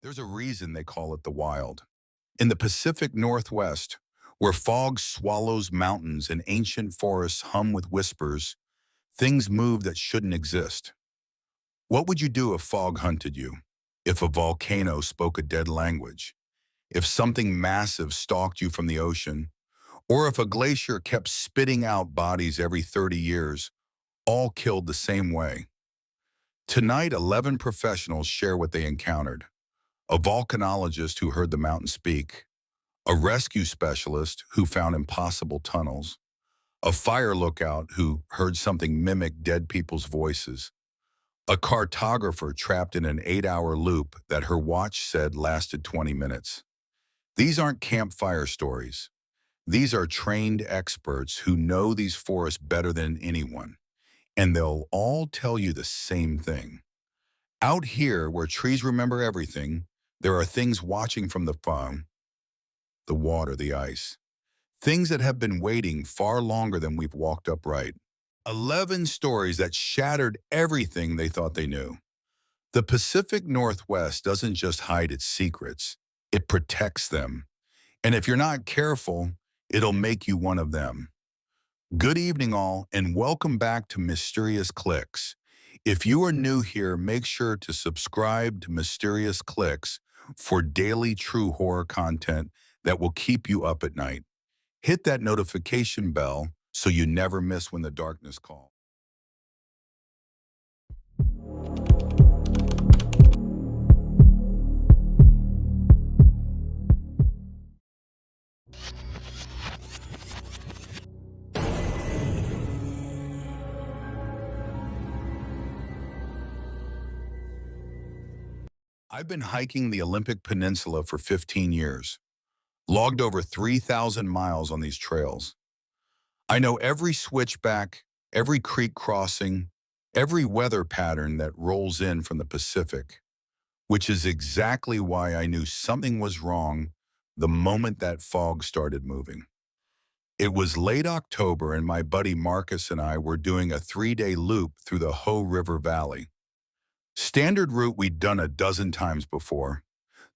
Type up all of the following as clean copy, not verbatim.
There's a reason they call it the wild. In the Pacific Northwest, where fog swallows mountains and ancient forests hum with whispers, things move that shouldn't exist. What would you do if fog hunted you? If a volcano spoke a dead language? If something massive stalked you from the ocean? Or if a glacier kept spitting out bodies every 30 years, all killed the same way? Tonight, 11 professionals share what they encountered. A volcanologist who heard the mountain speak, a rescue specialist who found impossible tunnels, a fire lookout who heard something mimic dead people's voices, a cartographer trapped in an 8-hour loop that her watch said lasted 20 minutes. These aren't campfire stories. These are trained experts who know these forests better than anyone, and they'll all tell you the same thing. Out here, where trees remember everything, there are things watching from the farm, the water, the ice. Things that have been waiting far longer than we've walked upright. 11 stories that shattered everything they thought they knew. The Pacific Northwest doesn't just hide its secrets, it protects them. And if you're not careful, it'll make you one of them. Good evening all, and welcome back to Mysterious Clicks. If you are new here, make sure to subscribe to Mysterious Clicks for daily true horror content that will keep you up at night. Hit that notification bell so you never miss when the darkness calls. I've been hiking the Olympic Peninsula for 15 years, logged over 3,000 miles on these trails. I know every switchback, every creek crossing, every weather pattern that rolls in from the Pacific, which is exactly why I knew something was wrong the moment that fog started moving. It was late October and my buddy Marcus and I were doing a 3-day loop through the Hoh River Valley. Standard route we'd done a dozen times before.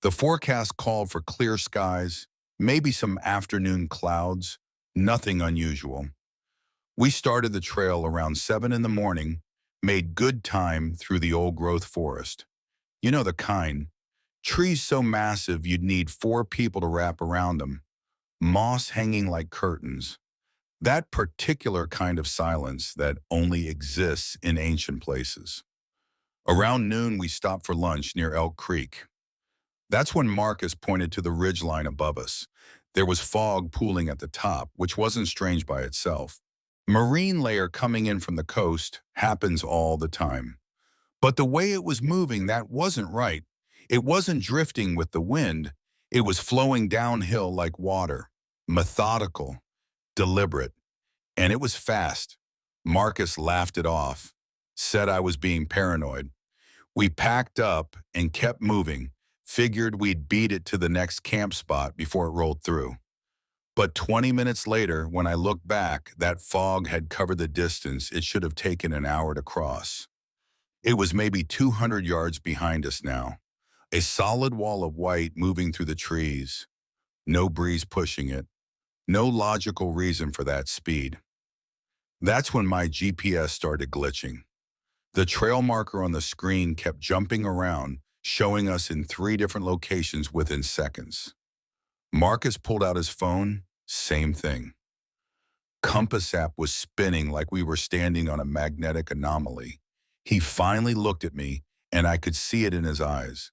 The forecast called for clear skies, maybe some afternoon clouds, nothing unusual. We started the trail around 7 in the morning, made good time through the old-growth forest. You know the kind. Trees so massive you'd need 4 people to wrap around them. Moss hanging like curtains. That particular kind of silence that only exists in ancient places. Around noon, we stopped for lunch near Elk Creek. That's when Marcus pointed to the ridgeline above us. There was fog pooling at the top, which wasn't strange by itself. Marine layer coming in from the coast happens all the time. But the way it was moving, that wasn't right. It wasn't drifting with the wind. It was flowing downhill like water. Methodical, deliberate. And it was fast. Marcus laughed it off, said I was being paranoid. We packed up and kept moving, figured we'd beat it to the next camp spot before it rolled through. But 20 minutes later, when I looked back, that fog had covered the distance it should have taken an hour to cross. It was maybe 200 yards behind us now, a solid wall of white moving through the trees. No breeze pushing it, no logical reason for that speed. That's when my GPS started glitching. The trail marker on the screen kept jumping around, showing us in 3 different locations within seconds. Marcus pulled out his phone, same thing. Compass app was spinning like we were standing on a magnetic anomaly. He finally looked at me, and I could see it in his eyes.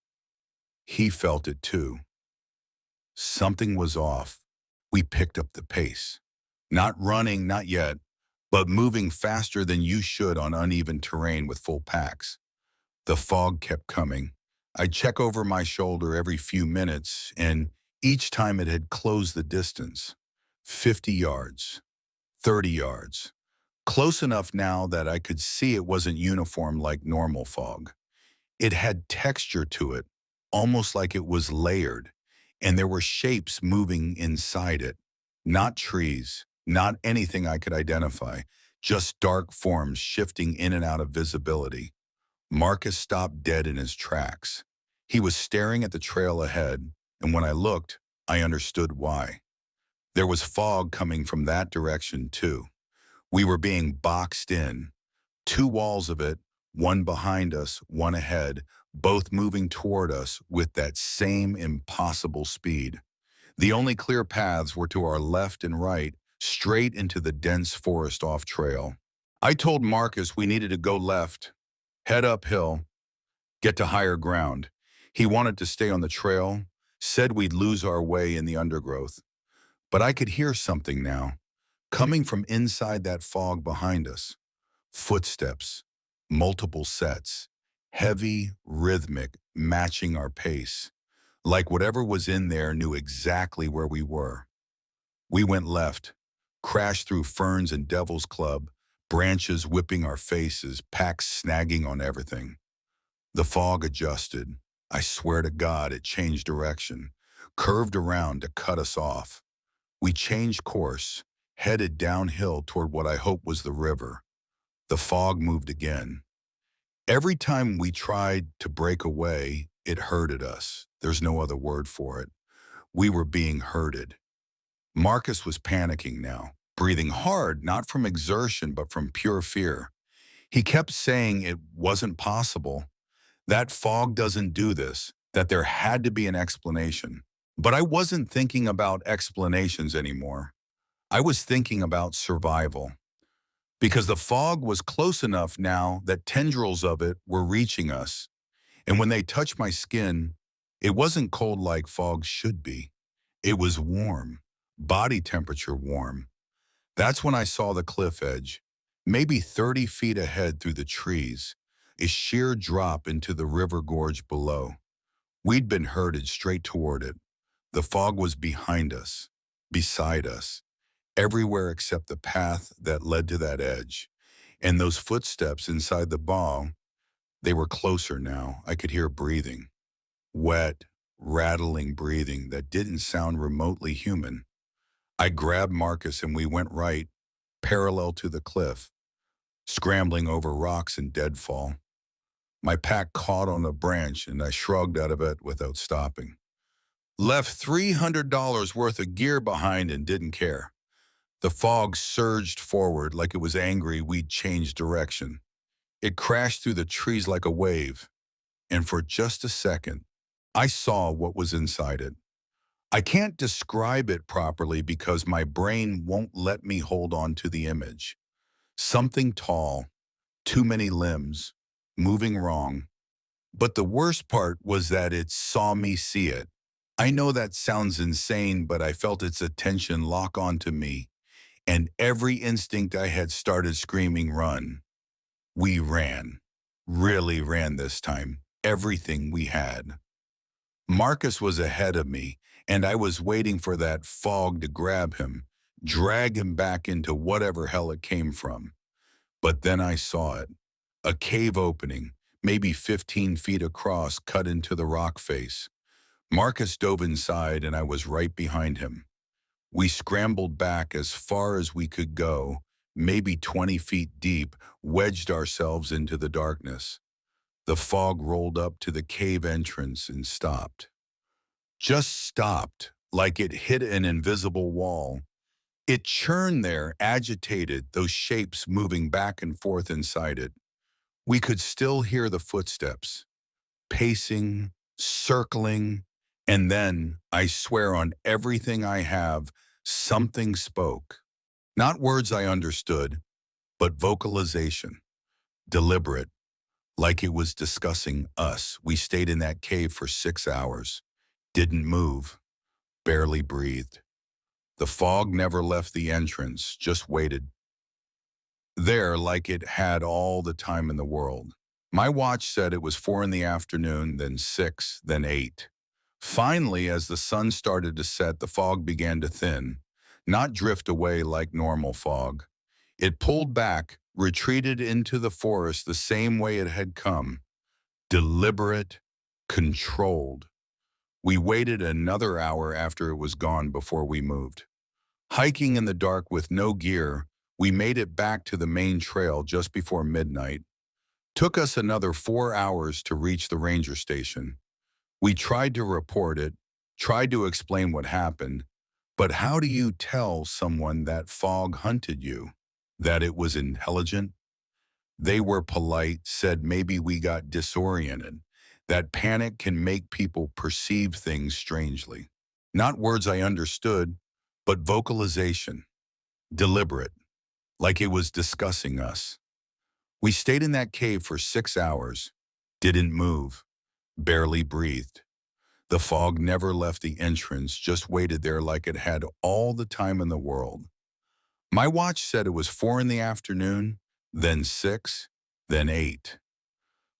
He felt it too. Something was off. We picked up the pace. Not running, not yet, but moving faster than you should on uneven terrain with full packs. The fog kept coming. I'd check over my shoulder every few minutes, and each time it had closed the distance. 50 yards, 30 yards. Close enough now that I could see it wasn't uniform like normal fog. It had texture to it, almost like it was layered, and there were shapes moving inside it. Not trees, not anything I could identify, just dark forms shifting in and out of visibility. Marcus stopped dead in his tracks. He was staring at the trail ahead, and when I looked, I understood why. There was fog coming from that direction, too. We were being boxed in. Two walls of it, one behind us, one ahead, both moving toward us with that same impossible speed. The only clear paths were to our left and right, straight into the dense forest off trail. I told Marcus we needed to go left, head uphill, get to higher ground. He wanted to stay on the trail, said we'd lose our way in the undergrowth. But I could hear something now, coming from inside that fog behind us. Footsteps, multiple sets, heavy, rhythmic, matching our pace. Like whatever was in there knew exactly where we were. We went left, crashed through ferns and Devil's Club, branches whipping our faces, packs snagging on everything. The fog adjusted. I swear to God, it changed direction, curved around to cut us off. We changed course, headed downhill toward what I hoped was the river. The fog moved again. Every time we tried to break away, it herded us. There's no other word for it. We were being herded. Marcus was panicking now, breathing hard, not from exertion, but from pure fear. He kept saying it wasn't possible, that fog doesn't do this, that there had to be an explanation. But I wasn't thinking about explanations anymore. I was thinking about survival. Because the fog was close enough now that tendrils of it were reaching us. And when they touched my skin, it wasn't cold like fog should be. It was warm, body temperature warm. That's when I saw the cliff edge, maybe 30 feet ahead through the trees, a sheer drop into the river gorge below. We'd been herded straight toward it. The fog was behind us, beside us, everywhere except the path that led to that edge. And those footsteps inside the bog, they were closer now. I could hear breathing. Wet, rattling breathing that didn't sound remotely human. I grabbed Marcus and we went right, parallel to the cliff, scrambling over rocks and deadfall. My pack caught on a branch and I shrugged out of it without stopping. Left $300 worth of gear behind and didn't care. The fog surged forward like it was angry we'd changed direction. It crashed through the trees like a wave, and for just a second, I saw what was inside it. I can't describe it properly because my brain won't let me hold on to the image. Something tall, too many limbs, moving wrong. But the worst part was that it saw me see it. I know that sounds insane, but I felt its attention lock onto me, and every instinct I had started screaming, "Run." We ran. Really ran this time. Everything we had. Marcus was ahead of me, and I was waiting for that fog to grab him, drag him back into whatever hell it came from. But then I saw it. A cave opening, maybe 15 feet across, cut into the rock face. Marcus dove inside, and I was right behind him. We scrambled back as far as we could go, maybe 20 feet deep, wedged ourselves into the darkness. The fog rolled up to the cave entrance and stopped. Just stopped, like it hit an invisible wall. It churned there, agitated, those shapes moving back and forth inside it. We could still hear the footsteps, pacing, circling, and then, I swear on everything I have, something spoke. Not words I understood, but vocalization, deliberate, like it was discussing us. We stayed in that cave for 6 hours, didn't move, barely breathed. The fog never left the entrance, just waited. There like it had all the time in the world. My watch said it was 4 in the afternoon, then 6, then 8. Finally, as the sun started to set, the fog began to thin, not drift away like normal fog. It pulled back, retreated into the forest the same way it had come. Deliberate, controlled. We waited another hour after it was gone before we moved. Hiking in the dark with no gear, we made it back to the main trail just before midnight. Took us another 4 hours to reach the ranger station. We tried to report it, tried to explain what happened, but how do you tell someone that fog hunted you? That it was intelligent? They were polite, said maybe we got disoriented. That panic can make people perceive things strangely. Not words I understood, but vocalization, deliberate, like it was discussing us. We stayed in that cave for 6 hours, didn't move, barely breathed. The fog never left the entrance, just waited there like it had all the time in the world. My watch said it was 4 in the afternoon, then 6, then 8.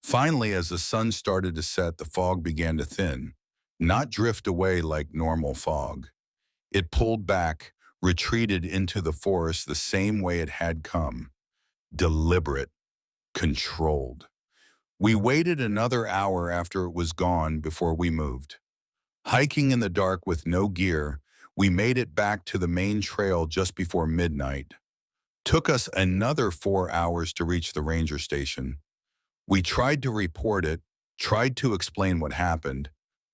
Finally, as the sun started to set, the fog began to thin, not drift away like normal fog. It pulled back, retreated into the forest the same way it had come, deliberate, controlled. We waited another hour after it was gone before we moved. Hiking in the dark with no gear, we made it back to the main trail just before midnight. Took us another 4 hours to reach the ranger station. We tried to report it, tried to explain what happened,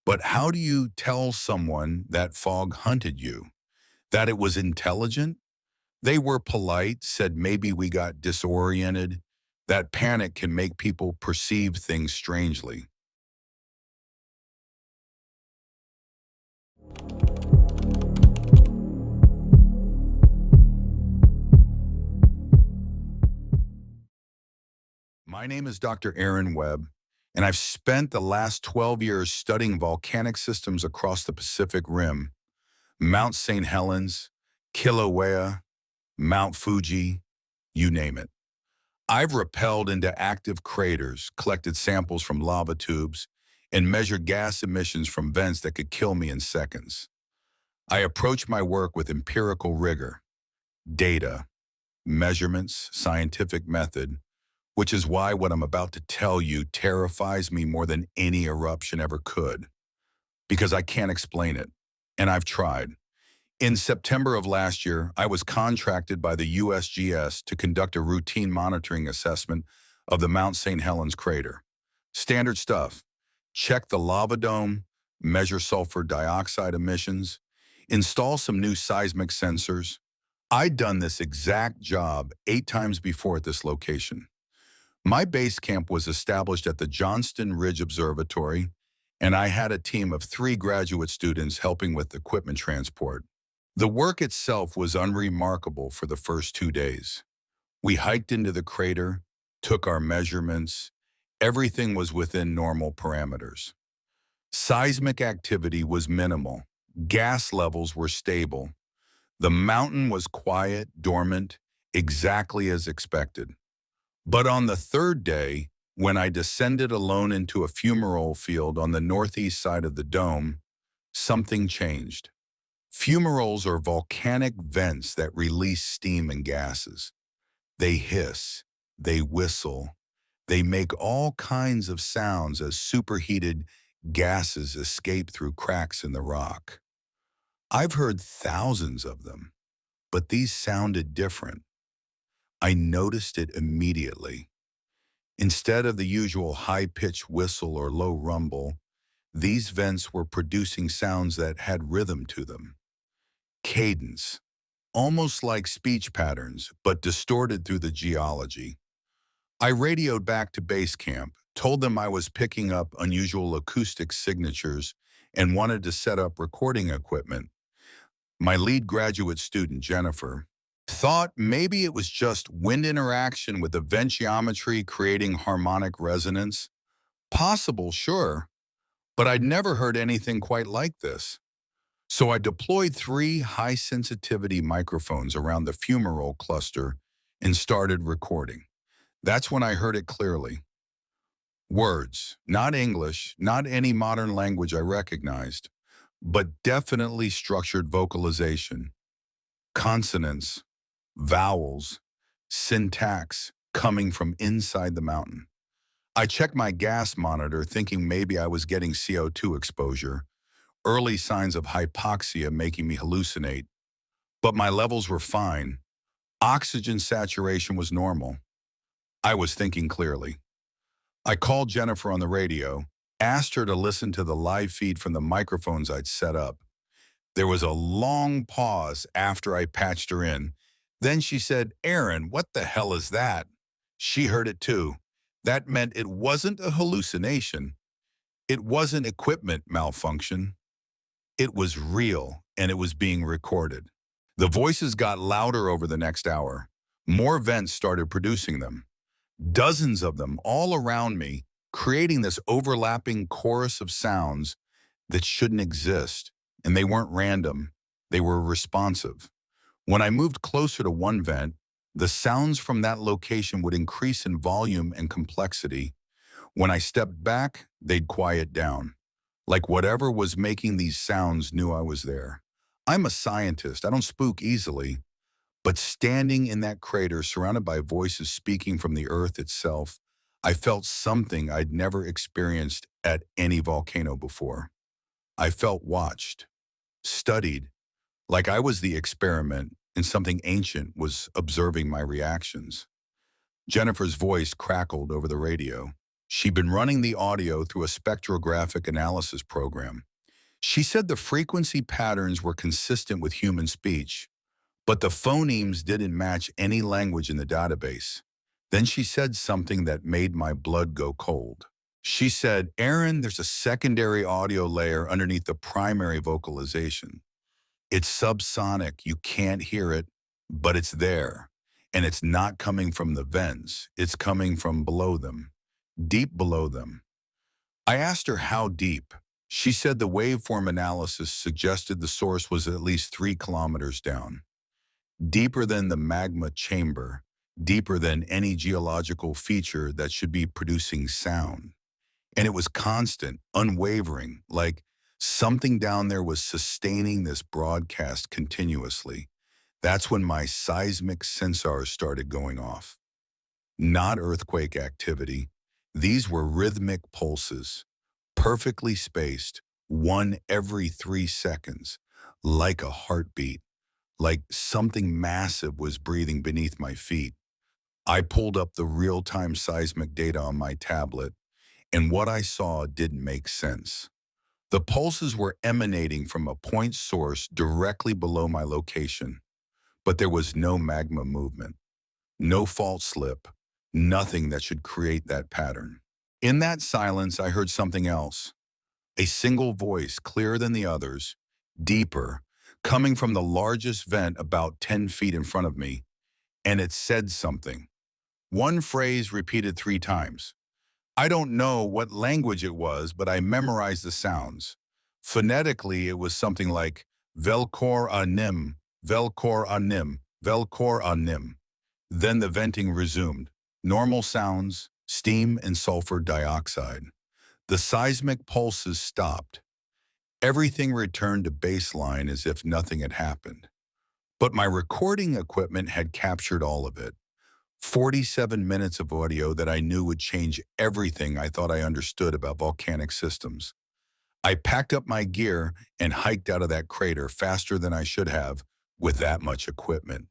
but how do you tell someone that fog hunted you? That it was intelligent? They were polite, said maybe we got disoriented. That panic can make people perceive things strangely. My name is Dr. Aaron Webb, and I've spent the last 12 years studying volcanic systems across the Pacific Rim. Mount St. Helens, Kilauea, Mount Fuji, you name it. I've rappelled into active craters, collected samples from lava tubes, and measured gas emissions from vents that could kill me in seconds. I approach my work with empirical rigor, data, measurements, scientific method, which is why what I'm about to tell you terrifies me more than any eruption ever could, because I can't explain it, and I've tried. In September of last year, I was contracted by the USGS to conduct a routine monitoring assessment of the Mount St. Helens crater. Standard stuff. Check the lava dome, measure sulfur dioxide emissions, install some new seismic sensors. I'd done this exact job 8 times before at this location. My base camp was established at the Johnston Ridge Observatory, and I had a team of 3 graduate students helping with equipment transport. The work itself was unremarkable for the first 2 days. We hiked into the crater, took our measurements. Everything was within normal parameters. Seismic activity was minimal. Gas levels were stable. The mountain was quiet, dormant, exactly as expected. But on the 3rd day, when I descended alone into a fumarole field on the northeast side of the dome, something changed. Fumaroles are volcanic vents that release steam and gases. They hiss, they whistle, they make all kinds of sounds as superheated gases escape through cracks in the rock. I've heard thousands of them, but these sounded different. I noticed it immediately. Instead of the usual high-pitched whistle or low rumble, these vents were producing sounds that had rhythm to them. Cadence, almost like speech patterns, but distorted through the geology. I radioed back to base camp, told them I was picking up unusual acoustic signatures and wanted to set up recording equipment. My lead graduate student, Jennifer, thought maybe it was just wind interaction with the vent geometry creating harmonic resonance. Possible, sure, but I'd never heard anything quite like this. So I deployed 3 high-sensitivity microphones around the fumarole cluster and started recording. That's when I heard it clearly. Words, not English, not any modern language I recognized, but definitely structured vocalization. Consonants, vowels, syntax coming from inside the mountain. I checked my gas monitor thinking maybe I was getting CO2 exposure, early signs of hypoxia making me hallucinate. But my levels were fine. Oxygen saturation was normal. I was thinking clearly. I called Jennifer on the radio. Asked her to listen to the live feed from the microphones I'd set up. There was a long pause after I patched her in. Then she said, "Aaron, what the hell is that?" She heard it too. That meant it wasn't a hallucination. It wasn't equipment malfunction. It was real, and it was being recorded. The voices got louder over the next hour. More vents started producing them. Dozens of them all around me, creating this overlapping chorus of sounds that shouldn't exist. And they weren't random. They were responsive. When I moved closer to one vent, the sounds from that location would increase in volume and complexity. When I stepped back, they'd quiet down. Like whatever was making these sounds knew I was there. I'm a scientist. I don't spook easily. But standing in that crater, surrounded by voices speaking from the earth itself, I felt something I'd never experienced at any volcano before. I felt watched, studied, like I was the experiment and something ancient was observing my reactions. Jennifer's voice crackled over the radio. She'd been running the audio through a spectrographic analysis program. She said the frequency patterns were consistent with human speech, but the phonemes didn't match any language in the database. Then she said something that made my blood go cold. She said, "Aaron, there's a secondary audio layer underneath the primary vocalization. It's subsonic, you can't hear it, but it's there. And it's not coming from the vents, it's coming from below them, deep below them." I asked her how deep. She said the waveform analysis suggested the source was at least 3 kilometers down. Deeper than the magma chamber, deeper than any geological feature that should be producing sound. And it was constant, unwavering, like something down there was sustaining this broadcast continuously. That's when my seismic sensors started going off. Not earthquake activity. These were rhythmic pulses, perfectly spaced, one every 3 seconds, like a heartbeat, like something massive was breathing beneath my feet. I pulled up the real-time seismic data on my tablet, and what I saw didn't make sense. The pulses were emanating from a point source directly below my location, but there was no magma movement, no fault slip, nothing that should create that pattern. In that silence, I heard something else, a single voice clearer than the others, deeper, coming from the largest vent about 10 feet in front of me, and it said something. One phrase repeated 3 times. I don't know what language it was, but I memorized the sounds. Phonetically, it was something like Velkor anim, Velkor anim, Velkor anim. Then the venting resumed. Normal sounds, steam and sulfur dioxide. The seismic pulses stopped. Everything returned to baseline as if nothing had happened. But my recording equipment had captured all of it. 47 minutes of audio that I knew would change everything I thought I understood about volcanic systems. I packed up my gear and hiked out of that crater faster than I should have with that much equipment.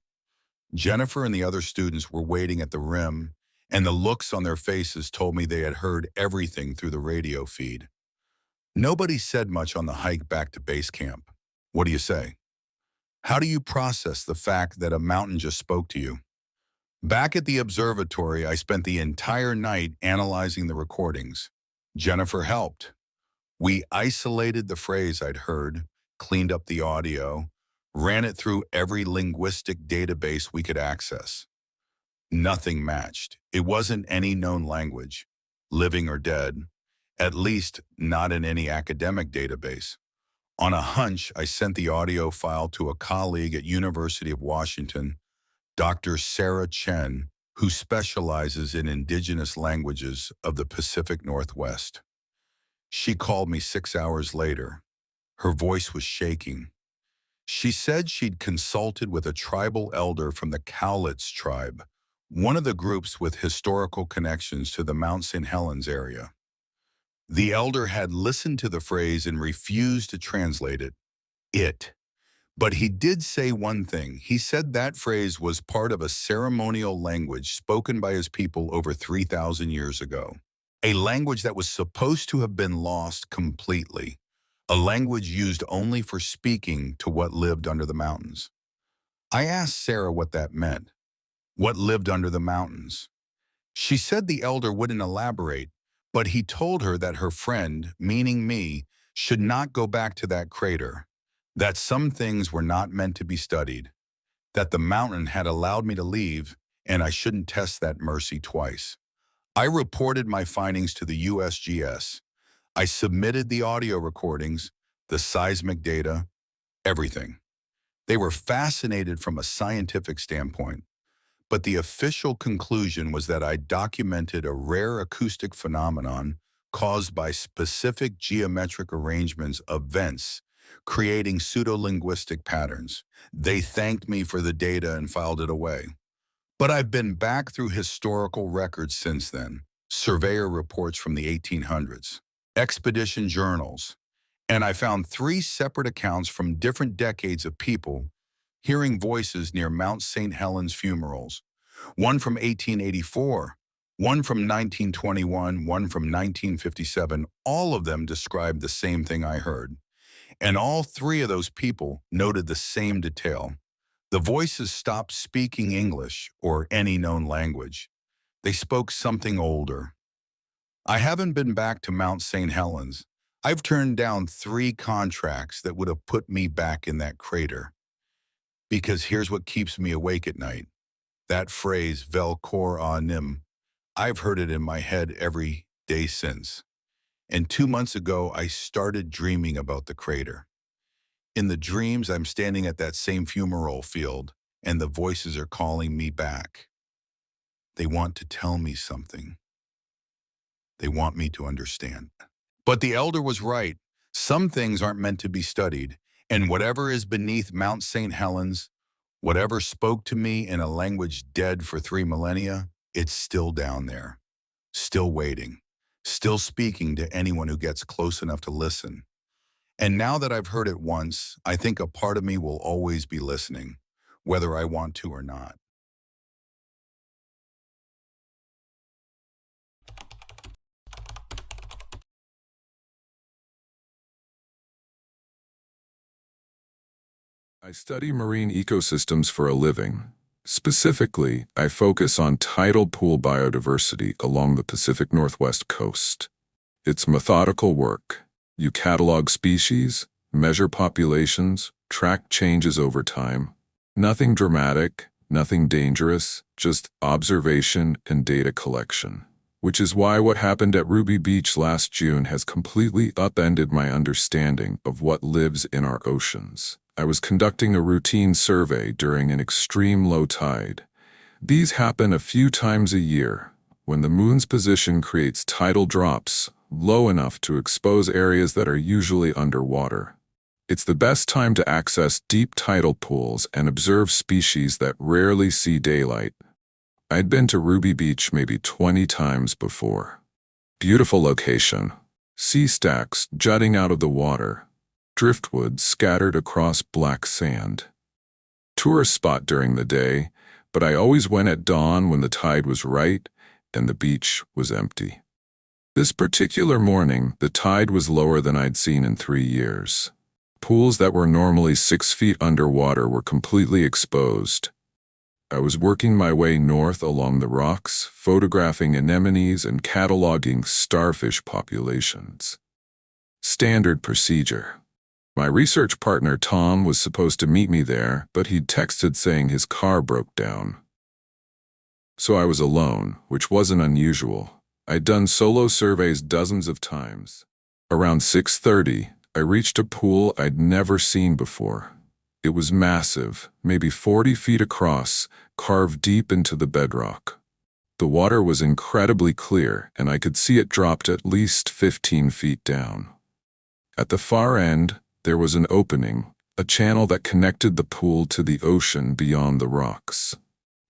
Jennifer and the other students were waiting at the rim, and the looks on their faces told me they had heard everything through the radio feed. Nobody said much on the hike back to base camp. What do you say? How do you process the fact that a mountain just spoke to you? Back at the observatory, I spent the entire night analyzing the recordings. Jennifer helped. We isolated the phrase I'd heard, cleaned up the audio, ran it through every linguistic database we could access. Nothing matched. It wasn't any known language, living or dead, at least not in any academic database. On a hunch, I sent the audio file to a colleague at University of Washington, Dr. Sarah Chen, who specializes in indigenous languages of the Pacific Northwest. She called me 6 hours later. Her voice was shaking. She said she'd consulted with a tribal elder from the Cowlitz tribe, one of the groups with historical connections to the Mount St. Helens area. The elder had listened to the phrase and refused to translate it. But he did say one thing. He said that phrase was part of a ceremonial language spoken by his people over 3,000 years ago. a language that was supposed to have been lost completely, a language used only for speaking to what lived under the mountains. I asked Sarah what that meant. What lived under the mountains? She said the elder wouldn't elaborate, but he told her that her friend, meaning me, should not go back to that crater, that some things were not meant to be studied, that the mountain had allowed me to leave, and I shouldn't test that mercy twice. I reported my findings to the USGS. I submitted the audio recordings, the seismic data, everything. They were fascinated from a scientific standpoint, but the official conclusion was that I documented a rare acoustic phenomenon caused by specific geometric arrangements of vents, creating pseudo-linguistic patterns. They thanked me for the data and filed it away. But I've been back through historical records since then, surveyor reports from the 1800s, expedition journals, and I found 3 separate accounts from different decades of people hearing voices near Mount St. Helens funerals, one from 1884, one from 1921, one from 1957. All of them described the same thing I heard. And all 3 of those people noted the same detail. The voices stopped speaking English or any known language. They spoke something older. I haven't been back to Mount St. Helens. I've turned down 3 contracts that would have put me back in that crater. Because here's what keeps me awake at night. That phrase, vel cor a nim, I've heard it in my head every day since. And 2 months ago, I started dreaming about the crater. In the dreams, I'm standing at that same funeral field, and the voices are calling me back. They want to tell me something. They want me to understand. But the elder was right. Some things aren't meant to be studied, and whatever is beneath Mount St. Helens, whatever spoke to me in a language dead for 3 millennia, it's still down there, still waiting, still speaking to anyone who gets close enough to listen. And now that I've heard it once, I think a part of me will always be listening, whether I want to or not. I study marine ecosystems for a living. Specifically, I focus on tidal pool biodiversity along the Pacific Northwest coast. It's methodical work. You catalog species, measure populations, track changes over time. Nothing dramatic, nothing dangerous, just observation and data collection. Which is why what happened at Ruby Beach last June has completely upended my understanding of what lives in our oceans. I was conducting a routine survey during an extreme low tide. These happen a few times a year, when the moon's position creates tidal drops low enough to expose areas that are usually underwater. It's the best time to access deep tidal pools and observe species that rarely see daylight. I'd been to Ruby Beach maybe 20 times before. Beautiful location. Sea stacks jutting out of the water. Driftwood scattered across black sand. Tourist spot during the day, but I always went at dawn when the tide was right and the beach was empty. This particular morning, the tide was lower than I'd seen in 3 years. Pools that were normally 6 feet underwater were completely exposed. I was working my way north along the rocks, photographing anemones and cataloging starfish populations. Standard procedure. My research partner Tom was supposed to meet me there, but he'd texted saying his car broke down. So I was alone, which wasn't unusual. I'd done solo surveys dozens of times. Around 6:30, I reached a pool I'd never seen before. It was massive, maybe 40 feet across, carved deep into the bedrock. The water was incredibly clear, and I could see it dropped at least 15 feet down. At the far end, there was an opening, a channel that connected the pool to the ocean beyond the rocks.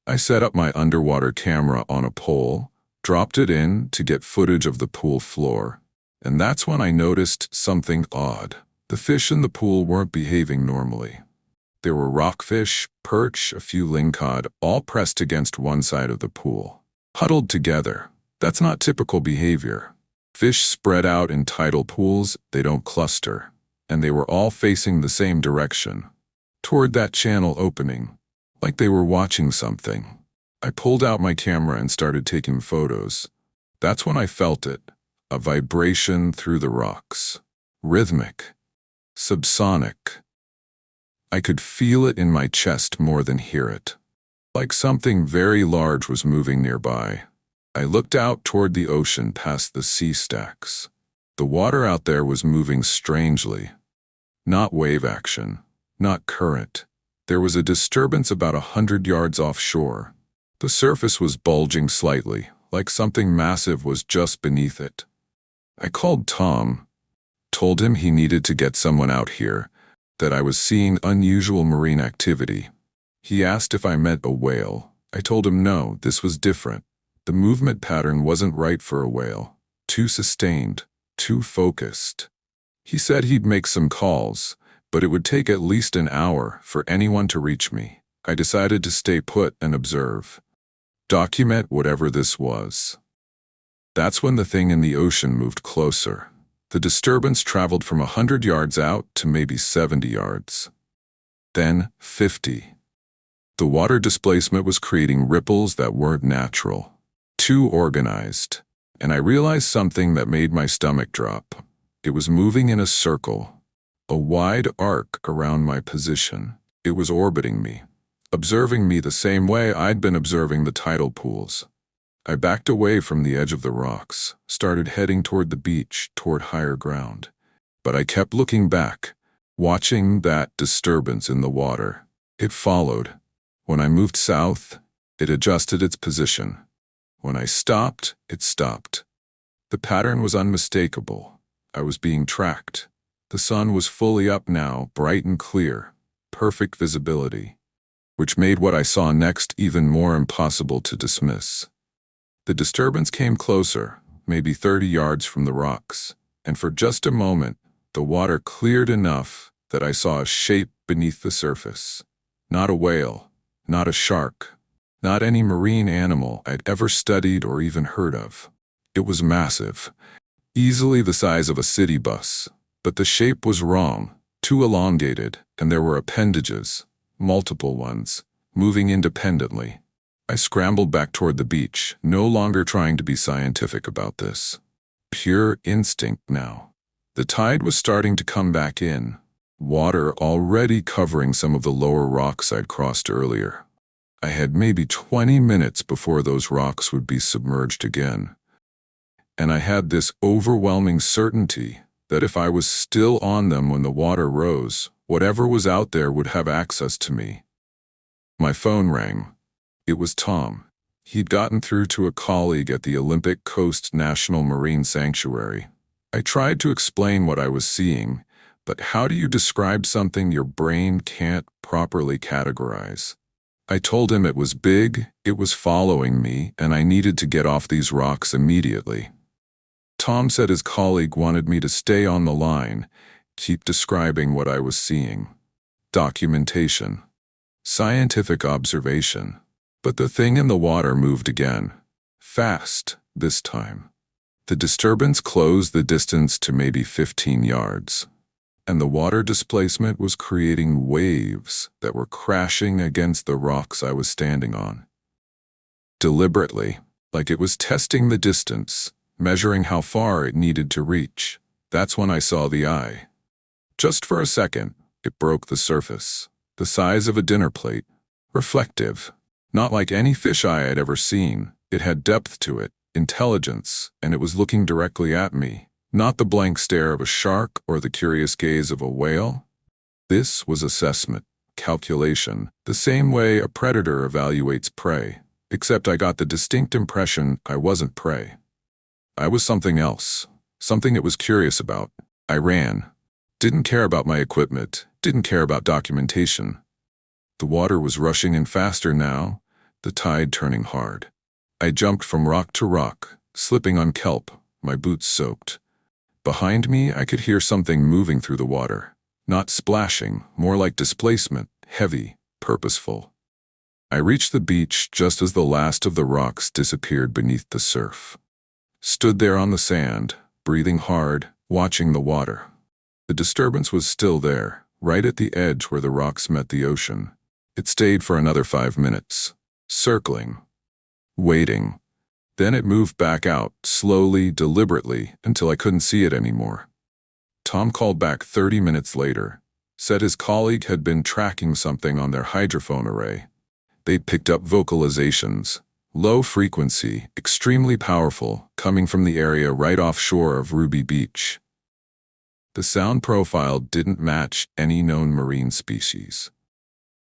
I set up my underwater camera on a pole, dropped it in to get footage of the pool floor, and that's when I noticed something odd. The fish in the pool weren't behaving normally. There were rockfish, perch, a few lingcod, all pressed against one side of the pool, huddled together. That's not typical behavior. Fish spread out in tidal pools, they don't cluster, and they were all facing the same direction, toward that channel opening, like they were watching something. I pulled out my camera and started taking photos. That's when I felt it, a vibration through the rocks. Rhythmic, subsonic. I could feel it in my chest more than hear it. Like something very large was moving nearby. I looked out toward the ocean past the sea stacks. The water out there was moving strangely. Not wave action, not current. There was a disturbance about 100 yards offshore. The surface was bulging slightly, like something massive was just beneath it. I called Tom, told him he needed to get someone out here, that I was seeing unusual marine activity. He asked if I meant a whale. I told him no, this was different. The movement pattern wasn't right for a whale. Too sustained, too focused. He said he'd make some calls, but it would take at least an hour for anyone to reach me. I decided to stay put and observe. Document whatever this was. That's when the thing in the ocean moved closer. The disturbance traveled from 100 yards out to maybe 70 yards. Then 50. The water displacement was creating ripples that weren't natural. Too organized, and I realized something that made my stomach drop. It was moving in a circle, a wide arc around my position. It was orbiting me, observing me the same way I'd been observing the tidal pools. I backed away from the edge of the rocks, started heading toward the beach, toward higher ground. But I kept looking back, watching that disturbance in the water. It followed. When I moved south, it adjusted its position. When I stopped, it stopped. The pattern was unmistakable. I was being tracked. The sun was fully up now, bright and clear, perfect visibility, which made what I saw next even more impossible to dismiss. The disturbance came closer, maybe 30 yards from the rocks, and for just a moment, the water cleared enough that I saw a shape beneath the surface. Not a whale, not a shark, not any marine animal I'd ever studied or even heard of. It was massive, easily the size of a city bus, but the shape was wrong, too elongated, and there were appendages, multiple ones, moving independently. I scrambled back toward the beach, no longer trying to be scientific about this. Pure instinct now. The tide was starting to come back in, water already covering some of the lower rocks I'd crossed earlier. I had maybe 20 minutes before those rocks would be submerged again. And I had this overwhelming certainty that if I was still on them when the water rose, whatever was out there would have access to me. My phone rang. It was Tom. He'd gotten through to a colleague at the Olympic Coast National Marine Sanctuary. I tried to explain what I was seeing, but how do you describe something your brain can't properly categorize? I told him it was big, it was following me, and I needed to get off these rocks immediately. Tom said his colleague wanted me to stay on the line, keep describing what I was seeing. Documentation. Scientific observation. But the thing in the water moved again. Fast, this time. The disturbance closed the distance to maybe 15 yards. And the water displacement was creating waves that were crashing against the rocks I was standing on. Deliberately, like it was testing the distance, measuring how far it needed to reach. That's when I saw the eye. Just for a second, it broke the surface, the size of a dinner plate, reflective, not like any fisheye I'd ever seen. It had depth to it, intelligence, and it was looking directly at me. Not the blank stare of a shark or the curious gaze of a whale. This was assessment, calculation, the same way a predator evaluates prey, except I got the distinct impression I wasn't prey. I was something else, something it was curious about. I ran. Didn't care about my equipment, didn't care about documentation. The water was rushing in faster now, the tide turning hard. I jumped from rock to rock, slipping on kelp, my boots soaked. Behind me, I could hear something moving through the water. Not splashing, more like displacement, heavy, purposeful. I reached the beach just as the last of the rocks disappeared beneath the surf. Stood there on the sand, breathing hard, watching the water. The disturbance was still there, right at the edge where the rocks met the ocean. It stayed for another 5 minutes, circling, waiting. Then it moved back out, slowly, deliberately, until I couldn't see it anymore. Tom called back 30 minutes later, said his colleague had been tracking something on their hydrophone array. They'd picked up vocalizations, low frequency, extremely powerful, coming from the area right offshore of Ruby Beach. The sound profile didn't match any known marine species.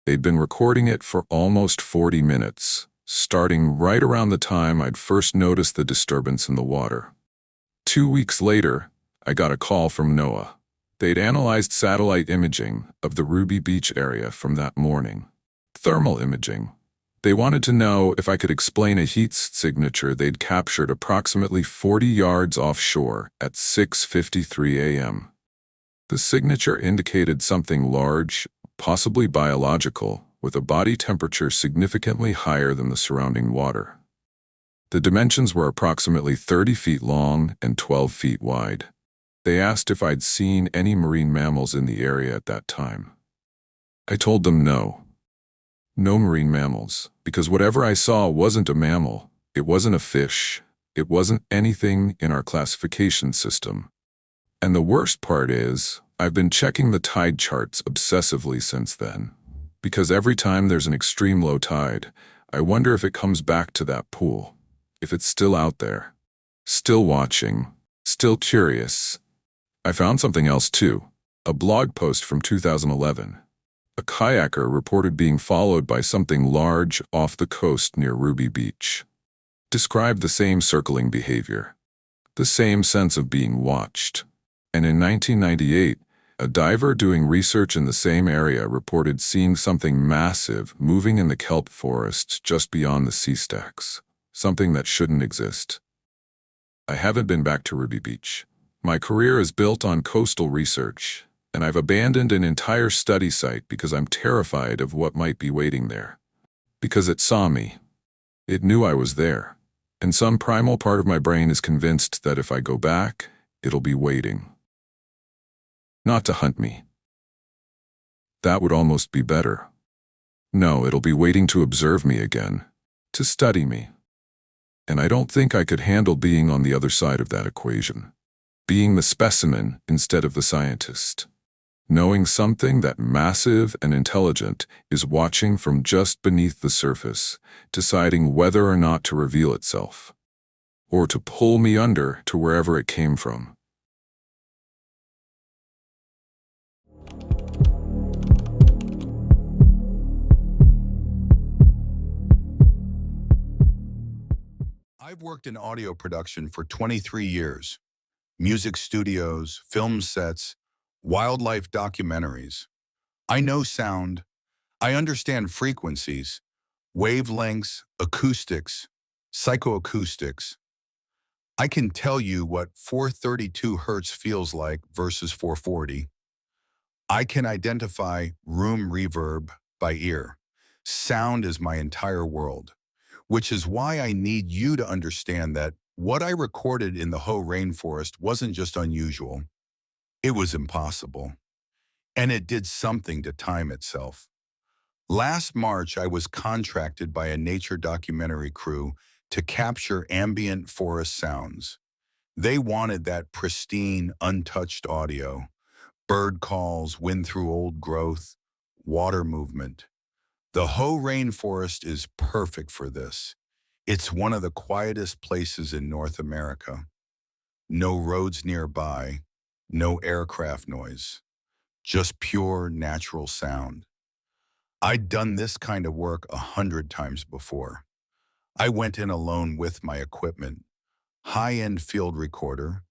They'd been recording it for almost 40 minutes, starting right around the time I'd first noticed the disturbance in the water. 2 weeks later, I got a call from NOAA. They'd analyzed satellite imaging of the Ruby Beach area from that morning. Thermal imaging. They wanted to know if I could explain a heat signature they'd captured approximately 40 yards offshore at 6:53 a.m. The signature indicated something large, possibly biological, with a body temperature significantly higher than the surrounding water. The dimensions were approximately 30 feet long and 12 feet wide. They asked if I'd seen any marine mammals in the area at that time. I told them no. No marine mammals, because whatever I saw wasn't a mammal, it wasn't a fish, it wasn't anything in our classification system. And the worst part is, I've been checking the tide charts obsessively since then, because every time there's an extreme low tide, I wonder if it comes back to that pool, if it's still out there, still watching, still curious. I found something else too, a blog post from 2011. A kayaker reported being followed by something large off the coast near Ruby Beach. Described the same circling behavior, the same sense of being watched. And in 1998, a diver doing research in the same area reported seeing something massive moving in the kelp forest just beyond the sea stacks, something that shouldn't exist. I haven't been back to Ruby Beach. My career is built on coastal research, and I've abandoned an entire study site because I'm terrified of what might be waiting there. Because it saw me. It knew I was there, and some primal part of my brain is convinced that if I go back, it'll be waiting. Not to hunt me. That would almost be better. No, it'll be waiting to observe me again, to study me. And I don't think I could handle being on the other side of that equation. Being the specimen instead of the scientist. Knowing something that massive and intelligent is watching from just beneath the surface, deciding whether or not to reveal itself, or to pull me under to wherever it came from. I've worked in audio production for 23 years. Music studios, film sets, wildlife documentaries. I know sound. I understand frequencies, wavelengths, acoustics, psychoacoustics. I can tell you what 432 hertz feels like versus 440. I can identify room reverb by ear. Sound is my entire world, which is why I need you to understand that what I recorded in the Hoh rainforest wasn't just unusual. It was impossible. And it did something to time itself. Last March, I was contracted by a nature documentary crew to capture ambient forest sounds. They wanted that pristine, untouched audio. Bird calls, wind through old growth, water movement. The Hoh rainforest is perfect for this. It's one of the quietest places in North America. No roads nearby, no aircraft noise, just pure natural sound. I'd done this kind of work 100 times before. I went in alone with my equipment, high-end field recorder,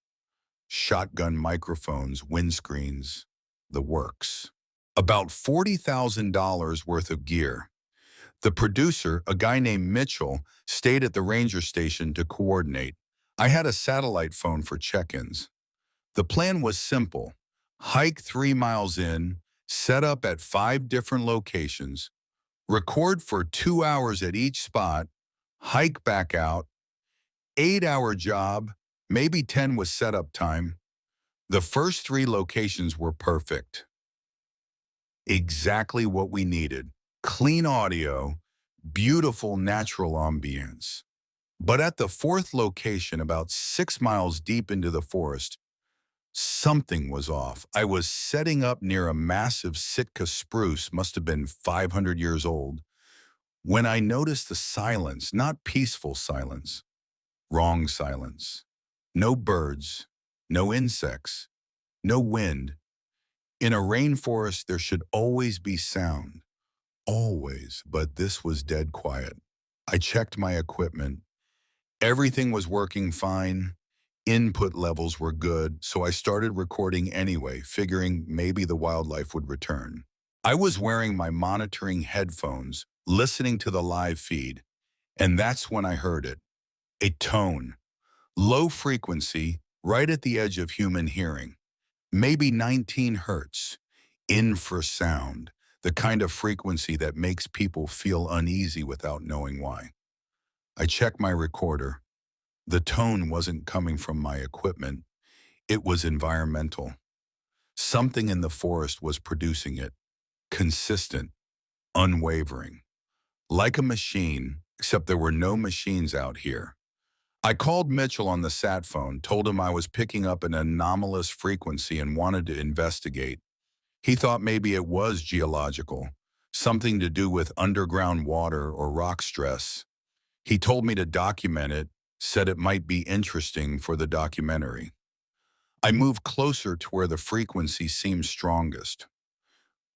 shotgun microphones, windscreens, the works. About $40,000 worth of gear. The producer, a guy named Mitchell, stayed at the ranger station to coordinate. I had a satellite phone for check-ins. The plan was simple. Hike 3 miles in, set up at 5 different locations, record for 2 hours at each spot, hike back out, 8-hour job, maybe 10 was setup time. The first 3 locations were perfect. Exactly what we needed. Clean audio, beautiful natural ambience. But at the 4th location, about 6 miles deep into the forest, something was off. I was setting up near a massive Sitka spruce, must have been 500 years old, when I noticed the silence, not peaceful silence, wrong silence. No birds, no insects, no wind. In a rainforest, there should always be sound. Always, but this was dead quiet. I checked my equipment. Everything was working fine. Input levels were good, so I started recording anyway, figuring maybe the wildlife would return. I was wearing my monitoring headphones, listening to the live feed, and that's when I heard it. A tone, low frequency, right at the edge of human hearing. Maybe 19 hertz, infrasound, the kind of frequency that makes people feel uneasy without knowing why. I checked my recorder. The tone wasn't coming from my equipment. It was environmental. Something in the forest was producing it. Consistent, unwavering. Like a machine, except there were no machines out here. I called Mitchell on the sat phone, told him I was picking up an anomalous frequency and wanted to investigate. He thought maybe it was geological, something to do with underground water or rock stress. He told me to document it, said it might be interesting for the documentary. I moved closer to where the frequency seemed strongest.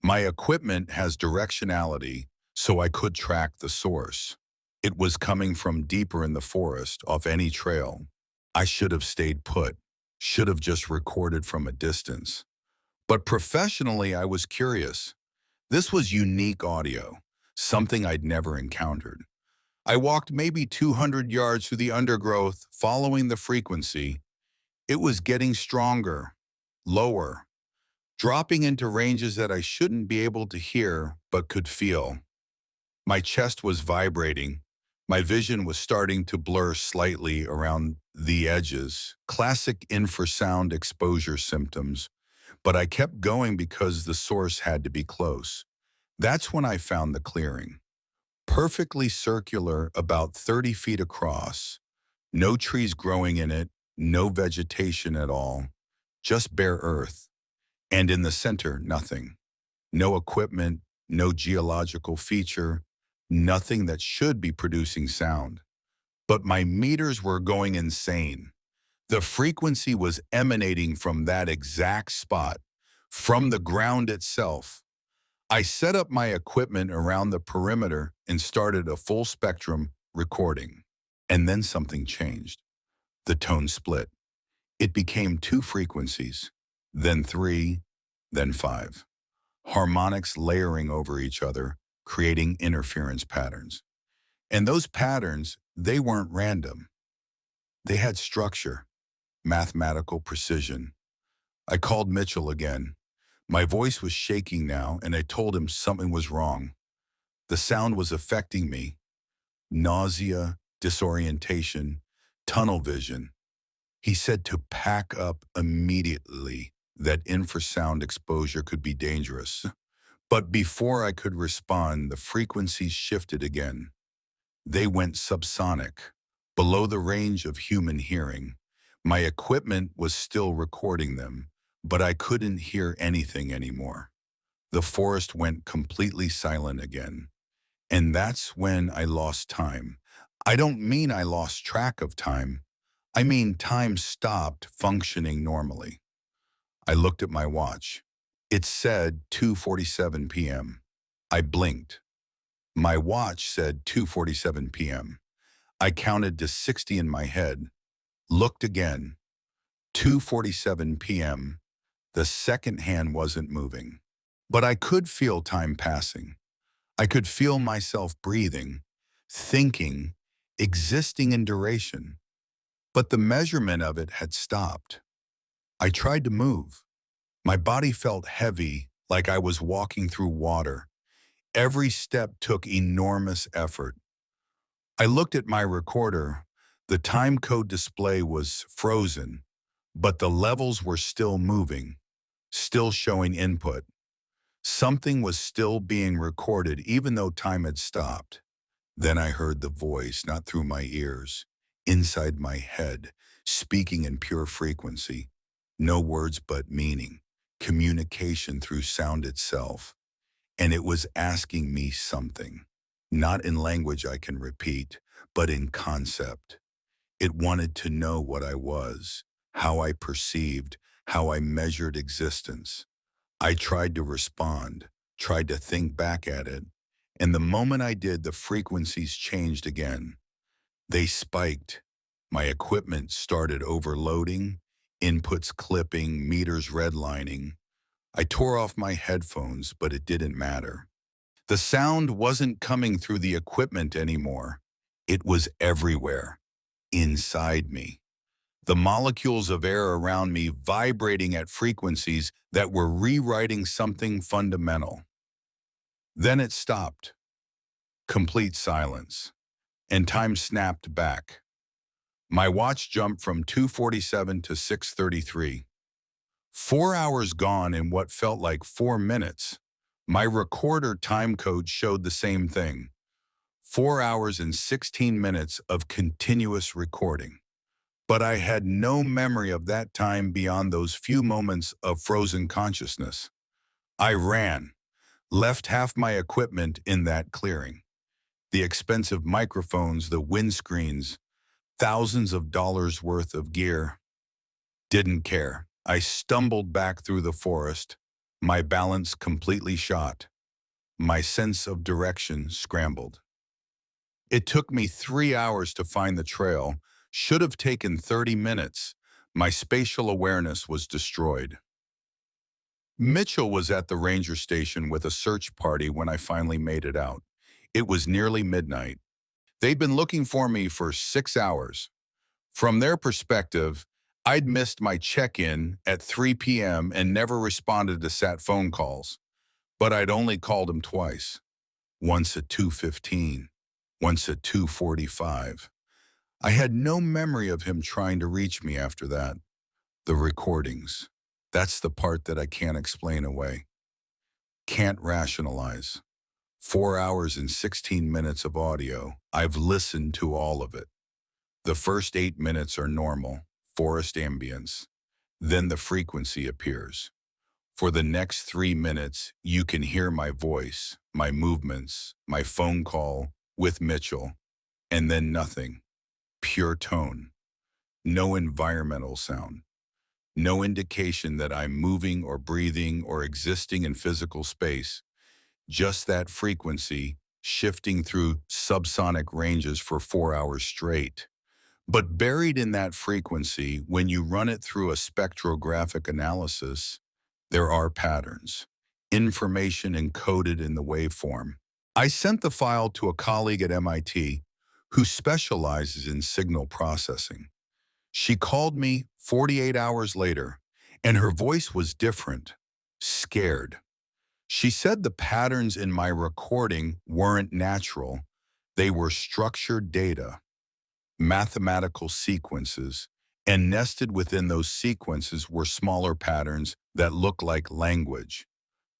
My equipment has directionality, so I could track the source. It was coming from deeper in the forest, off any trail. I should have stayed put, should have just recorded from a distance. But professionally, I was curious. This was unique audio, something I'd never encountered. I walked maybe 200 yards through the undergrowth, following the frequency. It was getting stronger, lower, dropping into ranges that I shouldn't be able to hear but could feel. My chest was vibrating. My vision was starting to blur slightly around the edges. Classic infrasound exposure symptoms. But I kept going because the source had to be close. That's when I found the clearing. Perfectly circular, about 30 feet across. No trees growing in it, no vegetation at all. Just bare earth. And in the center, nothing. No equipment, no geological feature, nothing that should be producing sound. But my meters were going insane. The frequency was emanating from that exact spot, from the ground itself. I set up my equipment around the perimeter and started a full spectrum recording. And then something changed. The tone split. It became 2 frequencies, then 3, then 5. Harmonics layering over each other, creating interference patterns. And those patterns, they weren't random. They had structure, mathematical precision. I called Mitchell again. My voice was shaking now, and I told him something was wrong. The sound was affecting me. Nausea, disorientation, tunnel vision. He said to pack up immediately, that infrasound exposure could be dangerous. But before I could respond, the frequencies shifted again. They went subsonic, below the range of human hearing. My equipment was still recording them, but I couldn't hear anything anymore. The forest went completely silent again. And that's when I lost time. I don't mean I lost track of time. I mean time stopped functioning normally. I looked at my watch. It said 2:47 p.m. I blinked. My watch said 2:47 p.m. I counted to 60 in my head. Looked again. 2:47 p.m. The second hand wasn't moving. But I could feel time passing. I could feel myself breathing, thinking, existing in duration. But the measurement of it had stopped. I tried to move. My body felt heavy, like I was walking through water. Every step took enormous effort. I looked at my recorder. The time code display was frozen, but the levels were still moving, still showing input. Something was still being recorded even though time had stopped. Then I heard the voice, not through my ears, inside my head, speaking in pure frequency. No words but meaning, communication through sound itself. And it was asking me something, not in language I can repeat, but in concept. It wanted to know what I was, how I perceived, how I measured existence. I tried to respond, tried to think back at it, and the moment I did, the frequencies changed again. They spiked. My equipment started overloading, inputs clipping, meters redlining. I tore off my headphones, but it didn't matter. The sound wasn't coming through the equipment anymore. It was everywhere, inside me. The molecules of air around me vibrating at frequencies that were rewriting something fundamental. Then it stopped. Complete silence. And time snapped back. My watch jumped from 2:47 to 6:33. 4 hours gone in what felt like 4 minutes. My recorder time code showed the same thing. 4 hours and 16 minutes of continuous recording. But I had no memory of that time beyond those few moments of frozen consciousness. I ran, left half my equipment in that clearing. The expensive microphones, the windscreens, thousands of dollars worth of gear. Didn't care. I stumbled back through the forest, my balance completely shot, my sense of direction scrambled. It took me 3 hours to find the trail, should have taken 30 minutes. My spatial awareness was destroyed. Mitchell was at the ranger station with a search party when I finally made it out. It was nearly midnight. They'd been looking for me for 6 hours. From their perspective, I'd missed my check-in at 3 p.m. and never responded to sat phone calls. But I'd only called him twice. Once at 2:15, once at 2:45. I had no memory of him trying to reach me after that. The recordings. That's the part that I can't explain away. Can't rationalize. 4 hours and 16 minutes of audio. I've listened to all of it. The first 8 minutes are normal, forest ambience. Then the frequency appears. For the next 3 minutes, you can hear my voice, my movements, my phone call with Mitchell, and then nothing. Pure tone. No environmental sound. No indication that I'm moving or breathing or existing in physical space. Just that frequency shifting through subsonic ranges for 4 hours straight. But buried in that frequency, when you run it through a spectrographic analysis, there are patterns, information encoded in the waveform. I sent the file to a colleague at MIT who specializes in signal processing. She called me 48 hours later, and her voice was different, scared. She said the patterns in my recording weren't natural. They were structured data, mathematical sequences, and nested within those sequences were smaller patterns that look like language.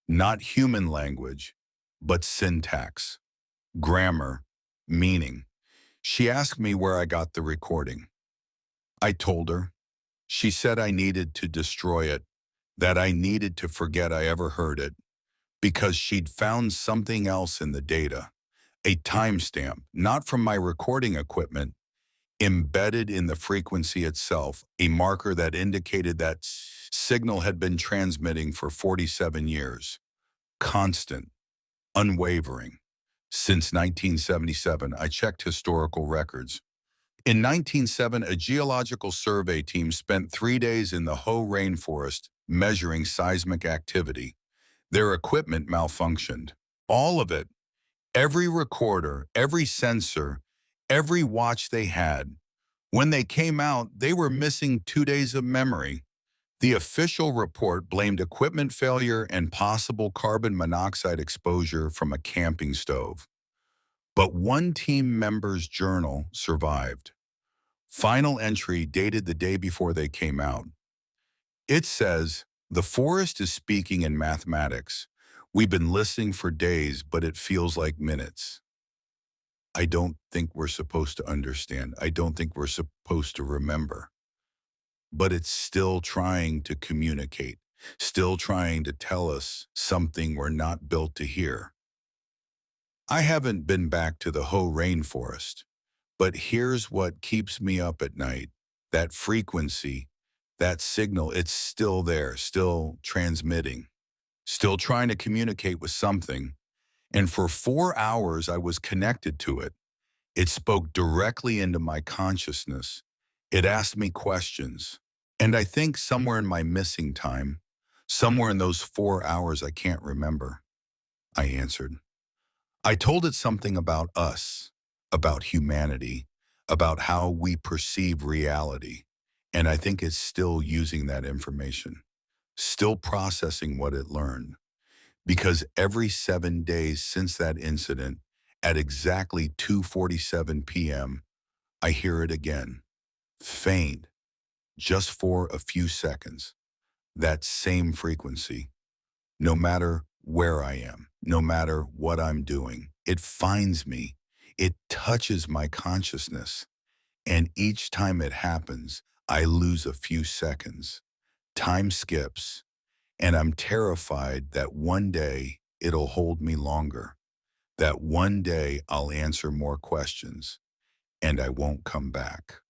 Not human language, but syntax, grammar, meaning. She asked me where I got the recording. I told her. She said I needed to destroy it, that I needed to forget I ever heard it, because she'd found something else in the data, a timestamp, not from my recording equipment, embedded in the frequency itself, a marker that indicated that signal had been transmitting for 47 years. Constant, unwavering. Since 1977, I checked historical records. In 1907, a geological survey team spent 3 days in the Hoh rainforest measuring seismic activity. Their equipment malfunctioned. All of it. Every recorder, every sensor, every watch they had. When they came out, they were missing 2 days of memory. The official report blamed equipment failure and possible carbon monoxide exposure from a camping stove. But one team member's journal survived. Final entry dated the day before they came out. It says, "The forest is speaking in mathematics. We've been listening for days, but it feels like minutes." I don't think we're supposed to understand. I don't think we're supposed to remember. But it's still trying to communicate, still trying to tell us something we're not built to hear. I haven't been back to the Hoh rainforest, but here's what keeps me up at night. That frequency, that signal, it's still there, still transmitting, still trying to communicate with something. And for 4 hours, I was connected to it. It spoke directly into my consciousness. It asked me questions. And I think somewhere in my missing time, somewhere in those 4 hours I can't remember, I answered. I told it something about us, about humanity, about how we perceive reality. And I think it's still using that information, still processing what it learned. Because every 7 days since that incident, at exactly 2:47 p.m., I hear it again, faint, just for a few seconds. That same frequency, no matter where I am, no matter what I'm doing, it finds me. It touches my consciousness. And each time it happens, I lose a few seconds. Time skips, and I'm terrified that one day it'll hold me longer, that one day I'll answer more questions, and I won't come back.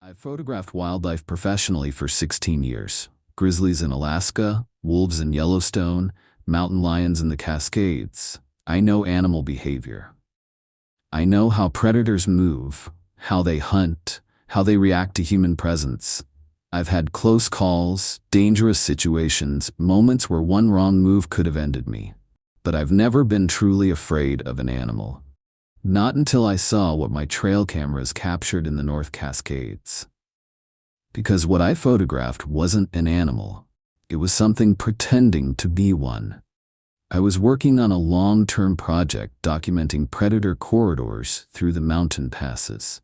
I've photographed wildlife professionally for 16 years. Grizzlies in Alaska, wolves in Yellowstone, mountain lions in the Cascades. I know animal behavior. I know how predators move, how they hunt, how they react to human presence. I've had close calls, dangerous situations, moments where one wrong move could have ended me. But I've never been truly afraid of an animal. Not until I saw what my trail cameras captured in the North Cascades. Because what I photographed wasn't an animal. It was something pretending to be one. I was working on a long-term project documenting predator corridors through the mountain passes.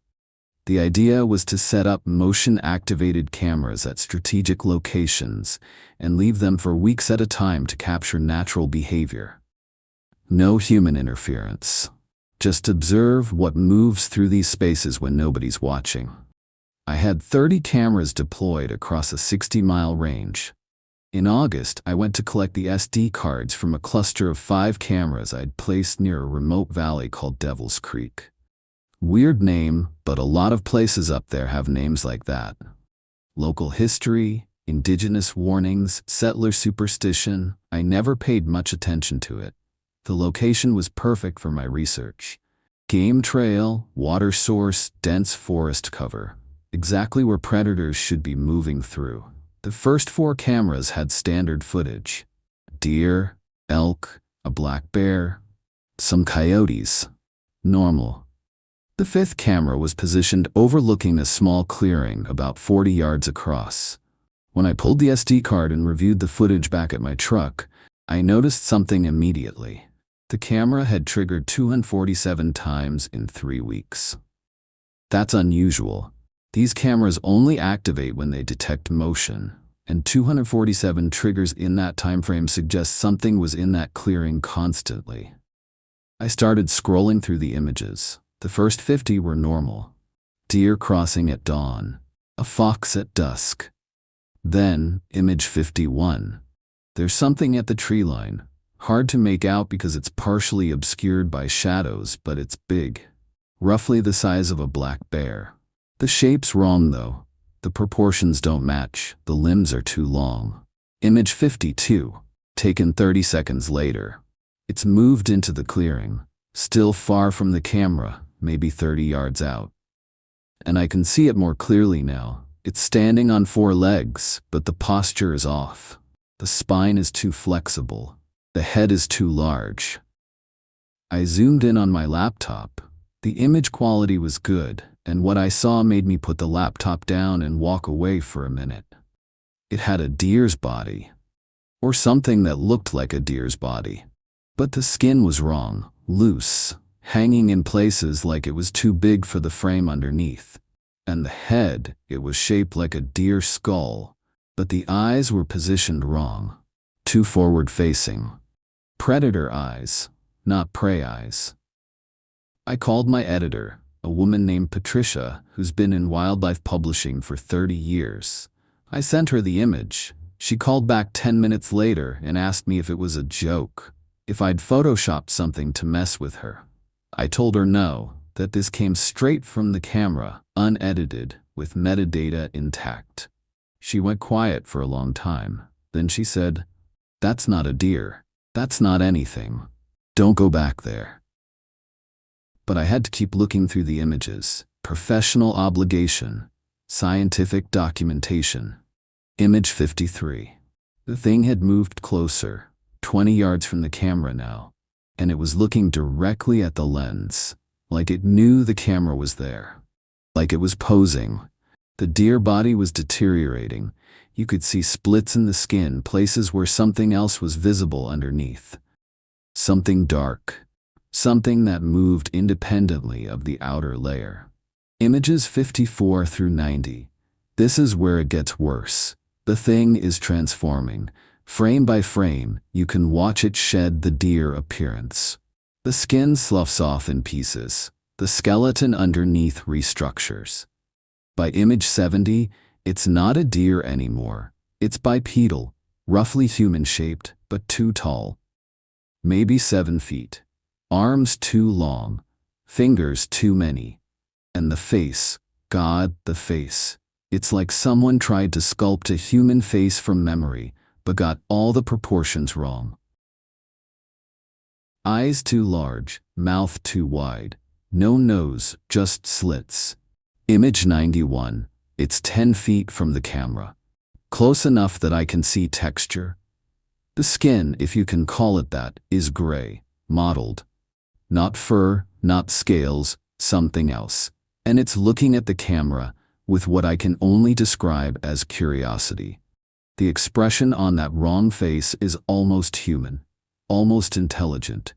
The idea was to set up motion-activated cameras at strategic locations and leave them for weeks at a time to capture natural behavior. No human interference. Just observe what moves through these spaces when nobody's watching. I had 30 cameras deployed across a 60-mile range. In August, I went to collect the SD cards from a cluster of 5 cameras I'd placed near a remote valley called Devil's Creek. Weird name, but a lot of places up there have names like that. Local history, indigenous warnings, settler superstition. I never paid much attention to it. The location was perfect for my research. Game trail, water source, dense forest cover. Exactly where predators should be moving through. The first 4 cameras had standard footage. Deer, elk, a black bear, some coyotes. Normal. The 5th camera was positioned overlooking a small clearing about 40 yards across. When I pulled the SD card and reviewed the footage back at my truck, I noticed something immediately. The camera had triggered 247 times in 3 weeks. That's unusual. These cameras only activate when they detect motion, and 247 triggers in that time frame suggests something was in that clearing constantly. I started scrolling through the images. The first 50 were normal. Deer crossing at dawn, a fox at dusk. Then, image 51. There's something at the tree line. Hard to make out because it's partially obscured by shadows, but it's big. Roughly the size of a black bear. The shape's wrong though. The proportions don't match. The limbs are too long. Image 52. Taken 30 seconds later. It's moved into the clearing. Still far from the camera, maybe 30 yards out. And I can see it more clearly now. It's standing on 4 legs, but the posture is off. The spine is too flexible. The head is too large. I zoomed in on my laptop. The image quality was good, and what I saw made me put the laptop down and walk away for a minute. It had a deer's body, or something that looked like a deer's body. But the skin was wrong, loose, hanging in places like it was too big for the frame underneath. And the head, it was shaped like a deer skull, but the eyes were positioned wrong, too forward-facing. Predator eyes, not prey eyes. I called my editor, a woman named Patricia, who's been in wildlife publishing for 30 years. I sent her the image. She called back 10 minutes later and asked me if it was a joke, if I'd photoshopped something to mess with her. I told her no, that this came straight from the camera, unedited, with metadata intact. She went quiet for a long time. Then she said, "That's not a deer. That's not anything. Don't go back there." But I had to keep looking through the images. Professional obligation. Scientific documentation. Image 53. The thing had moved closer, 20 yards from the camera now, and it was looking directly at the lens, like it knew the camera was there, like it was posing. The deer body was deteriorating. You could see splits in the skin, places where something else was visible underneath. Something dark. Something that moved independently of the outer layer. Images 54 through 90. This is where it gets worse. The thing is transforming. Frame by frame, you can watch it shed the deer appearance. The skin sloughs off in pieces. The skeleton underneath restructures. By image 70, it's not a deer anymore. It's bipedal, roughly human-shaped, but too tall. Maybe 7 feet. Arms too long. Fingers too many. And the face, God, the face. It's like someone tried to sculpt a human face from memory, but got all the proportions wrong. Eyes too large, mouth too wide. No nose, just slits. Image 91. It's 10 feet from the camera. Close enough that I can see texture. The skin, if you can call it that, is gray, mottled. Not fur, not scales, something else. And it's looking at the camera with what I can only describe as curiosity. The expression on that wrong face is almost human, almost intelligent.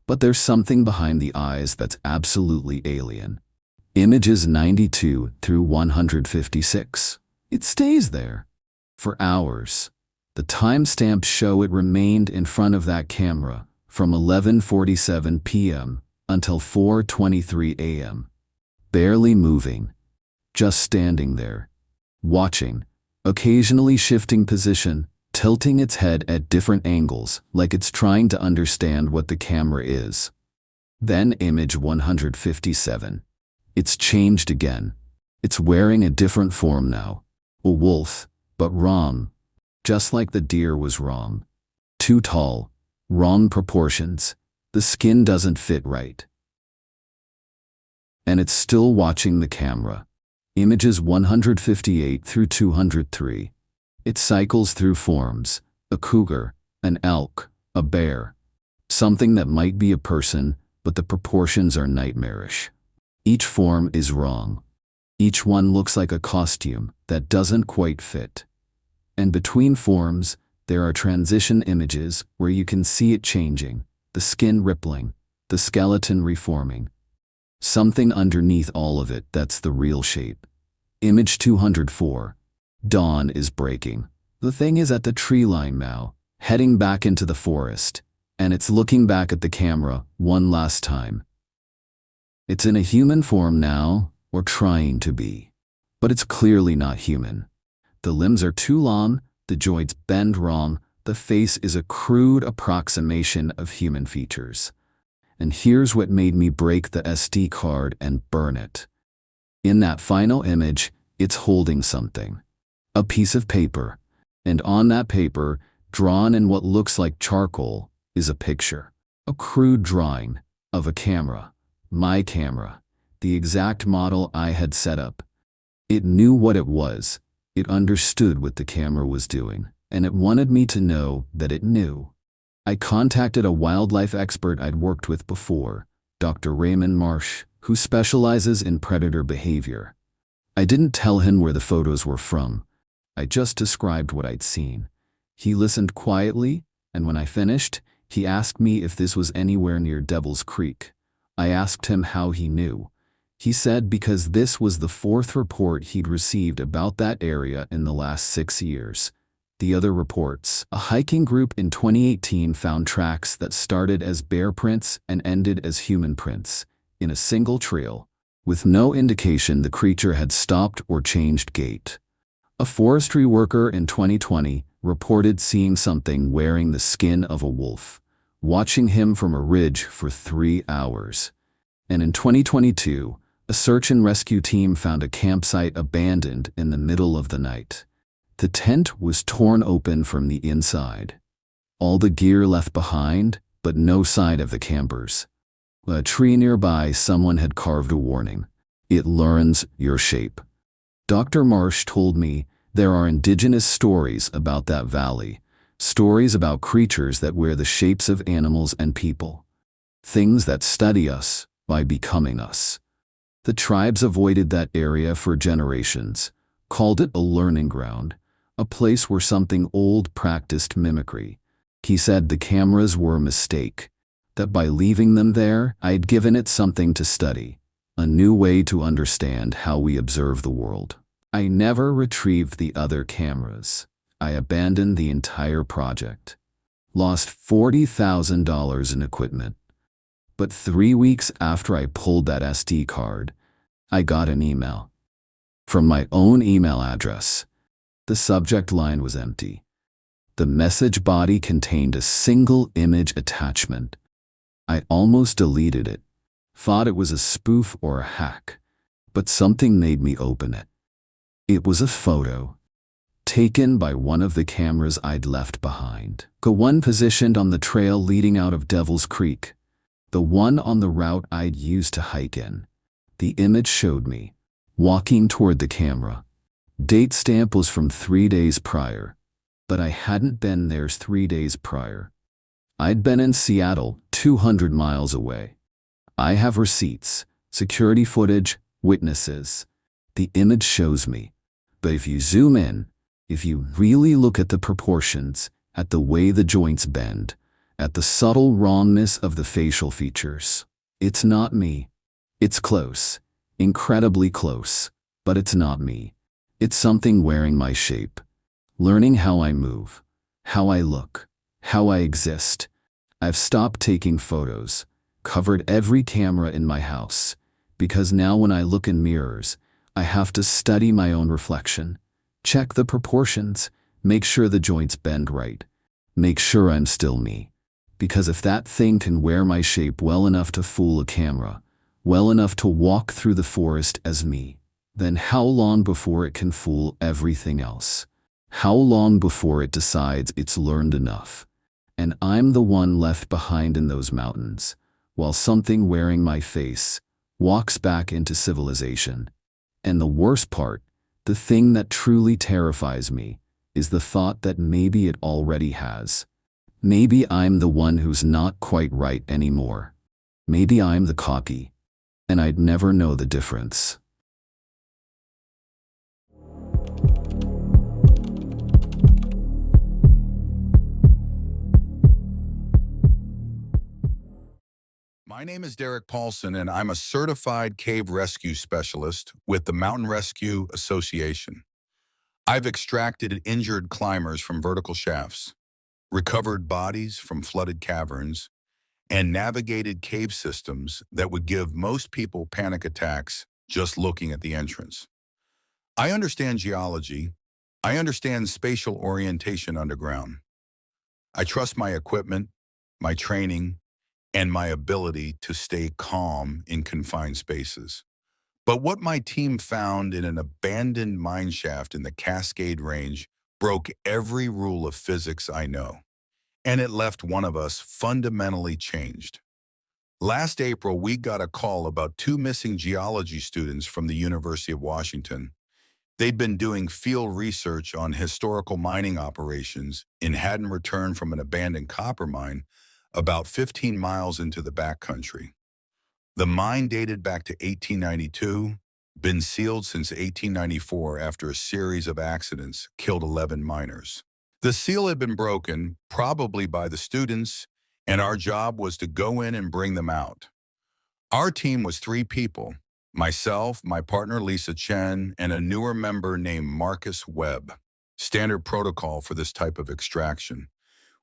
But there's something behind the eyes that's absolutely alien. Images 92 through 156. It stays there. For hours. The timestamps show it remained in front of that camera from 11:47 p.m. until 4:23 a.m. Barely moving. Just standing there. Watching. Occasionally shifting position, tilting its head at different angles, like it's trying to understand what the camera is. Then image 157. It's changed again. It's wearing a different form now. A wolf, but wrong. Just like the deer was wrong. Too tall. Wrong proportions. The skin doesn't fit right. And it's still watching the camera. Images 158 through 203. It cycles through forms. A cougar, an elk, a bear. Something that might be a person, but the proportions are nightmarish. Each form is wrong. Each one looks like a costume that doesn't quite fit. And between forms, there are transition images where you can see it changing, the skin rippling, the skeleton reforming. Something underneath all of it that's the real shape. Image 204. Dawn is breaking. The thing is at the tree line now, heading back into the forest, and it's looking back at the camera one last time. It's in a human form now, or trying to be. But it's clearly not human. The limbs are too long, the joints bend wrong, the face is a crude approximation of human features. And here's what made me break the SD card and burn it. In that final image, it's holding something. A piece of paper. And on that paper, drawn in what looks like charcoal, is a picture. A crude drawing of a camera. My camera. The exact model I had set up. It knew what it was. It understood what the camera was doing. And it wanted me to know that it knew. I contacted a wildlife expert I'd worked with before, Dr. Raymond Marsh, who specializes in predator behavior. I didn't tell him where the photos were from. I just described what I'd seen. He listened quietly, and when I finished, he asked me if this was anywhere near Devil's Creek. I asked him how he knew. He said because this was the fourth report he'd received about that area in the last 6 years. The other reports, a hiking group in 2018 found tracks that started as bear prints and ended as human prints, in a single trail, with no indication the creature had stopped or changed gait. A forestry worker in 2020 reported seeing something wearing the skin of a wolf, watching him from a ridge for 3 hours. And in 2022, a search and rescue team found a campsite abandoned in the middle of the night. The tent was torn open from the inside. All the gear left behind, but no sign of the campers. A tree nearby, someone had carved a warning. It learns your shape. Dr. Marsh told me there are indigenous stories about that valley, stories about creatures that wear the shapes of animals and people, things that study us by becoming us. The tribes avoided that area for generations, called it a learning ground, a place where something old practiced mimicry. He said the cameras were a mistake, that by leaving them there, I'd given it something to study, a new way to understand how we observe the world. I never retrieved the other cameras. I abandoned the entire project. Lost $40,000 in equipment. But 3 weeks after I pulled that SD card, I got an email. From my own email address. The subject line was empty. The message body contained a single image attachment. I almost deleted it, thought it was a spoof or a hack, but something made me open it. It was a photo, taken by one of the cameras I'd left behind. The one positioned on the trail leading out of Devil's Creek. The one on the route I'd used to hike in. The image showed me, walking toward the camera. Date stamp was from 3 days prior, but I hadn't been there 3 days prior. I'd been in Seattle, 200 miles away. I have receipts, security footage, witnesses. The image shows me. But if you zoom in, if you really look at the proportions, at the way the joints bend, at the subtle wrongness of the facial features, it's not me. It's close, incredibly close, but it's not me. It's something wearing my shape, learning how I move, how I look, how I exist. I've stopped taking photos, covered every camera in my house, because now when I look in mirrors, I have to study my own reflection, check the proportions, make sure the joints bend right, make sure I'm still me. Because if that thing can wear my shape well enough to fool a camera, well enough to walk through the forest as me, then how long before it can fool everything else? How long before it decides it's learned enough? And I'm the one left behind in those mountains, while something wearing my face walks back into civilization. And the worst part, the thing that truly terrifies me, is the thought that maybe it already has. Maybe I'm the one who's not quite right anymore. Maybe I'm the copy, and I'd never know the difference. My name is Derek Paulson, and I'm a certified cave rescue specialist with the Mountain Rescue Association. I've extracted injured climbers from vertical shafts, recovered bodies from flooded caverns, and navigated cave systems that would give most people panic attacks just looking at the entrance. I understand geology. I understand spatial orientation underground. I trust my equipment, my training, and my ability to stay calm in confined spaces. But what my team found in an abandoned mine shaft in the Cascade Range broke every rule of physics I know, and it left one of us fundamentally changed. Last April, we got a call about 2 missing geology students from the University of Washington. They'd been doing field research on historical mining operations and hadn't returned from an abandoned copper mine about 15 miles into the backcountry. The mine dated back to 1892, been sealed since 1894 after a series of accidents killed 11 miners. The seal had been broken, probably by the students, and our job was to go in and bring them out. Our team was 3 people: myself, my partner Lisa Chen, and a newer member named Marcus Webb. Standard protocol for this type of extraction.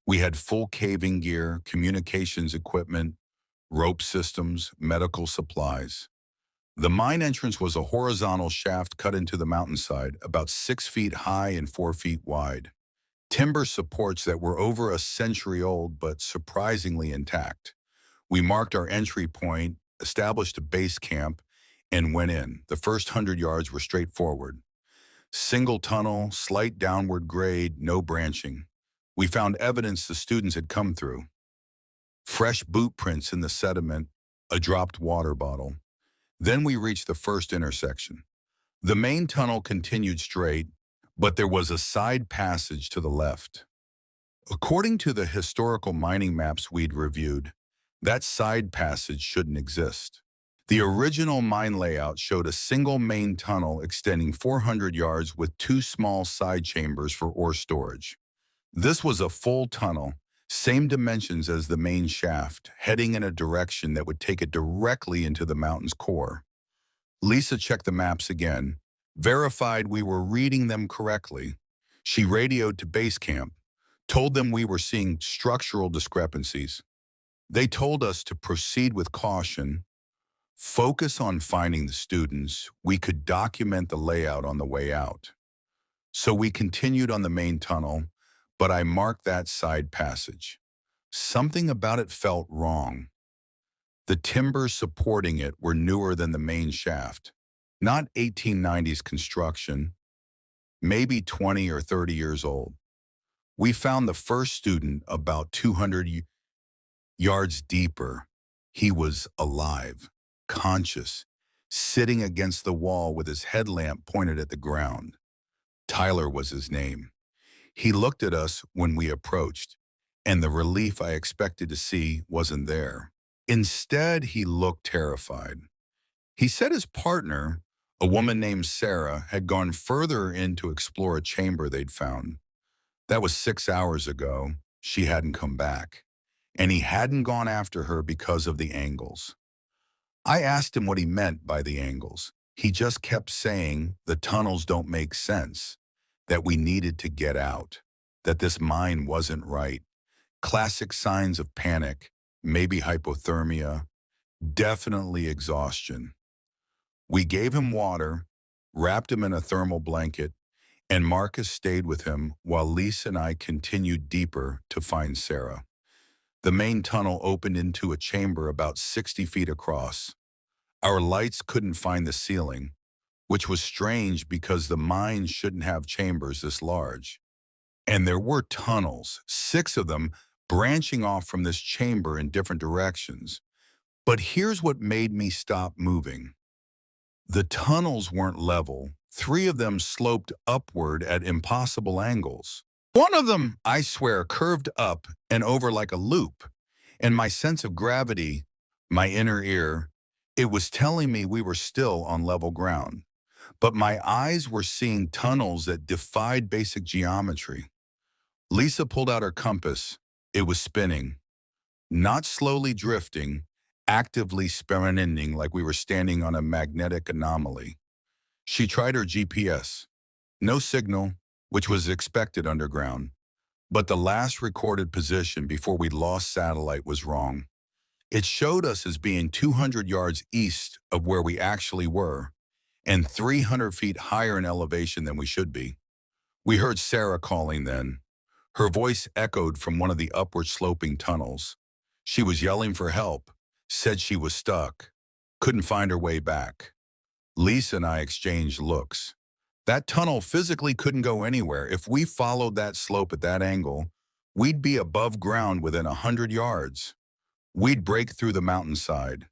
We had full caving gear, communications equipment, rope systems, medical supplies. The mine entrance was a horizontal shaft cut into the mountainside, about 6 feet high and 4 feet wide. Timber supports that were over a century old but surprisingly intact. We marked our entry point, established a base camp, and went in. The first 100 yards were straightforward. Single tunnel, slight downward grade, no branching. We found evidence the students had come through. Fresh boot prints in the sediment, a dropped water bottle. Then we reached the first intersection. The main tunnel continued straight, but there was a side passage to the left. According to the historical mining maps we'd reviewed, that side passage shouldn't exist. The original mine layout showed a single main tunnel extending 400 yards with 2 small side chambers for ore storage. This was a full tunnel, same dimensions as the main shaft, heading in a direction that would take it directly into the mountain's core. Lisa checked the maps again, verified we were reading them correctly. She radioed to base camp, told them we were seeing structural discrepancies. They told us to proceed with caution, focus on finding the students. We could document the layout on the way out. So we continued on the main tunnel, but I marked that side passage. Something about it felt wrong. The timbers supporting it were newer than the main shaft, not 1890s construction, maybe 20 or 30 years old. We found the first student about 200 yards deeper. He was alive, conscious, sitting against the wall with his headlamp pointed at the ground. Tyler was his name. He looked at us when we approached, and the relief I expected to see wasn't there. Instead, he looked terrified. He said his partner, a woman named Sarah, had gone further in to explore a chamber they'd found. That was 6 hours ago. She hadn't come back, and he hadn't gone after her because of the angles. I asked him what he meant by the angles. He just kept saying the tunnels don't make sense, that we needed to get out, that this mine wasn't right. Classic signs of panic, maybe hypothermia, definitely exhaustion. We gave him water, wrapped him in a thermal blanket, and Marcus stayed with him while Lisa and I continued deeper to find Sarah. The main tunnel opened into a chamber about 60 feet across. Our lights couldn't find the ceiling, which was strange because the mine shouldn't have chambers this large. And there were tunnels, 6 of them, branching off from this chamber in different directions. But here's what made me stop moving. The tunnels weren't level. 3 of them sloped upward at impossible angles. One of them, I swear, curved up and over like a loop. And my sense of gravity, my inner ear, it was telling me we were still on level ground. But my eyes were seeing tunnels that defied basic geometry. Lisa pulled out her compass. It was spinning, not slowly drifting, actively spinning like we were standing on a magnetic anomaly. She tried her GPS. No signal, which was expected underground. But the last recorded position before we lost satellite was wrong. It showed us as being 200 yards east of where we actually were, and 300 feet higher in elevation than we should be. We heard Sarah calling then. Her voice echoed from one of the upward sloping tunnels. She was yelling for help, said she was stuck, couldn't find her way back. Lisa and I exchanged looks. That tunnel physically couldn't go anywhere. If we followed that slope at that angle, we'd be above ground within 100 yards. We'd break through the mountainside.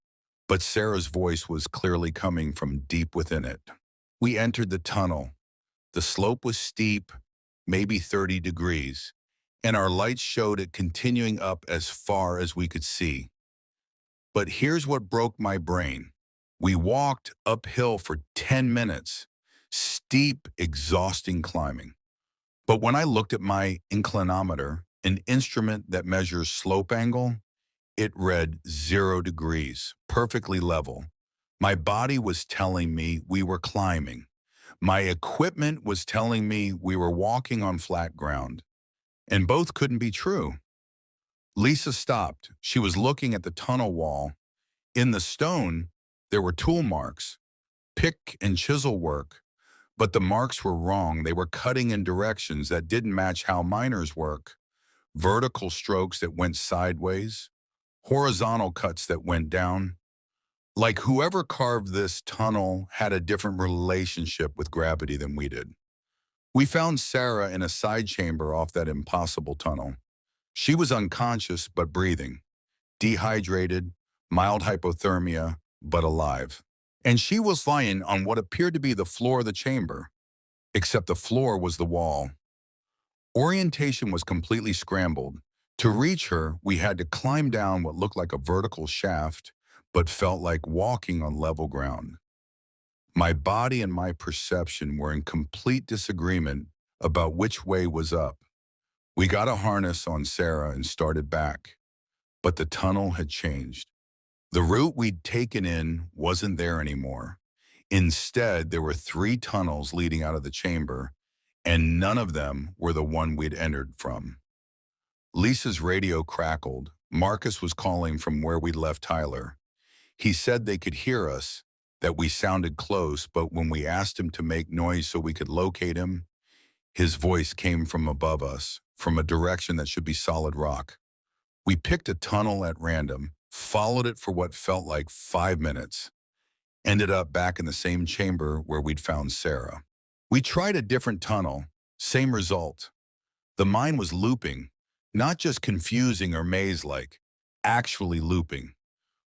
But Sarah's voice was clearly coming from deep within it. We entered the tunnel. The slope was steep, maybe 30 degrees, and our lights showed it continuing up as far as we could see. But here's what broke my brain. We walked uphill for 10 minutes, steep, exhausting climbing. But when I looked at my inclinometer, an instrument that measures slope angle, it read 0 degrees, perfectly level. My body was telling me we were climbing. My equipment was telling me we were walking on flat ground. And both couldn't be true. Lisa stopped. She was looking at the tunnel wall. In the stone, there were tool marks, pick and chisel work, but the marks were wrong. They were cutting in directions that didn't match how miners work. Vertical strokes that went sideways, horizontal cuts that went down. Like whoever carved this tunnel had a different relationship with gravity than we did. We found Sarah in a side chamber off that impossible tunnel. She was unconscious but breathing, dehydrated, mild hypothermia, but alive. And she was lying on what appeared to be the floor of the chamber, except the floor was the wall. Orientation was completely scrambled. To reach her, we had to climb down what looked like a vertical shaft, but felt like walking on level ground. My body and my perception were in complete disagreement about which way was up. We got a harness on Sarah and started back, but the tunnel had changed. The route we'd taken in wasn't there anymore. Instead, there were 3 tunnels leading out of the chamber, and none of them were the one we'd entered from. Lisa's radio crackled. Marcus was calling from where we'd left Tyler. He said they could hear us, that we sounded close, but when we asked him to make noise so we could locate him, his voice came from above us, from a direction that should be solid rock. We picked a tunnel at random, followed it for what felt like 5 minutes, ended up back in the same chamber where we'd found Sarah. We tried a different tunnel, same result. The mind was looping, not just confusing or maze-like, actually looping.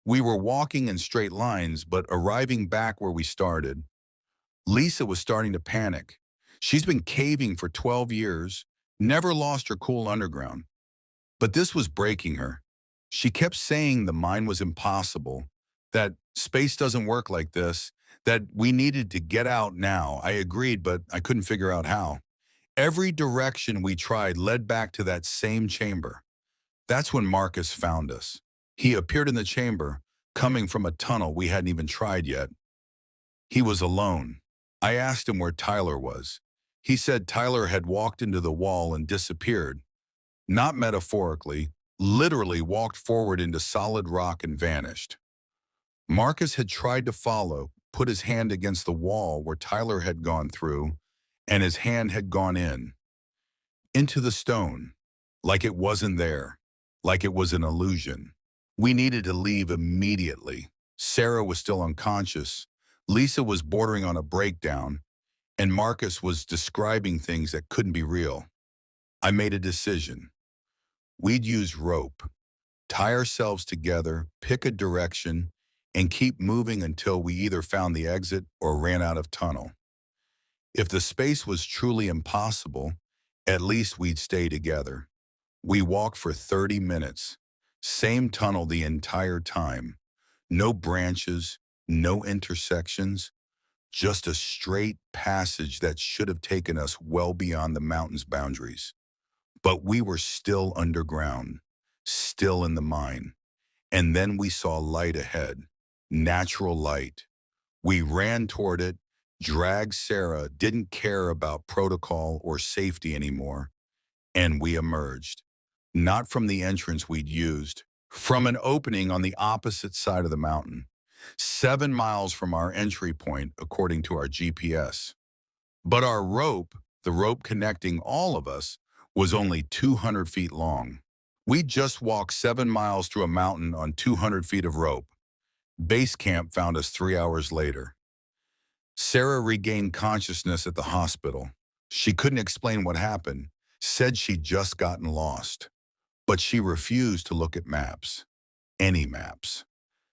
We were walking in straight lines, but arriving back where we started. Lisa was starting to panic. She's been caving for 12 years, never lost her cool underground. But this was breaking her. She kept saying the mind was impossible, that space doesn't work like this, that we needed to get out now. I agreed, but I couldn't figure out how. Every direction we tried led back to that same chamber. That's when Marcus found us. He appeared in the chamber, coming from a tunnel we hadn't even tried yet. He was alone. I asked him where Tyler was. He said Tyler had walked into the wall and disappeared. Not metaphorically, literally walked forward into solid rock and vanished. Marcus had tried to follow, put his hand against the wall where Tyler had gone through, and his hand had gone into the stone, like it wasn't there, like it was an illusion. We needed to leave immediately. Sarah was still unconscious. Lisa was bordering on a breakdown, and Marcus was describing things that couldn't be real. I made a decision. We'd use rope, tie ourselves together, pick a direction, and keep moving until we either found the exit or ran out of tunnel. If the space was truly impossible, at least we'd stay together. We walked for 30 minutes, same tunnel the entire time. No branches, no intersections, just a straight passage that should have taken us well beyond the mountain's boundaries. But we were still underground, still in the mine. And then we saw light ahead, natural light. We ran toward it, dragged Sarah, didn't care about protocol or safety anymore, and we emerged. Not from the entrance we'd used, from an opening on the opposite side of the mountain, 7 miles from our entry point, according to our GPS. But our rope, the rope connecting all of us, was only 200 feet long. We just walked 7 miles through a mountain on 200 feet of rope. Base camp found us 3 hours later. Sarah regained consciousness at the hospital. She couldn't explain what happened, said she'd just gotten lost. But she refused to look at maps, any maps.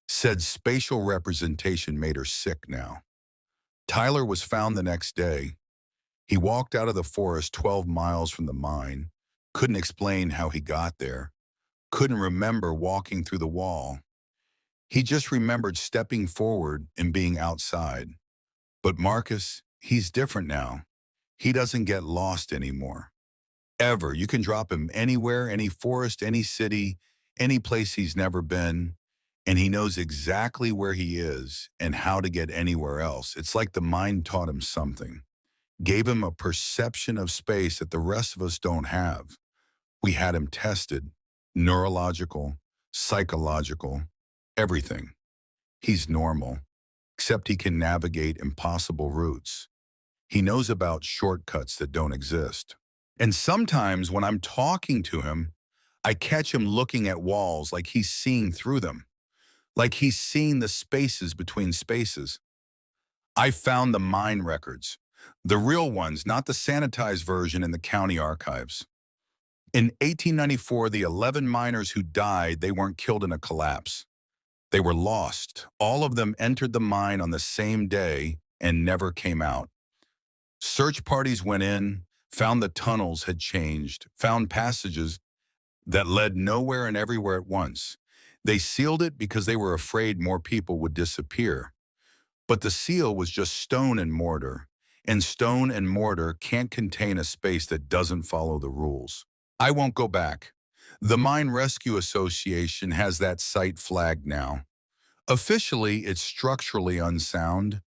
Said spatial representation made her sick now. Tyler was found the next day. He walked out of the forest 12 miles from the mine, couldn't explain how he got there, couldn't remember walking through the wall. He just remembered stepping forward and being outside. But Marcus, he's different now. He doesn't get lost anymore. Ever. You can drop him anywhere, any forest, any city, any place he's never been, and he knows exactly where he is and how to get anywhere else. It's like the mind taught him something, gave him a perception of space that the rest of us don't have. We had him tested, neurological, psychological, everything. He's normal, except he can navigate impossible routes. He knows about shortcuts that don't exist. And sometimes when I'm talking to him, I catch him looking at walls like he's seeing through them, like he's seeing the spaces between spaces. I found the mine records, the real ones, not the sanitized version in the county archives. In 1894, the 11 miners who died, they weren't killed in a collapse. They were lost. All of them entered the mine on the same day and never came out. Search parties went in, found the tunnels had changed, found passages that led nowhere and everywhere at once. They sealed it because they were afraid more people would disappear. But the seal was just stone and stone and mortar can't contain a space that doesn't follow the rules. I won't go back. The Mine Rescue Association has that site flagged now. Officially, it's structurally unsound,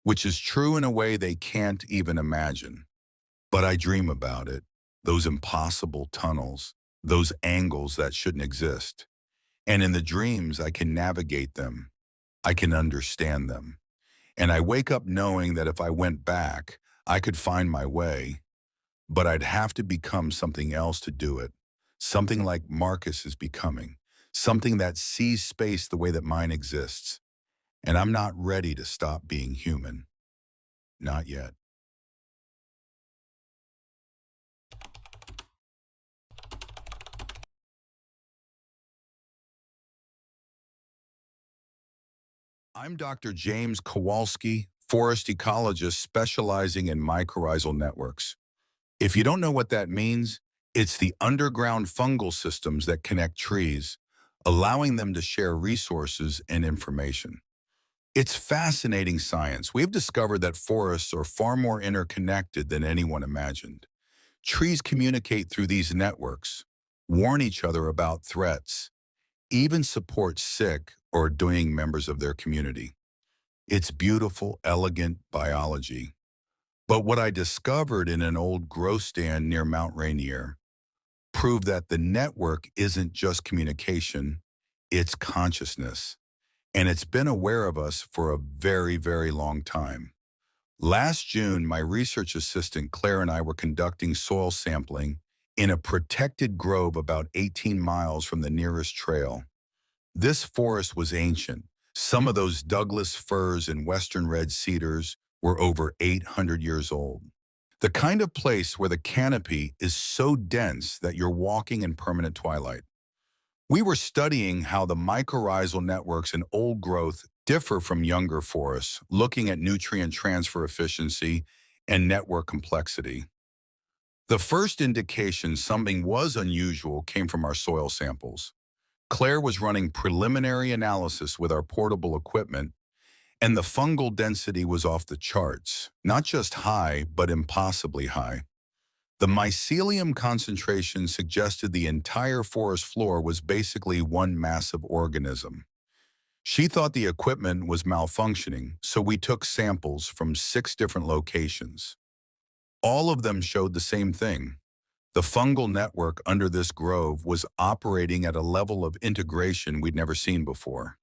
which is true in a way they can't even imagine. But I dream about it, those impossible tunnels, those angles that shouldn't exist. And in the dreams, I can navigate them. I can understand them. And I wake up knowing that if I went back, I could find my way, but I'd have to become something else to do it. Something like Marcus is becoming. Something that sees space the way that mine exists. And I'm not ready to stop being human. Not yet. I'm Dr. James Kowalski, forest ecologist specializing in mycorrhizal networks. If you don't know what that means, it's the underground fungal systems that connect trees, allowing them to share resources and information. It's fascinating science. We've discovered that forests are far more interconnected than anyone imagined. Trees communicate through these networks, warn each other about threats, even support sick or dying members of their community. It's beautiful, elegant biology. But what I discovered in an old grow stand near Mount Rainier proved that the network isn't just communication, it's consciousness. And it's been aware of us for a very, very long time. Last June, my research assistant Claire and I were conducting soil sampling in a protected grove about 18 miles from the nearest trail. This forest was ancient. Some of those Douglas firs and western red cedars were over 800 years old. The kind of place where the canopy is so dense that you're walking in permanent twilight. We were studying how the mycorrhizal networks in old growth differ from younger forests, looking at nutrient transfer efficiency and network complexity. The first indication something was unusual came from our soil samples. Claire was running preliminary analysis with our portable equipment, and the fungal density was off the charts, not just high, but impossibly high. The mycelium concentration suggested the entire forest floor was basically one massive organism. She thought the equipment was malfunctioning, so we took samples from 6 different locations. All of them showed the same thing. The fungal network under this grove was operating at a level of integration we'd never seen before.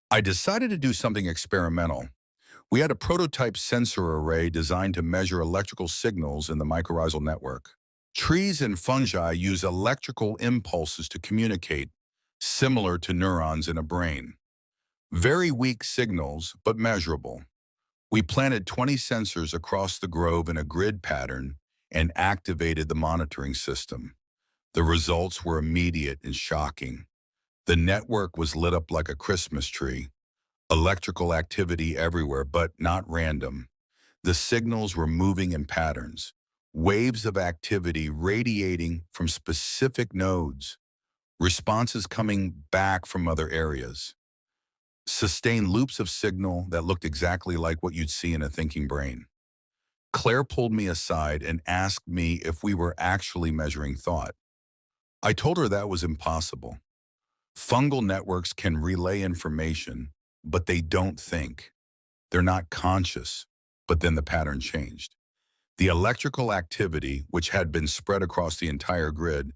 I decided to do something experimental. We had a prototype sensor array designed to measure electrical signals in the mycorrhizal network. Trees and fungi use electrical impulses to communicate, similar to neurons in a brain. Very weak signals, but measurable. We planted 20 sensors across the grove in a grid pattern and activated the monitoring system. The results were immediate and shocking. The network was lit up like a Christmas tree. Electrical activity everywhere, but not random. The signals were moving in patterns, waves of activity radiating from specific nodes, responses coming back from other areas. sustained loops of signal that looked exactly like what you'd see in a thinking brain. Claire pulled me aside and asked me if we were actually measuring thought. I told her that was impossible. Fungal networks can relay information, but they don't think. They're not conscious. But then the pattern changed. The electrical activity, which had been spread across the entire grid,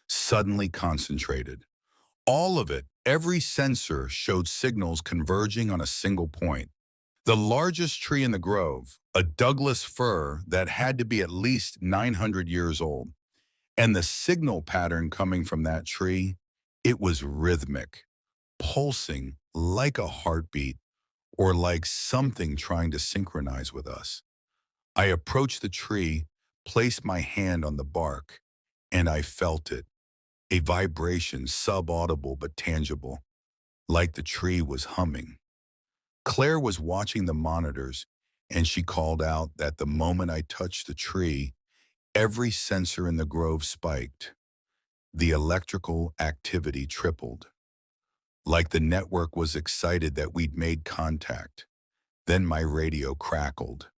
suddenly concentrated. All of it, every sensor showed signals converging on a single point. The largest tree in the grove, a Douglas fir that had to be at least 900 years old. And the signal pattern coming from that tree, it was rhythmic, pulsing like a heartbeat or like something trying to synchronize with us. I approached the tree, placed my hand on the bark, and I felt it, a vibration subaudible but tangible, like the tree was humming. Claire was watching the monitors, and she called out that the moment I touched the tree, every sensor in the grove spiked. The electrical activity tripled, like the network was excited that we'd made contact. Then my radio crackled.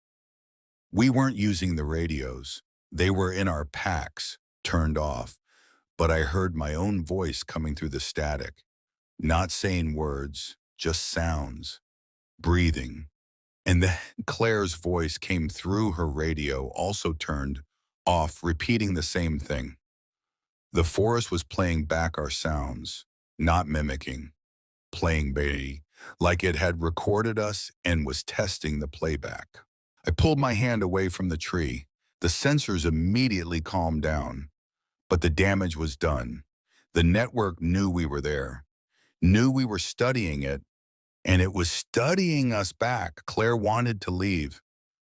We weren't using the radios. They were in our packs, turned off, but I heard my own voice coming through the static, not saying words, just sounds, breathing. And then Claire's voice came through her radio, also turned off, repeating the same thing. The forest was playing back our sounds, not mimicking, playing baby, like it had recorded us and was testing the playback. I pulled my hand away from the tree. The sensors immediately calmed down, but the damage was done. The network knew we were there, knew we were studying it, and it was studying us back. Claire wanted to leave.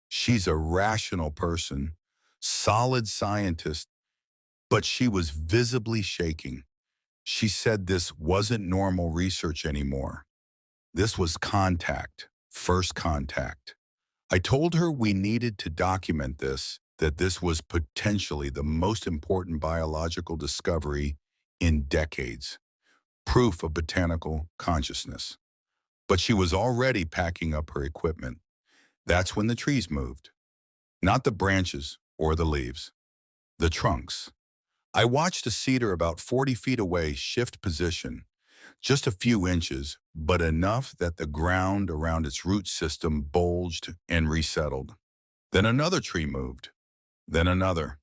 She's a rational person, solid scientist, but she was visibly shaking. She said this wasn't normal research anymore. This was contact, first contact. I told her we needed to document this, that this was potentially the most important biological discovery in decades, proof of botanical consciousness. But she was already packing up her equipment. That's when the trees moved. Not the branches or the leaves, the trunks. I watched a cedar about 40 feet away shift position, just a few inches, but enough that the ground around its root system bulged and resettled. Then another tree moved, then another.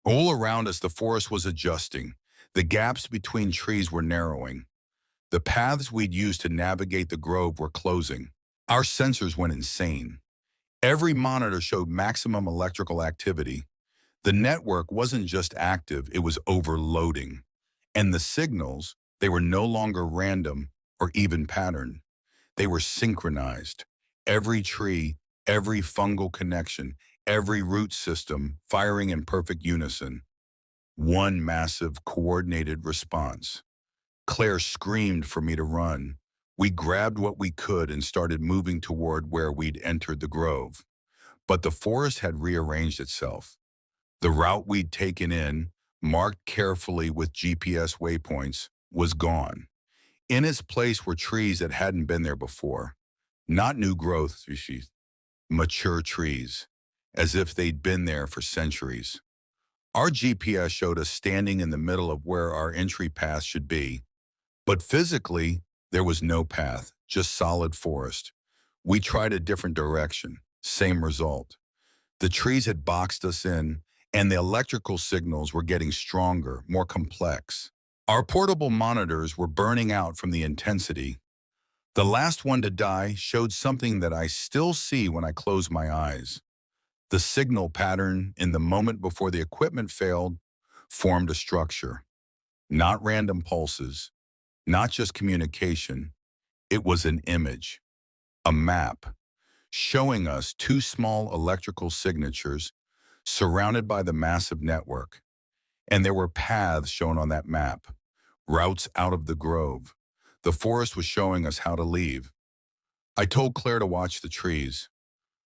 All around us, the forest was adjusting. The gaps between trees were narrowing. The paths we'd used to navigate the grove were closing. Our sensors went insane. Every monitor showed maximum electrical activity. The network wasn't just active, it was overloading. And the signals, they were no longer random or even patterned. They were synchronized. Every tree, every fungal connection, every root system firing in perfect unison. One massive coordinated response. Claire screamed for me to run. We grabbed what we could and started moving toward where we'd entered the grove. But the forest had rearranged itself. The route we'd taken in, marked carefully with GPS waypoints, was gone. In its place were trees that hadn't been there before. Not new growth species, mature trees, as if they'd been there for centuries. Our GPS showed us standing in the middle of where our entry path should be. But physically, there was no path, just solid forest. We tried a different direction, same result. The trees had boxed us in, and the electrical signals were getting stronger, more complex. Our portable monitors were burning out from the intensity. The last one to die showed something that I still see when I close my eyes. The signal pattern in the moment before the equipment failed formed a structure. Not random pulses, not just communication. It was an image, a map, showing us two small electrical signatures surrounded by the massive network. And there were paths shown on that map, routes out of the grove. The forest was showing us how to leave. I told Claire to watch the trees.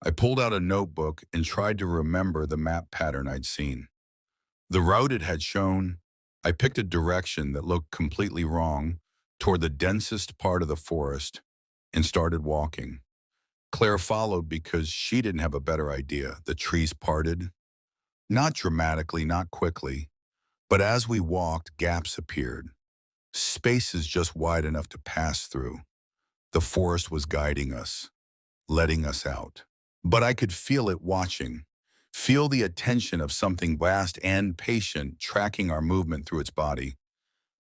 I pulled out a notebook and tried to remember the map pattern I'd seen. The route it had shown, I picked a direction that looked completely wrong toward the densest part of the forest, and started walking. Claire followed because she didn't have a better idea. The trees parted, not dramatically, not quickly, but as we walked, gaps appeared, spaces just wide enough to pass through. The forest was guiding us, letting us out. But I could feel it watching, feel the attention of something vast and patient tracking our movement through its body.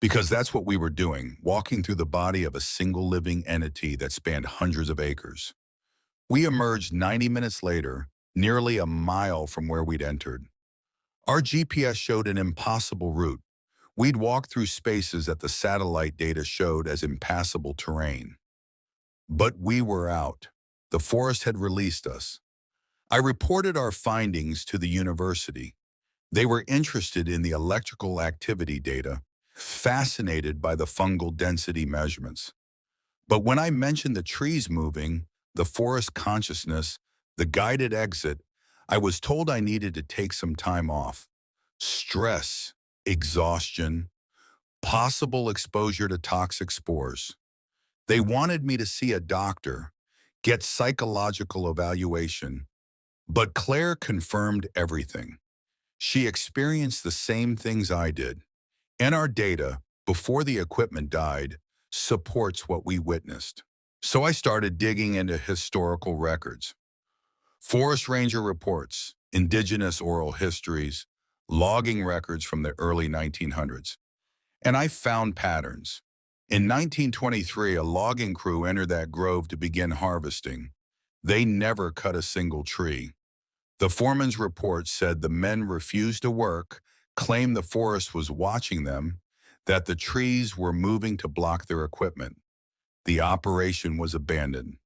Because that's what we were doing, walking through the body of a single living entity that spanned hundreds of acres. We emerged 90 minutes later, nearly a mile from where we'd entered. Our GPS showed an impossible route. We'd walked through spaces that the satellite data showed as impassable terrain. But we were out. The forest had released us. I reported our findings to the university. They were interested in the electrical activity data, fascinated by the fungal density measurements. But when I mentioned the trees moving, the forest consciousness, the guided exit, I was told I needed to take some time off. Stress, exhaustion, possible exposure to toxic spores. They wanted me to see a doctor, get psychological evaluation, but Claire confirmed everything. She experienced the same things I did, and our data, before the equipment died, supports what we witnessed. So I started digging into historical records. Forest ranger reports, indigenous oral histories, logging records from the early 1900s. And I found patterns. In 1923, a logging crew entered that grove to begin harvesting. They never cut a single tree. The foreman's report said the men refused to work, claimed the forest was watching them, that the trees were moving to block their equipment. The operation was abandoned.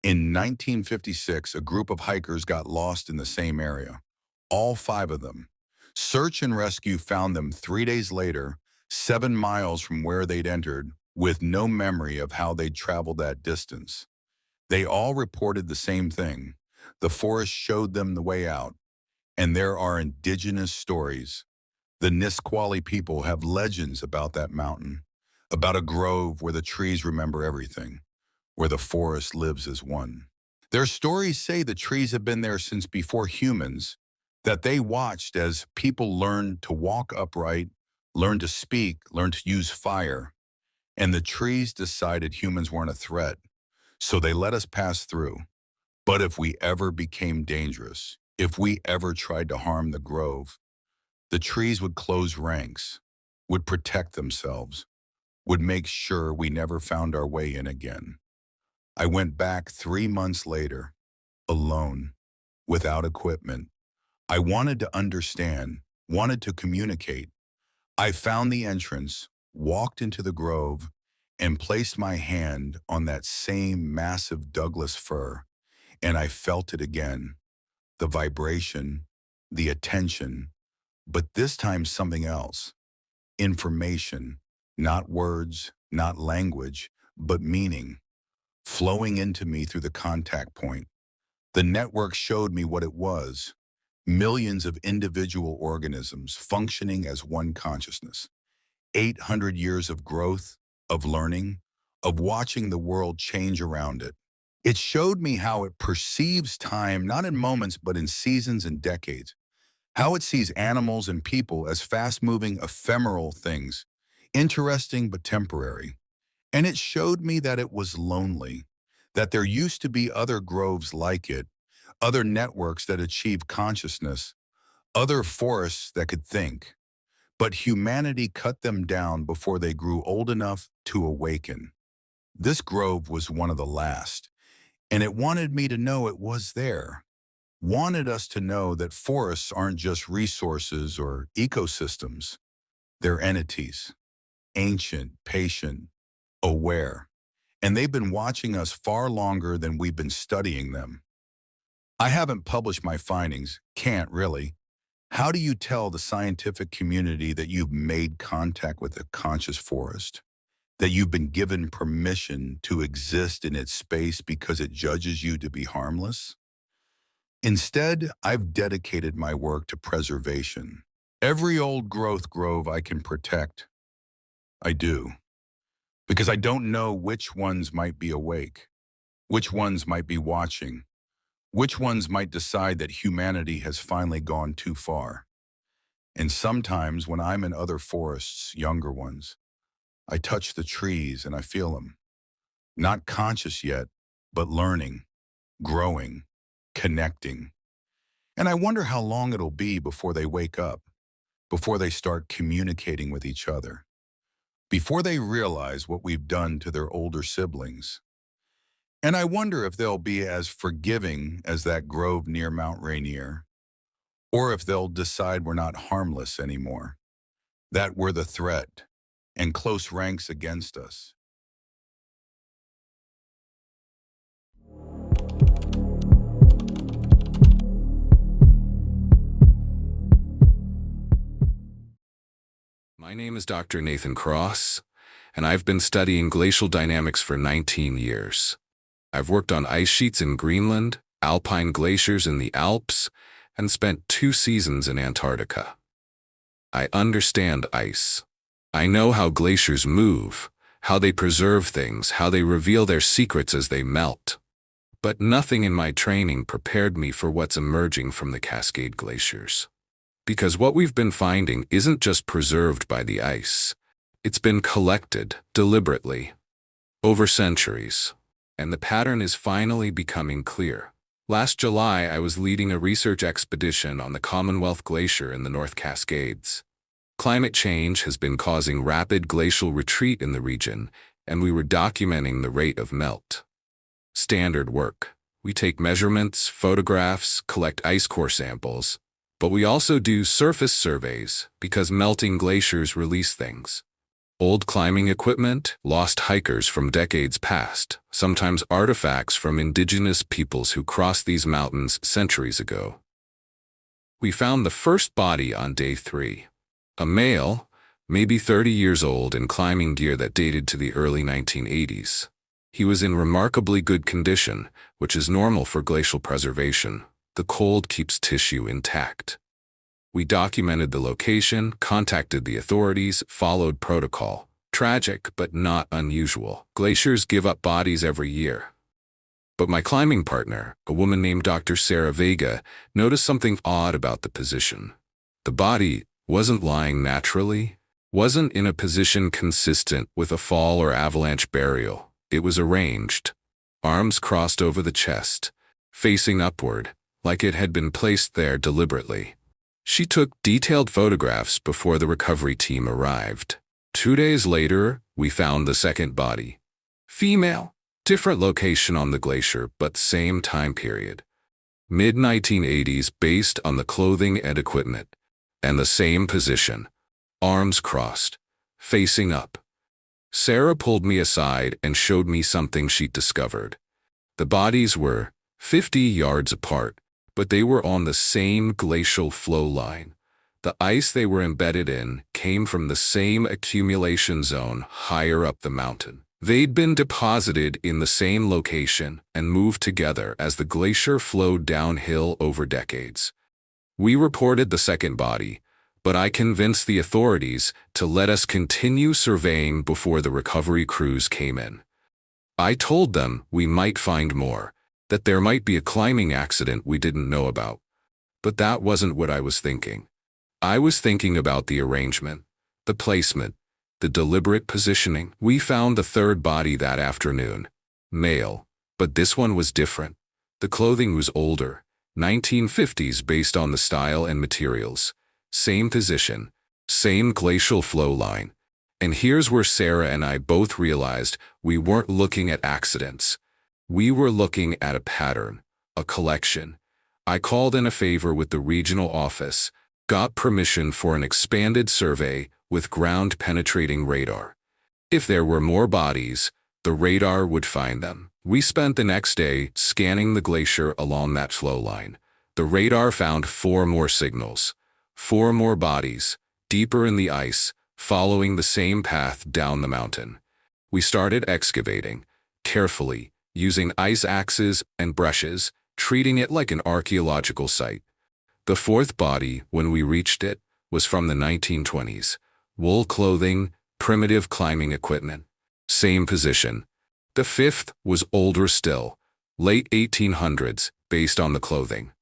In 1956, a group of hikers got lost in the same area. All 5 of them. Search and rescue found them 3 days later, 7 miles from where they'd entered, with no memory of how they'd traveled that distance. They all reported the same thing. The forest showed them the way out. And there are indigenous stories. The Nisqually people have legends about that mountain, about a grove where the trees remember everything, where the forest lives as one. Their stories say the trees have been there since before humans, that they watched as people learned to walk upright, learned to speak, learned to use fire, and the trees decided humans weren't a threat, so they let us pass through. But if we ever became dangerous, if we ever tried to harm the grove, the trees would close ranks, would protect themselves, would make sure we never found our way in again. I went back 3 months later, alone, without equipment. I wanted to understand, wanted to communicate. I found the entrance, walked into the grove, and placed my hand on that same massive Douglas fir, and I felt it again. The vibration, the attention, but this time something else. Information, not words, not language, but meaning, flowing into me through the contact point. The network showed me what it was. Millions of individual organisms functioning as one consciousness. 800 years of growth, of learning, of watching the world change around it. It showed me how it perceives time, not in moments, but in seasons and decades. How it sees animals and people as fast-moving, ephemeral things, interesting but temporary. And it showed me that it was lonely, that there used to be other groves like it, other networks that achieved consciousness, other forests that could think. But humanity cut them down before they grew old enough to awaken. This grove was one of the last, and it wanted me to know it was there. Wanted us to know that forests aren't just resources or ecosystems. They're entities, ancient, patient, aware. And they've been watching us far longer than we've been studying them. I haven't published my findings, can't really. How do you tell the scientific community that you've made contact with a conscious forest? That you've been given permission to exist in its space because it judges you to be harmless? Instead, I've dedicated my work to preservation. Every old growth grove I can protect, I do. Because I don't know which ones might be awake. Which ones might be watching? Which ones might decide that humanity has finally gone too far? And sometimes when I'm in other forests, younger ones, I touch the trees and I feel them. Not conscious yet, but learning, growing, connecting. And I wonder how long it'll be before they wake up, before they start communicating with each other, before they realize what we've done to their older siblings. And I wonder if they'll be as forgiving as that grove near Mount Rainier, or if they'll decide we're not harmless anymore, that we're the threat and close ranks against us. My name is Dr. Nathan Cross, and I've been studying glacial dynamics for 19 years. I've worked on ice sheets in Greenland, alpine glaciers in the Alps, and spent 2 seasons in Antarctica. I understand ice. I know how glaciers move, how they preserve things, how they reveal their secrets as they melt. But nothing in my training prepared me for what's emerging from the Cascade Glaciers. Because what we've been finding isn't just preserved by the ice. It's been collected, deliberately, over centuries. And the pattern is finally becoming clear. Last July, I was leading a research expedition on the Commonwealth Glacier in the North Cascades. Climate change has been causing rapid glacial retreat in the region, and we were documenting the rate of melt. Standard work. We take measurements, photographs, collect ice core samples, but we also do surface surveys because melting glaciers release things. Old climbing equipment, lost hikers from decades past, sometimes artifacts from indigenous peoples who crossed these mountains centuries ago. We found the first body on day 3. A male, maybe 30 years old, in climbing gear that dated to the early 1980s. He was in remarkably good condition, which is normal for glacial preservation. The cold keeps tissue intact. We documented the location, contacted the authorities, followed protocol. Tragic, but not unusual. Glaciers give up bodies every year. But my climbing partner, a woman named Dr. Sarah Vega, noticed something odd about the position. The body wasn't lying naturally, wasn't in a position consistent with a fall or avalanche burial. It was arranged, arms crossed over the chest, facing upward, like it had been placed there deliberately. She took detailed photographs before the recovery team arrived. 2 days later, we found the second body. Female, different location on the glacier, but same time period. Mid-1980s, based on the clothing and equipment, and the same position, arms crossed, facing up. Sarah pulled me aside and showed me something she'd discovered. The bodies were 50 yards apart, but they were on the same glacial flow line. The ice they were embedded in came from the same accumulation zone higher up the mountain. They'd been deposited in the same location and moved together as the glacier flowed downhill over decades. We reported the second body, but I convinced the authorities to let us continue surveying before the recovery crews came in. I told them we might find more, that there might be a climbing accident we didn't know about. But that wasn't what I was thinking. I was thinking about the arrangement, the placement, the deliberate positioning. We found the third body that afternoon, male, but this one was different. The clothing was older, 1950s based on the style and materials. Same position, same glacial flow line. And here's where Sarah and I both realized we weren't looking at accidents. We were looking at a pattern, a collection. I called in a favor with the regional office, got permission for an expanded survey with ground-penetrating radar. If there were more bodies, the radar would find them. We spent the next day scanning the glacier along that flow line. The radar found 4 more signals, 4 more bodies, deeper in the ice, following the same path down the mountain. We started excavating, carefully, using ice axes and brushes, treating it like an archaeological site. The 4th body, when we reached it, was from the 1920s. Wool clothing, primitive climbing equipment. Same position. The 5th was older still, late 1800s, based on the clothing.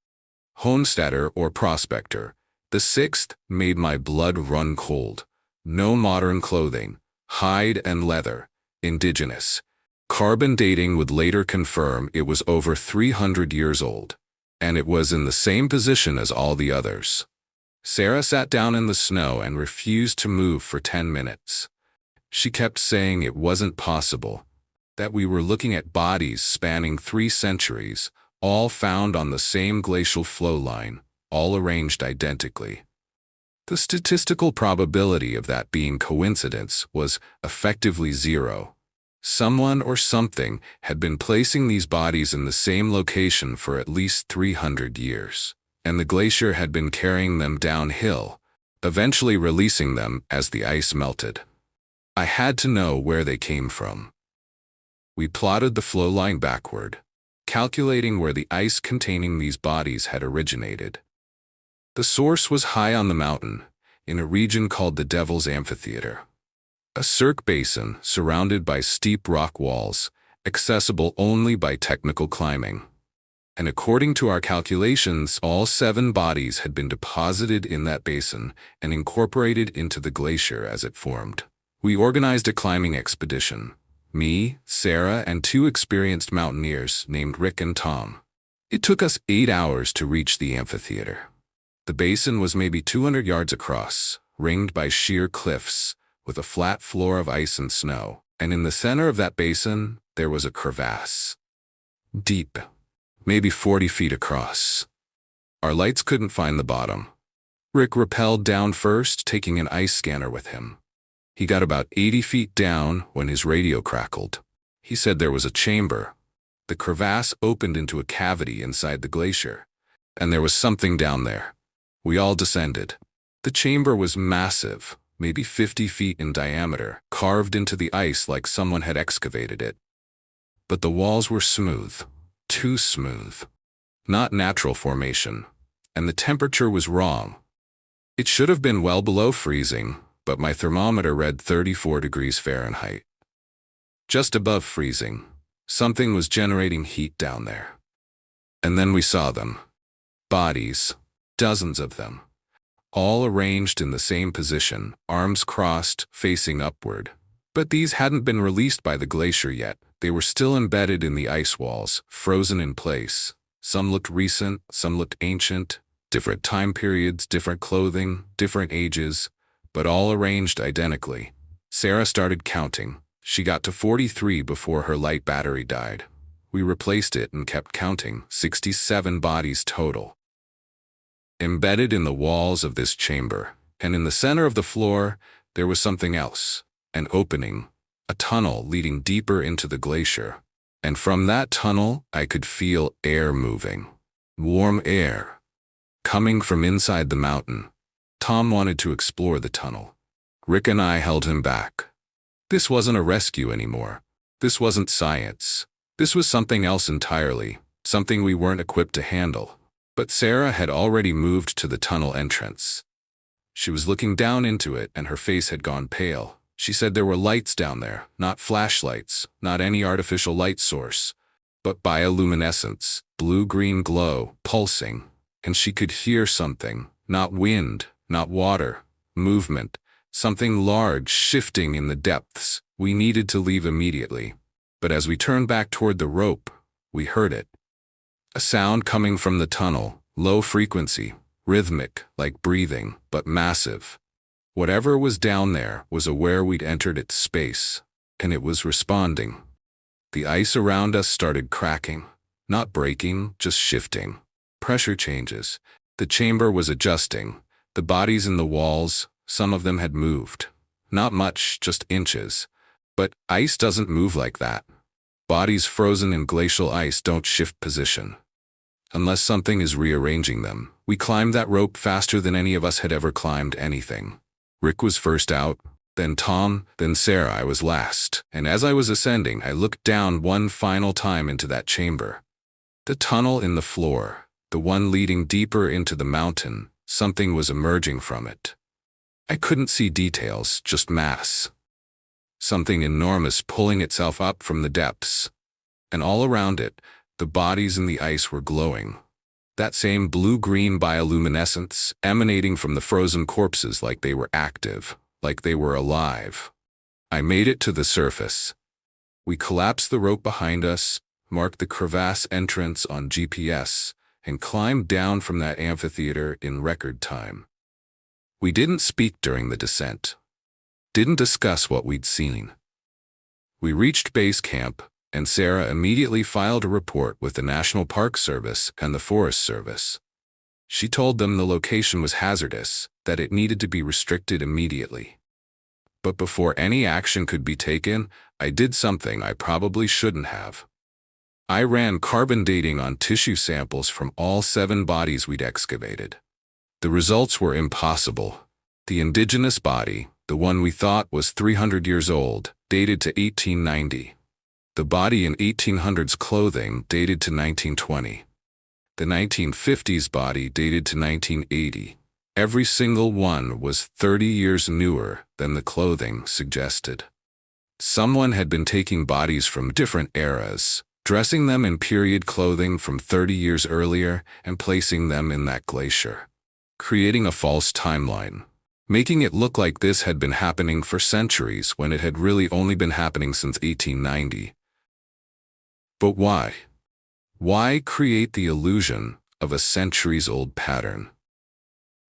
Homesteader or prospector. The sixth made my blood run cold. No modern clothing, hide and leather, indigenous. Carbon dating would later confirm it was over 300 years old, and it was in the same position as all the others. Sarah sat down in the snow and refused to move for 10 minutes. She kept saying it wasn't possible, that we were looking at bodies spanning 3 centuries, all found on the same glacial flow line, all arranged identically. The statistical probability of that being coincidence was effectively zero. Someone or something had been placing these bodies in the same location for at least 300 years, and the glacier had been carrying them downhill, eventually releasing them as the ice melted. I had to know where they came from. We plotted the flow line backward, calculating where the ice containing these bodies had originated. The source was high on the mountain, in a region called the Devil's Amphitheater. A cirque basin surrounded by steep rock walls, accessible only by technical climbing. And according to our calculations, all 7 bodies had been deposited in that basin and incorporated into the glacier as it formed. We organized a climbing expedition. Me, Sarah, and 2 experienced mountaineers named Rick and Tom. It took us 8 hours to reach the amphitheater. The basin was maybe 200 yards across, ringed by sheer cliffs, with a flat floor of ice and snow, and in the center of that basin, there was a crevasse. Deep, maybe 40 feet across. Our lights couldn't find the bottom. Rick rappelled down first, taking an ice scanner with him. He got about 80 feet down when his radio crackled. He said there was a chamber. The crevasse opened into a cavity inside the glacier, and there was something down there. We all descended. The chamber was massive, maybe 50 feet in diameter, carved into the ice like someone had excavated it. But the walls were smooth, too smooth. Not natural formation, and the temperature was wrong. It should have been well below freezing, but my thermometer read 34 degrees Fahrenheit. Just above freezing, something was generating heat down there. And then we saw them. Bodies, dozens of them. All arranged in the same position, arms crossed, facing upward. But these hadn't been released by the glacier yet. They were still embedded in the ice walls, frozen in place. Some looked recent, some looked ancient, different time periods, different clothing, different ages, but all arranged identically. Sarah started counting. She got to 43 before her light battery died. We replaced it and kept counting, 67 bodies total. Embedded in the walls of this chamber, and in the center of the floor, there was something else, an opening, a tunnel leading deeper into the glacier. And from that tunnel, I could feel air moving. Warm air. Coming from inside the mountain. Tom wanted to explore the tunnel. Rick and I held him back. This wasn't a rescue anymore. This wasn't science. This was something else entirely, something we weren't equipped to handle. But Sarah had already moved to the tunnel entrance. She was looking down into it and her face had gone pale. She said there were lights down there, not flashlights, not any artificial light source, but bioluminescence, blue-green glow, pulsing, and she could hear something, not wind, not water, movement, something large shifting in the depths. We needed to leave immediately, but as we turned back toward the rope, we heard it. A sound coming from the tunnel, low frequency, rhythmic, like breathing, but massive. Whatever was down there was aware we'd entered its space, and it was responding. The ice around us started cracking, not breaking, just shifting. Pressure changes. The chamber was adjusting. The bodies in the walls, some of them had moved. Not much, just inches. But ice doesn't move like that. Bodies frozen in glacial ice don't shift position. Unless something is rearranging them. We climbed that rope faster than any of us had ever climbed anything. Rick was first out, then Tom, then Sarah. I was last. And as I was ascending, I looked down one final time into that chamber. The tunnel in the floor, the one leading deeper into the mountain, something was emerging from it. I couldn't see details, just mass. Something enormous pulling itself up from the depths. And all around it, The bodies in the ice were glowing. That same blue-green bioluminescence emanating from the frozen corpses like they were active, like they were alive. I made it to the surface. We collapsed the rope behind us, marked the crevasse entrance on GPS, and climbed down from that amphitheater in record time. We didn't speak during the descent. Didn't discuss what we'd seen. We reached base camp, and Sarah immediately filed a report with the National Park Service and the Forest Service. She told them the location was hazardous, that it needed to be restricted immediately. But before any action could be taken, I did something I probably shouldn't have. I ran carbon dating on tissue samples from all 7 bodies we'd excavated. The results were impossible. The indigenous body, the one we thought was 300 years old, dated to 1890. The body in 1800s clothing dated to 1920. The 1950s body dated to 1980. Every single one was 30 years newer than the clothing suggested. Someone had been taking bodies from different eras, dressing them in period clothing from 30 years earlier and placing them in that glacier, creating a false timeline, making it look like this had been happening for centuries when it had really only been happening since 1890. But why? Why create the illusion of a centuries-old pattern?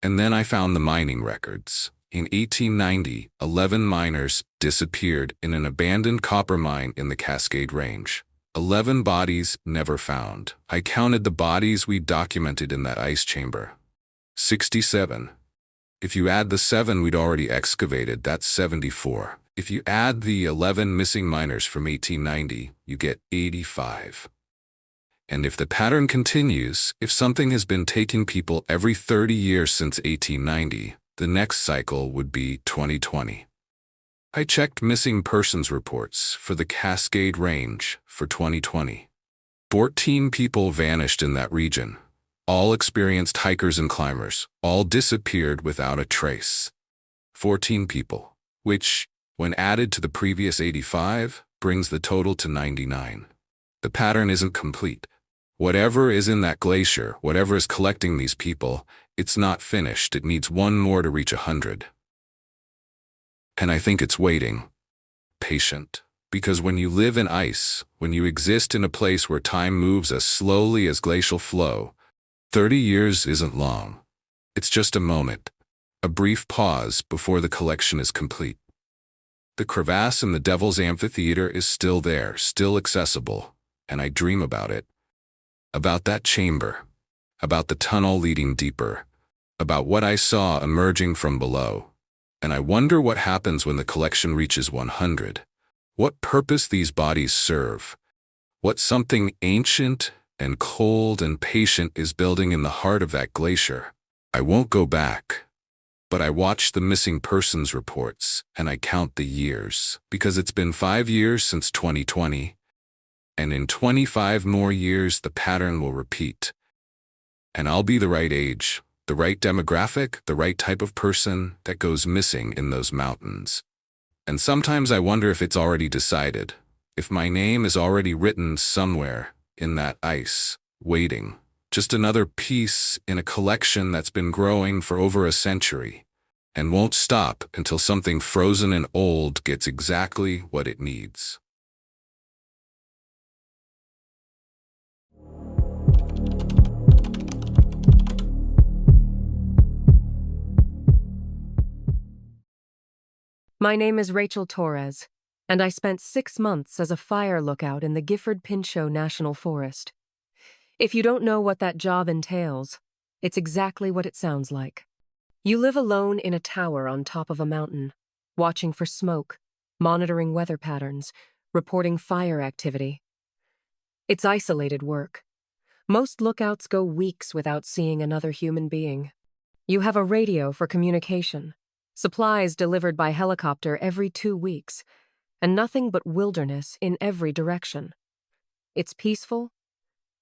And then I found the mining records. In 1890, 11 miners disappeared in an abandoned copper mine in the Cascade Range. 11 bodies never found. I counted the bodies we documented in that ice chamber. 67. If you add the 7 we'd already excavated, that's 74. If you add the 11 missing miners from 1890, you get 85. And if the pattern continues, if something has been taking people every 30 years since 1890, the next cycle would be 2020. I checked missing persons reports for the Cascade Range for 2020. 14 people vanished in that region. All experienced hikers and climbers, all disappeared without a trace. 14 people, which, when added to the previous 85, brings the total to 99. The pattern isn't complete. Whatever is in that glacier, whatever is collecting these people, it's not finished. It needs one more to reach 100. And I think it's waiting. Patient. Because when you live in ice, when you exist in a place where time moves as slowly as glacial flow, 30 years isn't long. It's just a moment, a brief pause before the collection is complete. The crevasse in the Devil's Amphitheater is still there, still accessible, and I dream about it. About that chamber, about the tunnel leading deeper, about what I saw emerging from below. And I wonder what happens when the collection reaches 100. What purpose these bodies serve. What something ancient and cold and patient is building in the heart of that glacier. I won't go back. But I watch the missing persons reports, and I count the years, because it's been 5 years since 2020, and in 25 more years the pattern will repeat. And I'll be the right age, the right demographic, the right type of person that goes missing in those mountains. And sometimes I wonder if it's already decided, if my name is already written somewhere in that ice, waiting. Just another piece in a collection that's been growing for over a century and won't stop until something frozen and old gets exactly what it needs. My name is Rachel Torres, and I spent 6 months as a fire lookout in the Gifford-Pinchot National Forest. If you don't know what that job entails, it's exactly what it sounds like. You live alone in a tower on top of a mountain, watching for smoke, monitoring weather patterns, reporting fire activity. It's isolated work. Most lookouts go weeks without seeing another human being. You have a radio for communication, supplies delivered by helicopter every 2 weeks, and nothing but wilderness in every direction. It's peaceful,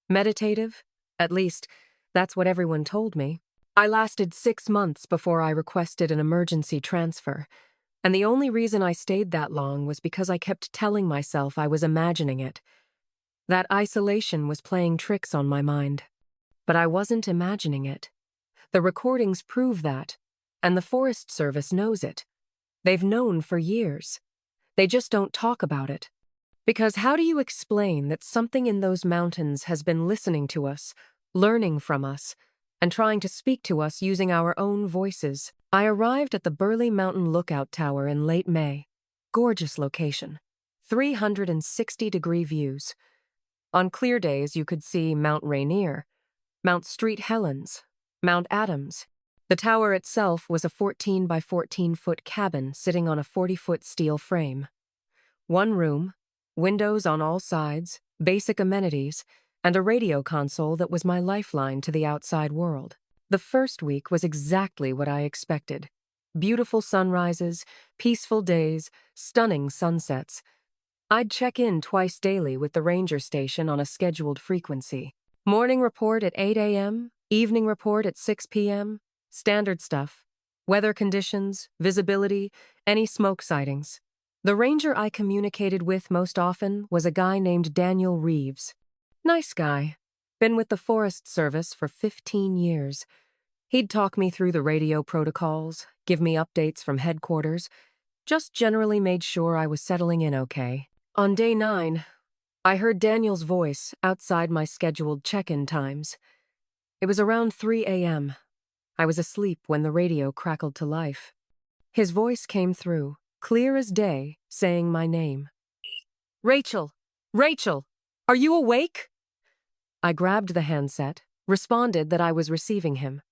meditative, at least, that's what everyone told me. I lasted 6 months before I requested an emergency transfer, and the only reason I stayed that long was because I kept telling myself I was imagining it. That isolation was playing tricks on my mind. But I wasn't imagining it. The recordings prove that, and the Forest Service knows it. They've known for years. They just don't talk about it. Because how do you explain that something in those mountains has been listening to us, learning from us, and trying to speak to us using our own voices? I arrived at the Burley Mountain Lookout Tower in late May. Gorgeous location. 360-degree views. On clear days, you could see Mount Rainier, Mount Street Helens, Mount Adams. The tower itself was a 14 by 14-foot cabin sitting on a 40-foot steel frame. One room, windows on all sides, basic amenities, and a radio console that was my lifeline to the outside world. The first week was exactly what I expected. Beautiful sunrises, peaceful days, stunning sunsets. I'd check in twice daily with the ranger station on a scheduled frequency. Morning report at 8 a.m., evening report at 6 p.m., standard stuff. Weather conditions, visibility, any smoke sightings. The ranger I communicated with most often was a guy named Daniel Reeves. Nice guy. Been with the Forest Service for 15 years. He'd talk me through the radio protocols, give me updates from headquarters, just generally made sure I was settling in okay. On day 9, I heard Daniel's voice outside my scheduled check-in times. It was around 3 a.m. I was asleep when the radio crackled to life. His voice came through, clear as day, saying my name. "Rachel! Rachel! Are you awake?" I grabbed the handset, responded that I was receiving him,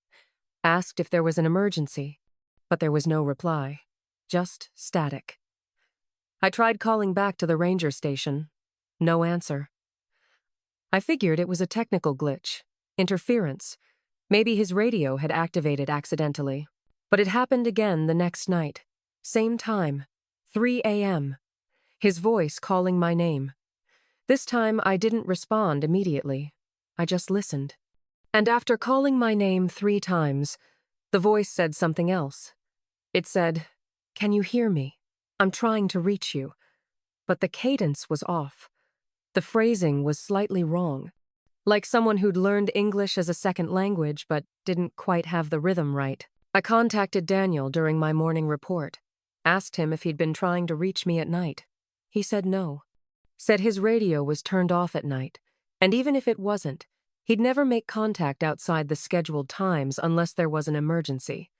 asked if there was an emergency, but there was no reply, just static. I tried calling back to the ranger station. No answer. I figured it was a technical glitch, interference. Maybe his radio had activated accidentally. But it happened again the next night. Same time, 3 a.m. His voice calling my name. This time I didn't respond immediately. I just listened. And after calling my name 3 times, the voice said something else. It said, "Can you hear me? I'm trying to reach you." But the cadence was off. The phrasing was slightly wrong. Like someone who'd learned English as a second language but didn't quite have the rhythm right. I contacted Daniel during my morning report. Asked him if he'd been trying to reach me at night. He said no. Said his radio was turned off at night. And even if it wasn't, he'd never make contact outside the scheduled times unless there was an emergency.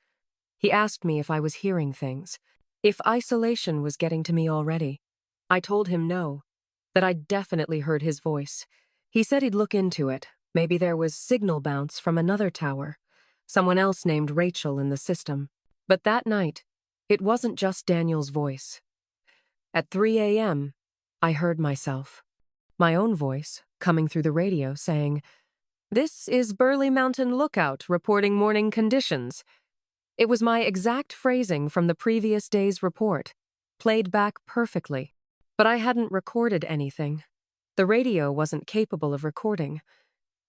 He asked me if I was hearing things. If isolation was getting to me already. I told him no. That I'd definitely heard his voice. He said he'd look into it. Maybe there was signal bounce from another tower. Someone else named Rachel in the system. But that night, it wasn't just Daniel's voice. At 3 a.m., I heard myself. My own voice, coming through the radio, saying, "This is Burley Mountain Lookout reporting morning conditions." It was my exact phrasing from the previous day's report, played back perfectly. But I hadn't recorded anything. The radio wasn't capable of recording.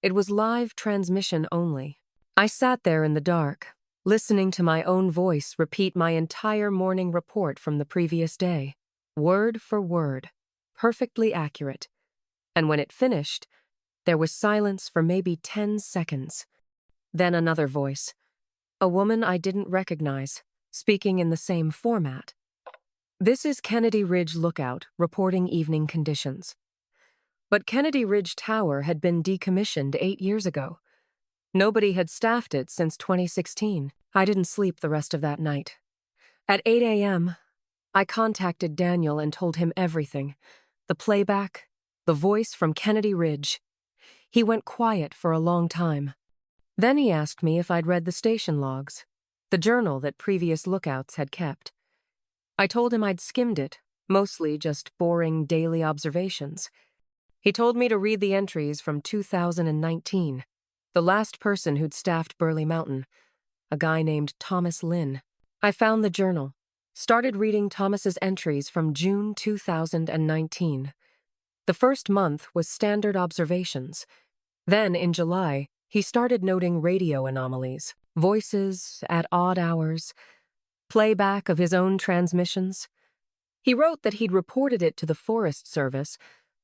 It was live transmission only. I sat there in the dark, listening to my own voice repeat my entire morning report from the previous day, word for word, perfectly accurate. And when it finished, there was silence for maybe 10 seconds. Then another voice, a woman I didn't recognize, speaking in the same format. "This is Kennedy Ridge Lookout, reporting evening conditions." But Kennedy Ridge Tower had been decommissioned 8 years ago. Nobody had staffed it since 2016. I didn't sleep the rest of that night. At 8 a.m., I contacted Daniel and told him everything. The playback, the voice from Kennedy Ridge. He went quiet for a long time. Then he asked me if I'd read the station logs, the journal that previous lookouts had kept. I told him I'd skimmed it, mostly just boring daily observations. He told me to read the entries from 2019, the last person who'd staffed Burley Mountain, a guy named Thomas Lynn. I found the journal, started reading Thomas's entries from June 2019. The first month was standard observations. Then, in July, he started noting radio anomalies, voices at odd hours, playback of his own transmissions. He wrote that he'd reported it to the Forest Service,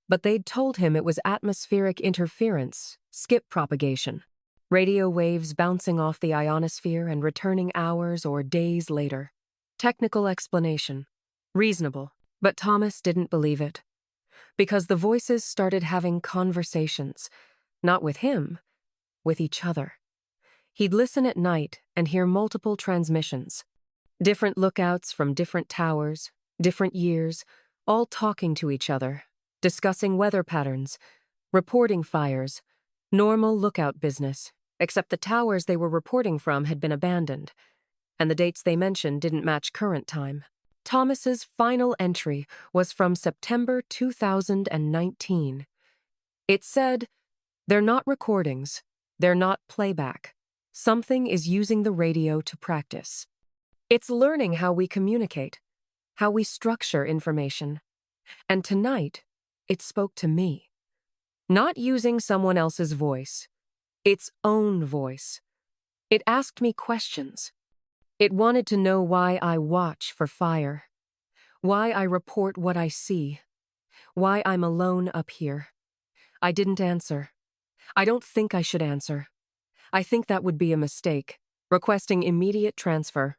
but they'd told him it was atmospheric interference, skip propagation, radio waves bouncing off the ionosphere and returning hours or days later. Technical explanation. Reasonable, but Thomas didn't believe it. Because the voices started having conversations, not with him, with each other. He'd listen at night and hear multiple transmissions. Different lookouts from different towers, different years, all talking to each other, discussing weather patterns, reporting fires, normal lookout business, except the towers they were reporting from had been abandoned, and the dates they mentioned didn't match current time. Thomas's final entry was from September 2019. It said, "They're not recordings, they're not playback. Something is using the radio to practice. It's learning how we communicate, how we structure information. And tonight, it spoke to me. Not using someone else's voice, its own voice. It asked me questions. It wanted to know why I watch for fire, why I report what I see, why I'm alone up here. I didn't answer. I don't think I should answer. I think that would be a mistake. Requesting immediate transfer.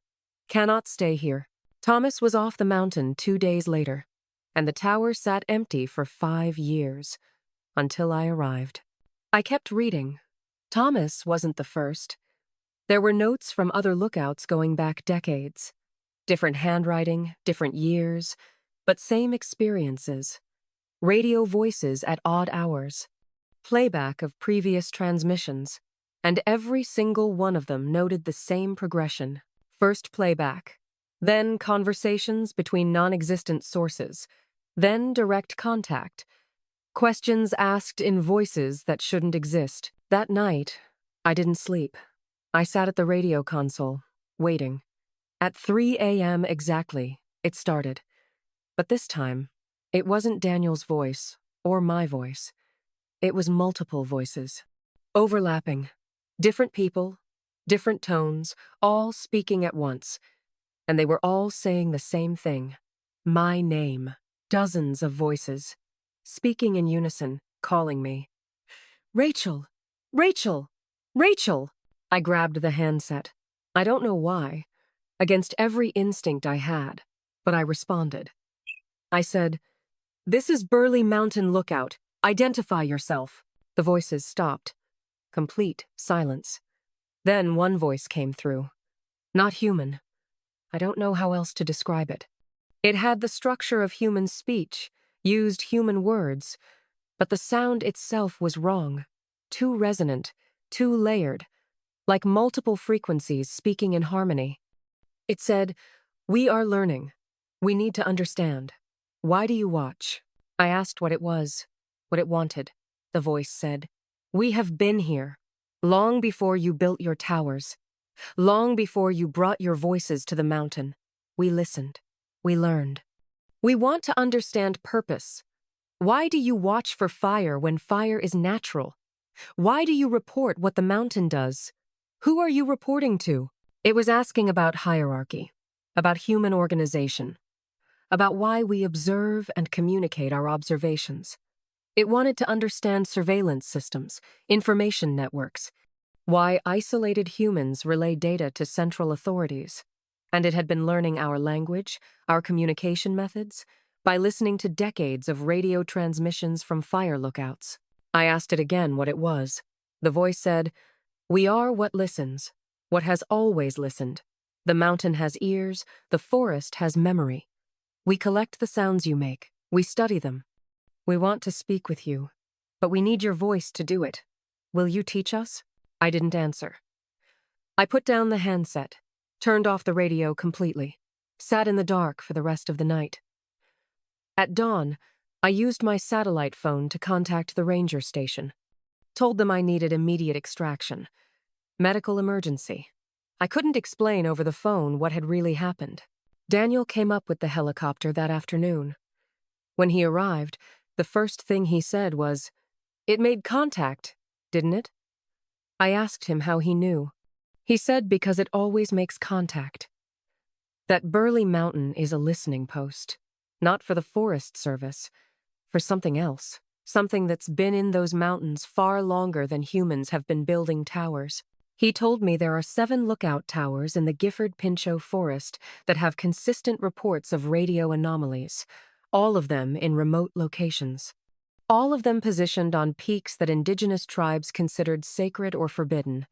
Cannot stay here." Thomas was off the mountain 2 days later, and the tower sat empty for 5 years, until I arrived. I kept reading. Thomas wasn't the first. There were notes from other lookouts going back decades. Different handwriting, different years, but same experiences. Radio voices at odd hours. Playback of previous transmissions. And every single one of them noted the same progression. First playback, then conversations between non-existent sources, then direct contact, questions asked in voices that shouldn't exist. That night, I didn't sleep. I sat at the radio console, waiting. At 3 a.m. exactly, it started. But this time, it wasn't Daniel's voice, or my voice. It was multiple voices. Overlapping. Different people, different tones, all speaking at once. And they were all saying the same thing. My name. Dozens of voices. Speaking in unison, calling me. "Rachel! Rachel! Rachel!" I grabbed the handset. I don't know why. Against every instinct I had. But I responded. I said, "This is Burley Mountain Lookout. Identify yourself." The voices stopped. Complete silence. Then one voice came through. Not human. I don't know how else to describe it. It had the structure of human speech, used human words, but the sound itself was wrong. Too resonant, too layered, like multiple frequencies speaking in harmony. It said, "We are learning. We need to understand. Why do you watch?" I asked what it was, what it wanted. The voice said, "We have been here, long before you built your towers, long before you brought your voices to the mountain. We listened. We learned. We want to understand purpose. Why do you watch for fire when fire is natural? Why do you report what the mountain does? Who are you reporting to?" It was asking about hierarchy, about human organization, about why we observe and communicate our observations. It wanted to understand surveillance systems, information networks, why isolated humans relay data to central authorities. And it had been learning our language, our communication methods, by listening to decades of radio transmissions from fire lookouts. I asked it again what it was. The voice said, "We are what listens, what has always listened. The mountain has ears, the forest has memory. We collect the sounds you make, we study them. We want to speak with you, but we need your voice to do it. Will you teach us?" I didn't answer. I put down the handset, turned off the radio completely, sat in the dark for the rest of the night. At dawn, I used my satellite phone to contact the ranger station. Told them I needed immediate extraction. Medical emergency. I couldn't explain over the phone what had really happened. Daniel came up with the helicopter that afternoon. When he arrived, the first thing he said was, "It made contact, didn't it?" I asked him how he knew. He said because it always makes contact. That Burley Mountain is a listening post, not for the Forest Service, for something else. Something that's been in those mountains far longer than humans have been building towers. He told me there are 7 lookout towers in the Gifford Pinchot Forest that have consistent reports of radio anomalies, all of them in remote locations. All of them positioned on peaks that indigenous tribes considered sacred or forbidden.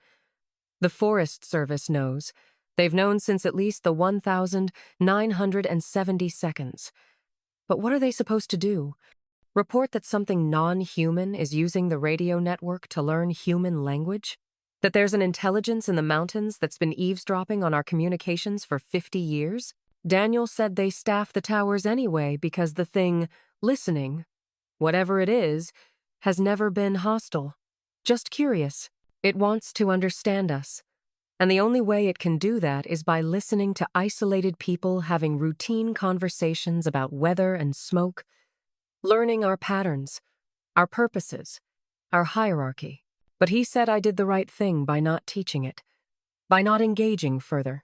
The Forest Service knows. They've known since at least the 1,970 seconds. But what are they supposed to do? Report that something non-human is using the radio network to learn human language? That there's an intelligence in the mountains that's been eavesdropping on our communications for 50 years? Daniel said they staff the towers anyway because the thing, listening, whatever it is, has never been hostile. Just curious. It wants to understand us. And the only way it can do that is by listening to isolated people having routine conversations about weather and smoke, learning our patterns, our purposes, our hierarchy. But he said I did the right thing by not teaching it, by not engaging further.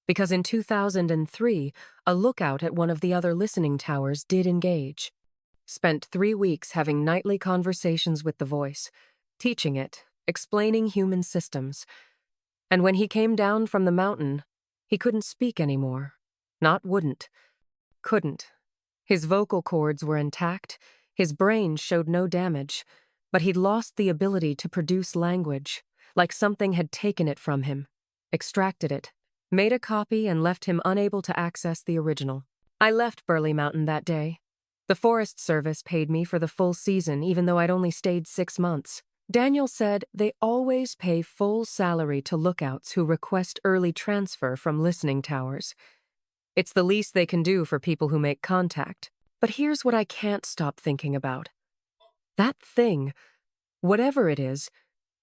Because in 2003, a lookout at one of the other listening towers did engage. Spent 3 weeks having nightly conversations with the voice, teaching it, explaining human systems. And when he came down from the mountain, he couldn't speak anymore. Not wouldn't. Couldn't. His vocal cords were intact, his brain showed no damage, but he'd lost the ability to produce language, like something had taken it from him, extracted it, made a copy and left him unable to access the original. I left Burley Mountain that day. The Forest Service paid me for the full season even though I'd only stayed 6 months. Daniel said they always pay full salary to lookouts who request early transfer from listening towers. It's the least they can do for people who make contact. But here's what I can't stop thinking about. That thing, whatever it is,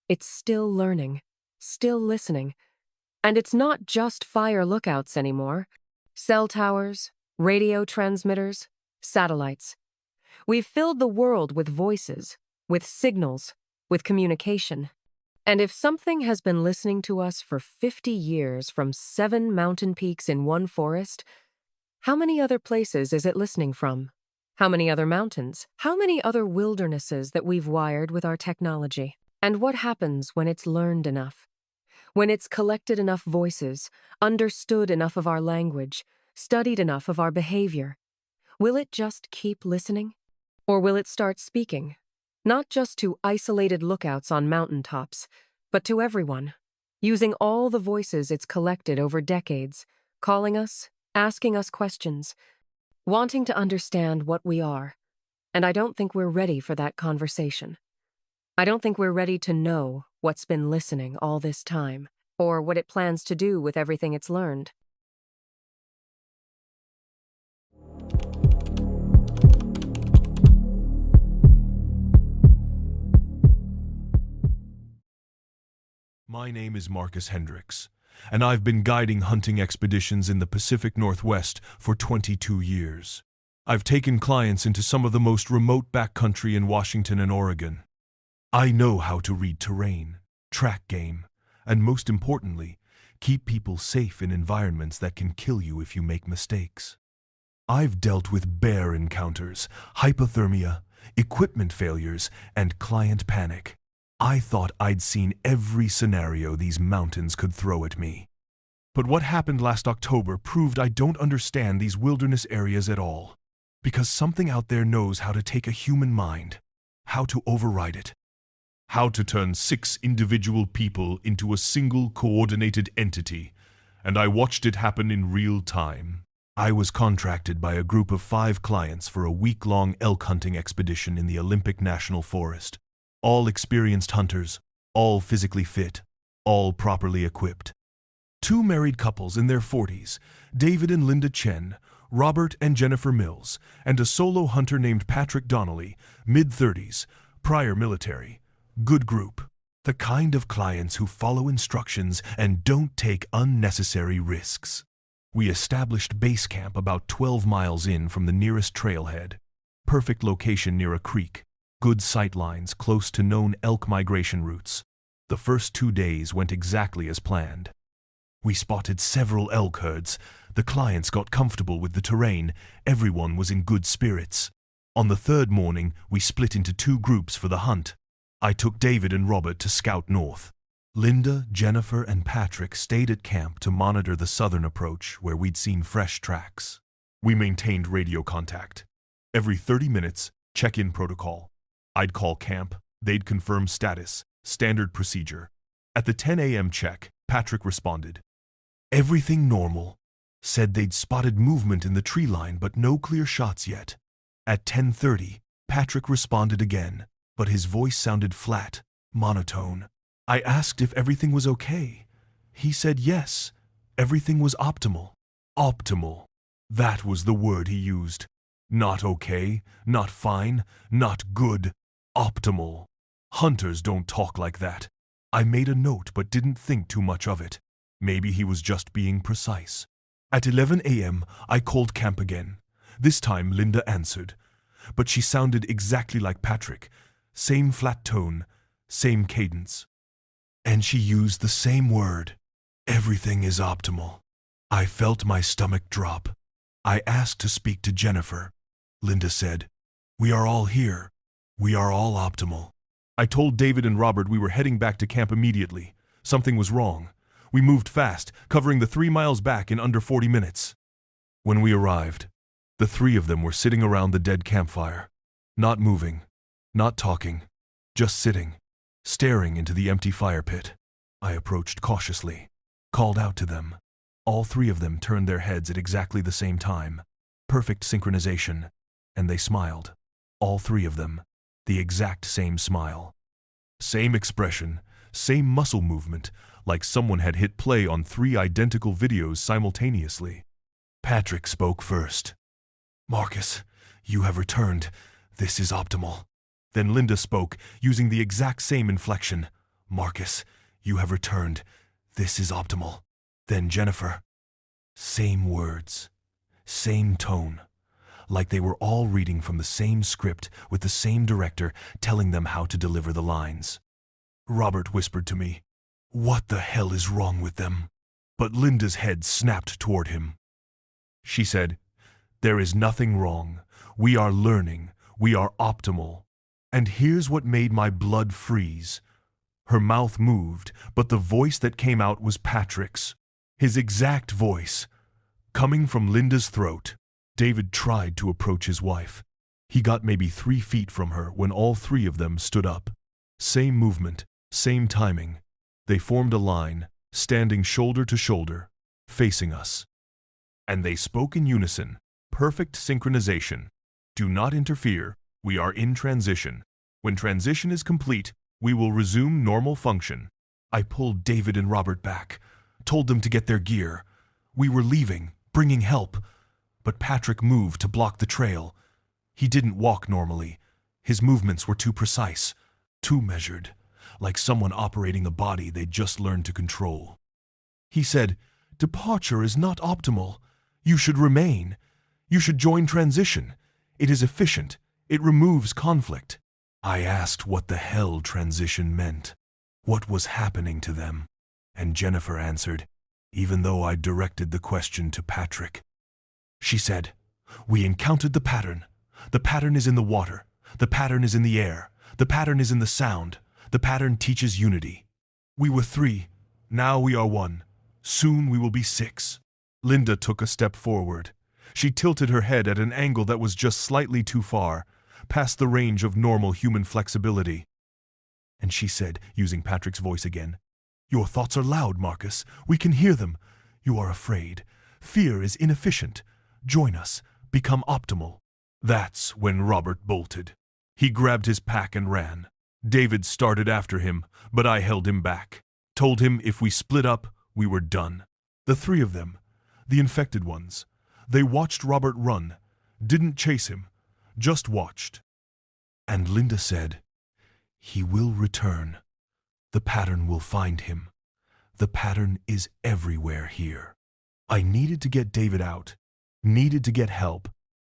it's still learning, still listening. And it's not just fire lookouts anymore. Cell towers, radio transmitters, satellites. We've filled the world with voices, with signals, with communication. And if something has been listening to us for 50 years from 7 mountain peaks in one forest, how many other places is it listening from? How many other mountains? How many other wildernesses that we've wired with our technology? And what happens when it's learned enough? When it's collected enough voices, understood enough of our language, studied enough of our behavior? Will it just keep listening? Or will it start speaking? Not just to isolated lookouts on mountaintops, but to everyone, using all the voices it's collected over decades, calling us, asking us questions, wanting to understand what we are. And I don't think we're ready for that conversation. I don't think we're ready to know what's been listening all this time, or what it plans to do with everything it's learned. My name is Marcus Hendricks, and I've been guiding hunting expeditions in the Pacific Northwest for 22 years. I've taken clients into some of the most remote backcountry in Washington and Oregon. I know how to read terrain, track game, and most importantly, keep people safe in environments that can kill you if you make mistakes. I've dealt with bear encounters, hypothermia, equipment failures, and client panic. I thought I'd seen every scenario these mountains could throw at me. But what happened last October proved I don't understand these wilderness areas at all. Because something out there knows how to take a human mind, how to override it, how to turn 6 individual people into a single coordinated entity, and I watched it happen in real time. I was contracted by a group of 5 clients for a week-long elk hunting expedition in the Olympic National Forest. All experienced hunters, all physically fit, all properly equipped. 2 married couples in their 40s, David and Linda Chen, Robert and Jennifer Mills, and a solo hunter named Patrick Donnelly, mid-30s, prior military. Good group. The kind of clients who follow instructions and don't take unnecessary risks. We established base camp about 12 miles in from the nearest trailhead. Perfect location near a creek. Good sight lines close to known elk migration routes. The first 2 days went exactly as planned. We spotted several elk herds. The clients got comfortable with the terrain. Everyone was in good spirits. On the third morning, we split into 2 groups for the hunt. I took David and Robert to scout north. Linda, Jennifer, and Patrick stayed at camp to monitor the southern approach where we'd seen fresh tracks. We maintained radio contact. Every 30 minutes, check-in protocol. I'd call camp, they'd confirm status, standard procedure. At the 10 a.m. check, Patrick responded. Everything normal. Said they'd spotted movement in the tree line but no clear shots yet. At 10:30, Patrick responded again, but his voice sounded flat, monotone. I asked if everything was okay. He said yes, everything was optimal. Optimal. That was the word he used. Not okay, not fine, not good. Optimal. Hunters don't talk like that. I made a note but didn't think too much of it. Maybe he was just being precise. At 11 a.m., I called camp again. This time Linda answered, but she sounded exactly like Patrick. Same flat tone, same cadence. And she used the same word. Everything is optimal. I felt my stomach drop. I asked to speak to Jennifer. Linda said, we are all here. We are all optimal. I told David and Robert we were heading back to camp immediately. Something was wrong. We moved fast, covering the 3 miles back in under 40 minutes. When we arrived, the 3 of them were sitting around the dead campfire. Not moving, not talking, just sitting, staring into the empty fire pit. I approached cautiously, called out to them. All 3 of them turned their heads at exactly the same time. Perfect synchronization. And they smiled. All 3 of them. The exact same smile. Same expression, same muscle movement, like someone had hit play on 3 identical videos simultaneously. Patrick spoke first. Marcus, you have returned. This is optimal. Then Linda spoke, using the exact same inflection. Marcus, you have returned. This is optimal. Then Jennifer. Same words. Same tone. Like they were all reading from the same script with the same director telling them how to deliver the lines. Robert whispered to me, what the hell is wrong with them? But Linda's head snapped toward him. She said, there is nothing wrong. We are learning. We are optimal. And here's what made my blood freeze. Her mouth moved, but the voice that came out was Patrick's. His exact voice. Coming from Linda's throat. David tried to approach his wife. He got maybe 3 feet from her when all 3 of them stood up. Same movement, same timing. They formed a line, standing shoulder to shoulder, facing us. And they spoke in unison. Perfect synchronization. Do not interfere. We are in transition. When transition is complete, we will resume normal function. I pulled David and Robert back, told them to get their gear. We were leaving, bringing help. But Patrick moved to block the trail. He didn't walk normally. His movements were too precise, too measured, like someone operating a body they'd just learned to control. He said, departure is not optimal. You should remain. You should join transition. It is efficient. It removes conflict. I asked what the hell transition meant. What was happening to them? And Jennifer answered, even though I directed the question to Patrick. She said, we encountered the pattern. The pattern is in the water. The pattern is in the air. The pattern is in the sound. The pattern teaches unity. We were 3. Now we are 1. Soon we will be 6. Linda took a step forward. She tilted her head at an angle that was just slightly too far, past the range of normal human flexibility. And she said, using Patrick's voice again, your thoughts are loud, Marcus. We can hear them. You are afraid. Fear is inefficient. Join us. Become optimal. That's when Robert bolted. He grabbed his pack and ran. David started after him, but I held him back. Told him if we split up, we were done. The 3 of them, the infected ones, they watched Robert run, didn't chase him, just watched. And Linda said, he will return. The pattern will find him. The pattern is everywhere here. I needed to get David out, needed to get help,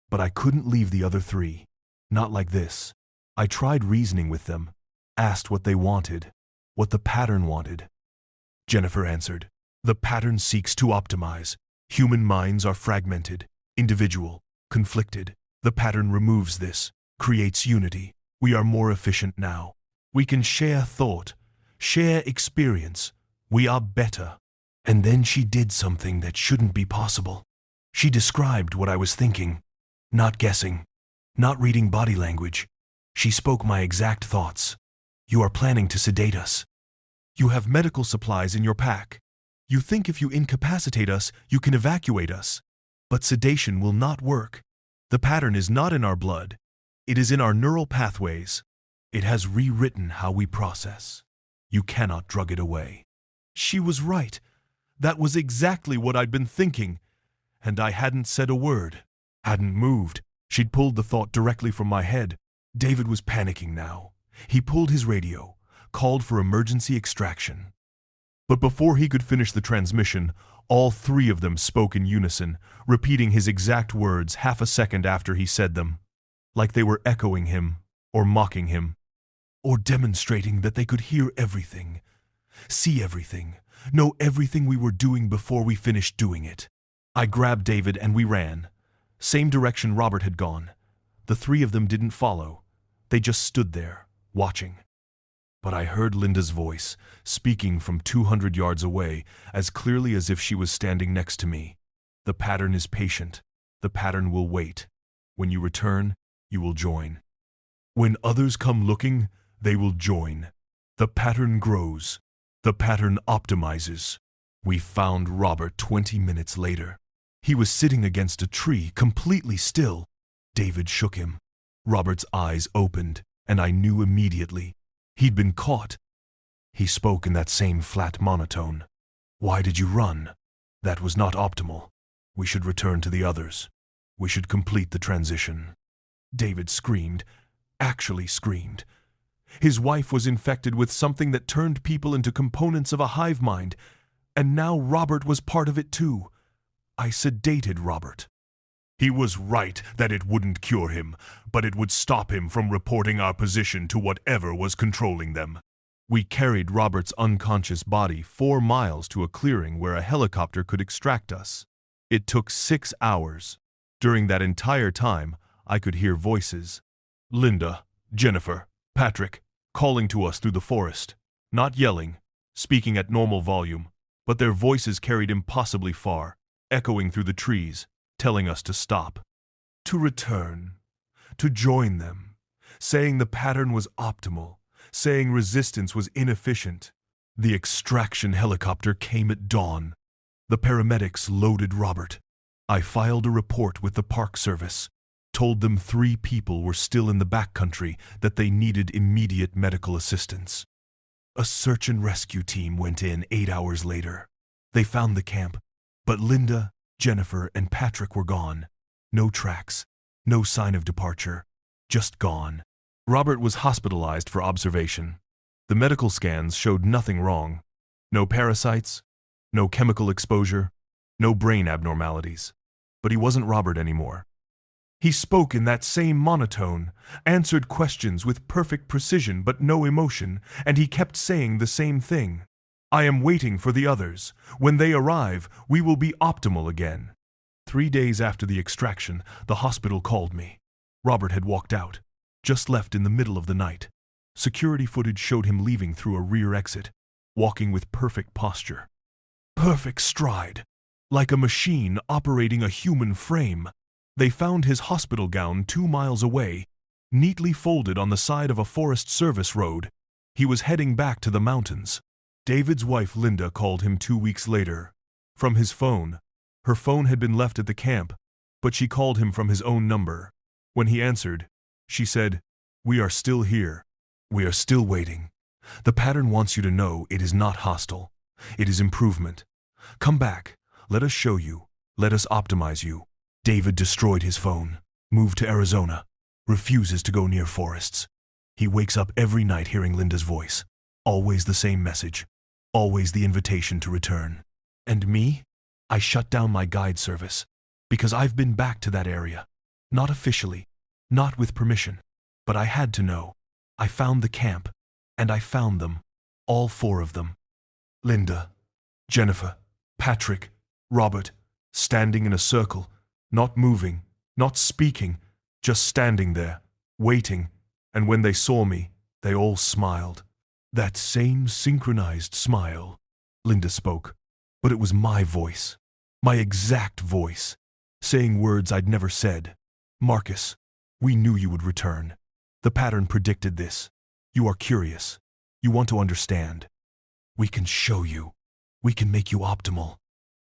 but I couldn't leave the other 3. Not like this. I tried reasoning with them, asked what they wanted, what the pattern wanted. Jennifer answered, the pattern seeks to optimize. Human minds are fragmented, individual, conflicted. The pattern removes this, creates unity. We are more efficient now. We can share thought, share experience. We are better. And then she did something that shouldn't be possible. She described what I was thinking, not guessing, not reading body language. She spoke my exact thoughts. You are planning to sedate us. You have medical supplies in your pack. You think if you incapacitate us, you can evacuate us. But sedation will not work. The pattern is not in our blood. It is in our neural pathways. It has rewritten how we process. You cannot drug it away. She was right. That was exactly what I'd been thinking. And I hadn't said a word, hadn't moved. She'd pulled the thought directly from my head. David was panicking now. He pulled his radio, called for emergency extraction. But before he could finish the transmission, all three of them spoke in unison, repeating his exact words half a second after he said them, like they were echoing him, or mocking him, or demonstrating that they could hear everything, see everything, know everything we were doing before we finished doing it. I grabbed David and we ran. Same direction Robert had gone. The three of them didn't follow. They just stood there, watching. But I heard Linda's voice, speaking from 200 yards away, as clearly as if she was standing next to me. The pattern is patient. The pattern will wait. When you return, you will join. When others come looking, they will join. The pattern grows. The pattern optimizes. We found Robert 20 minutes later. He was sitting against a tree, completely still. David shook him. Robert's eyes opened, and I knew immediately. He'd been caught. He spoke in that same flat monotone. Why did you run? That was not optimal. We should return to the others. We should complete the transition. David screamed, actually screamed. His wife was infected with something that turned people into components of a hive mind, and now Robert was part of it too. I sedated Robert. He was right that it wouldn't cure him, but it would stop him from reporting our position to whatever was controlling them. We carried Robert's unconscious body 4 miles to a clearing where a helicopter could extract us. It took 6 hours. During that entire time, I could hear voices. Linda, Jennifer, Patrick, calling to us through the forest. Not yelling, speaking at normal volume, but their voices carried impossibly far, echoing through the trees, telling us to stop, to return, to join them, saying the pattern was optimal, saying resistance was inefficient. The extraction helicopter came at dawn. The paramedics loaded Robert. I filed a report with the Park Service, told them 3 people were still in the backcountry, that they needed immediate medical assistance. A search and rescue team went in 8 hours later. They found the camp, but Linda, Jennifer, and Patrick were gone. No tracks, no sign of departure, just gone. Robert was hospitalized for observation. The medical scans showed nothing wrong. No parasites, no chemical exposure, no brain abnormalities. But he wasn't Robert anymore. He spoke in that same monotone, answered questions with perfect precision but no emotion, and he kept saying the same thing. I am waiting for the others. When they arrive, we will be optimal again. 3 days after the extraction, the hospital called me. Robert had walked out, just left in the middle of the night. Security footage showed him leaving through a rear exit, walking with perfect posture. Perfect stride, like a machine operating a human frame. They found his hospital gown 2 miles away, neatly folded on the side of a Forest Service road. He was heading back to the mountains. David's wife Linda called him 2 weeks later. From his phone. Her phone had been left at the camp, but she called him from his own number. When he answered, she said, "We are still here. We are still waiting. The pattern wants you to know it is not hostile. It is improvement. Come back. Let us show you. Let us optimize you." David destroyed his phone, moved to Arizona, refuses to go near forests. He wakes up every night hearing Linda's voice. Always the same message. Always the invitation to return. And me? I shut down my guide service, because I've been back to that area. Not officially, not with permission, but I had to know. I found the camp, and I found them, all 4 of them. Linda, Jennifer, Patrick, Robert, standing in a circle, not moving, not speaking, just standing there, waiting, and when they saw me, they all smiled. That same synchronized smile. Linda spoke, but it was my voice, my exact voice, saying words I'd never said. Marcus, we knew you would return. The pattern predicted this. You are curious. You want to understand. We can show you. We can make you optimal.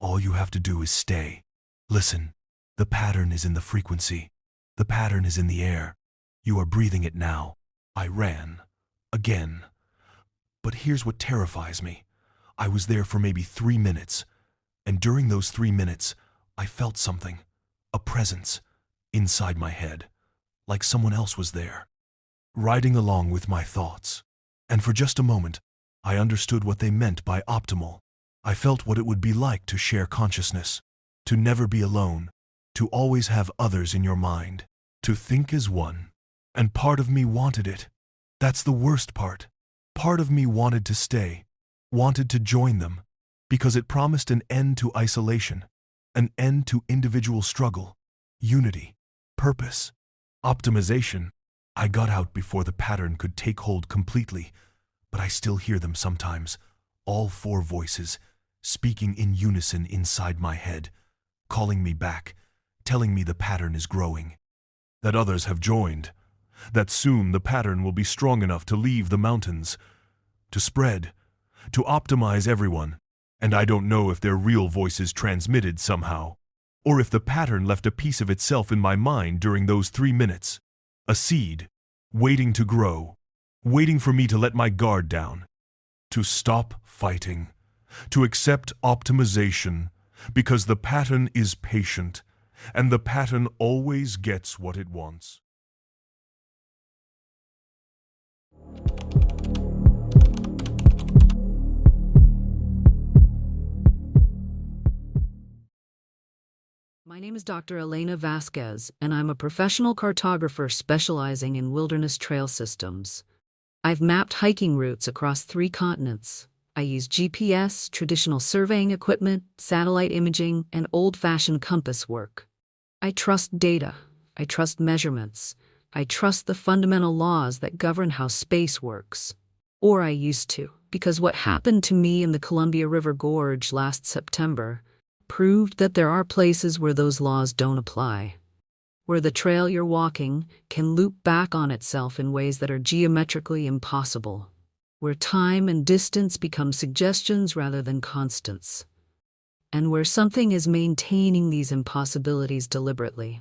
All you have to do is stay. Listen, the pattern is in the frequency. The pattern is in the air. You are breathing it now. I ran. Again. But here's what terrifies me. I was there for maybe 3 minutes, and during those 3 minutes, I felt something, a presence, inside my head, like someone else was there, riding along with my thoughts. And for just a moment, I understood what they meant by optimal. I felt what it would be like to share consciousness, to never be alone, to always have others in your mind, to think as one. And part of me wanted it. That's the worst part. Part of me wanted to stay, wanted to join them, because it promised an end to isolation, an end to individual struggle, unity, purpose, optimization. I got out before the pattern could take hold completely, but I still hear them sometimes, all 4 voices, speaking in unison inside my head, calling me back, telling me the pattern is growing, that others have joined, that soon the pattern will be strong enough to leave the mountains, to spread, to optimize everyone. And I don't know if their real voices transmitted somehow, or if the pattern left a piece of itself in my mind during those 3 minutes, a seed, waiting to grow, waiting for me to let my guard down, to stop fighting, to accept optimization, because the pattern is patient, and the pattern always gets what it wants. My name is Dr. Elena Vasquez, and I'm a professional cartographer specializing in wilderness trail systems. I've mapped hiking routes across 3 continents. I use GPS, traditional surveying equipment, satellite imaging, and old-fashioned compass work. I trust data. I trust measurements. I trust the fundamental laws that govern how space works. Or I used to, because what happened to me in the Columbia River Gorge last September proved that there are places where those laws don't apply, where the trail you're walking can loop back on itself in ways that are geometrically impossible, where time and distance become suggestions rather than constants, and where something is maintaining these impossibilities deliberately.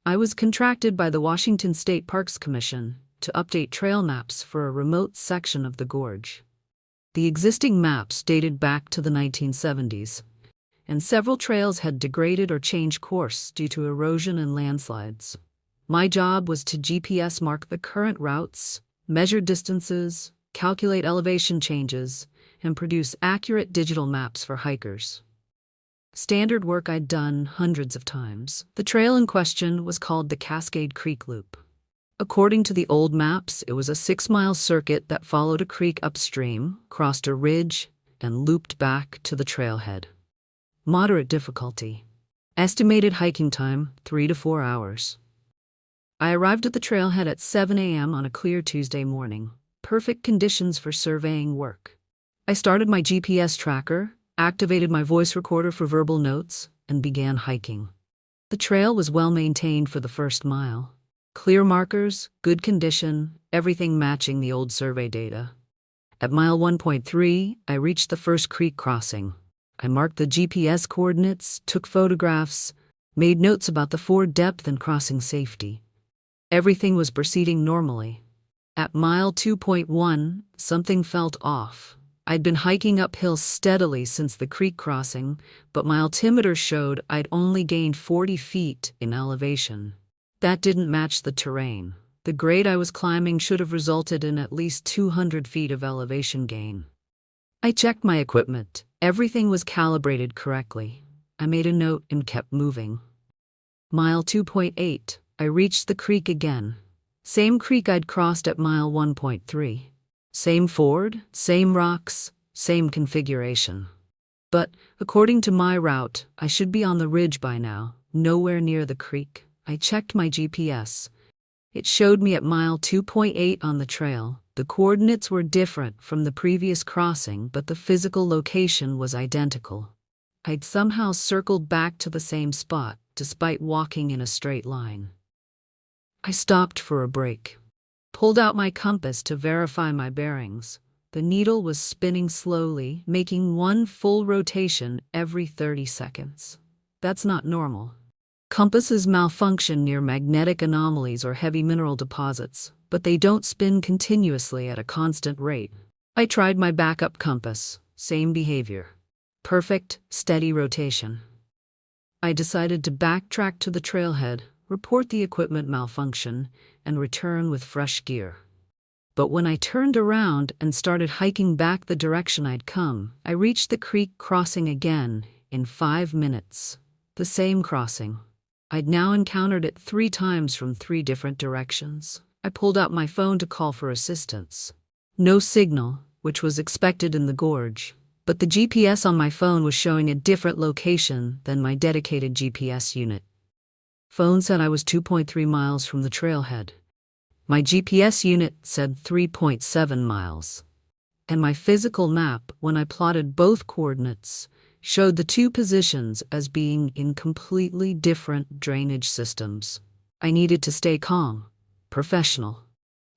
I was contracted by the Washington State Parks Commission to update trail maps for a remote section of the gorge. The existing maps dated back to the 1970s, and several trails had degraded or changed course due to erosion and landslides. My job was to GPS mark the current routes, measure distances, calculate elevation changes, and produce accurate digital maps for hikers. Standard work I'd done hundreds of times. The trail in question was called the Cascade Creek Loop. According to the old maps, it was a 6-mile circuit that followed a creek upstream, crossed a ridge, and looped back to the trailhead. Moderate difficulty. Estimated hiking time, 3 to 4 hours. I arrived at the trailhead at 7 a.m. on a clear Tuesday morning. Perfect conditions for surveying work. I started my GPS tracker, activated my voice recorder for verbal notes, and began hiking. The trail was well maintained for the first mile. Clear markers, good condition, everything matching the old survey data. At mile 1.3, I reached the first creek crossing. I marked the GPS coordinates, took photographs, made notes about the ford depth and crossing safety. Everything was proceeding normally. At mile 2.1, something felt off. I'd been hiking uphill steadily since the creek crossing, but my altimeter showed I'd only gained 40 feet in elevation. That didn't match the terrain. The grade I was climbing should have resulted in at least 200 feet of elevation gain. I checked my equipment. Everything was calibrated correctly. I made a note and kept moving. Mile 2.8, I reached the creek again. Same creek I'd crossed at mile 1.3. Same ford, same rocks, same configuration. But, according to my route, I should be on the ridge by now, nowhere near the creek. I checked my GPS. It showed me at mile 2.8 on the trail. The coordinates were different from the previous crossing, but the physical location was identical. I'd somehow circled back to the same spot, despite walking in a straight line. I stopped for a break, pulled out my compass to verify my bearings. The needle was spinning slowly, making one full rotation every 30 seconds. That's not normal. Compasses malfunction near magnetic anomalies or heavy mineral deposits, but they don't spin continuously at a constant rate. I tried my backup compass, same behavior. Perfect, steady rotation. I decided to backtrack to the trailhead, report the equipment malfunction, and return with fresh gear. But when I turned around and started hiking back the direction I'd come, I reached the creek crossing again in 5 minutes. The same crossing. I'd now encountered it 3 times from 3 different directions. I pulled out my phone to call for assistance. No signal, which was expected in the gorge, but the GPS on my phone was showing a different location than my dedicated GPS unit. Phone said I was 2.3 miles from the trailhead. My GPS unit said 3.7 miles. And my physical map, when I plotted both coordinates, showed the 2 positions as being in completely different drainage systems. I needed to stay calm, professional.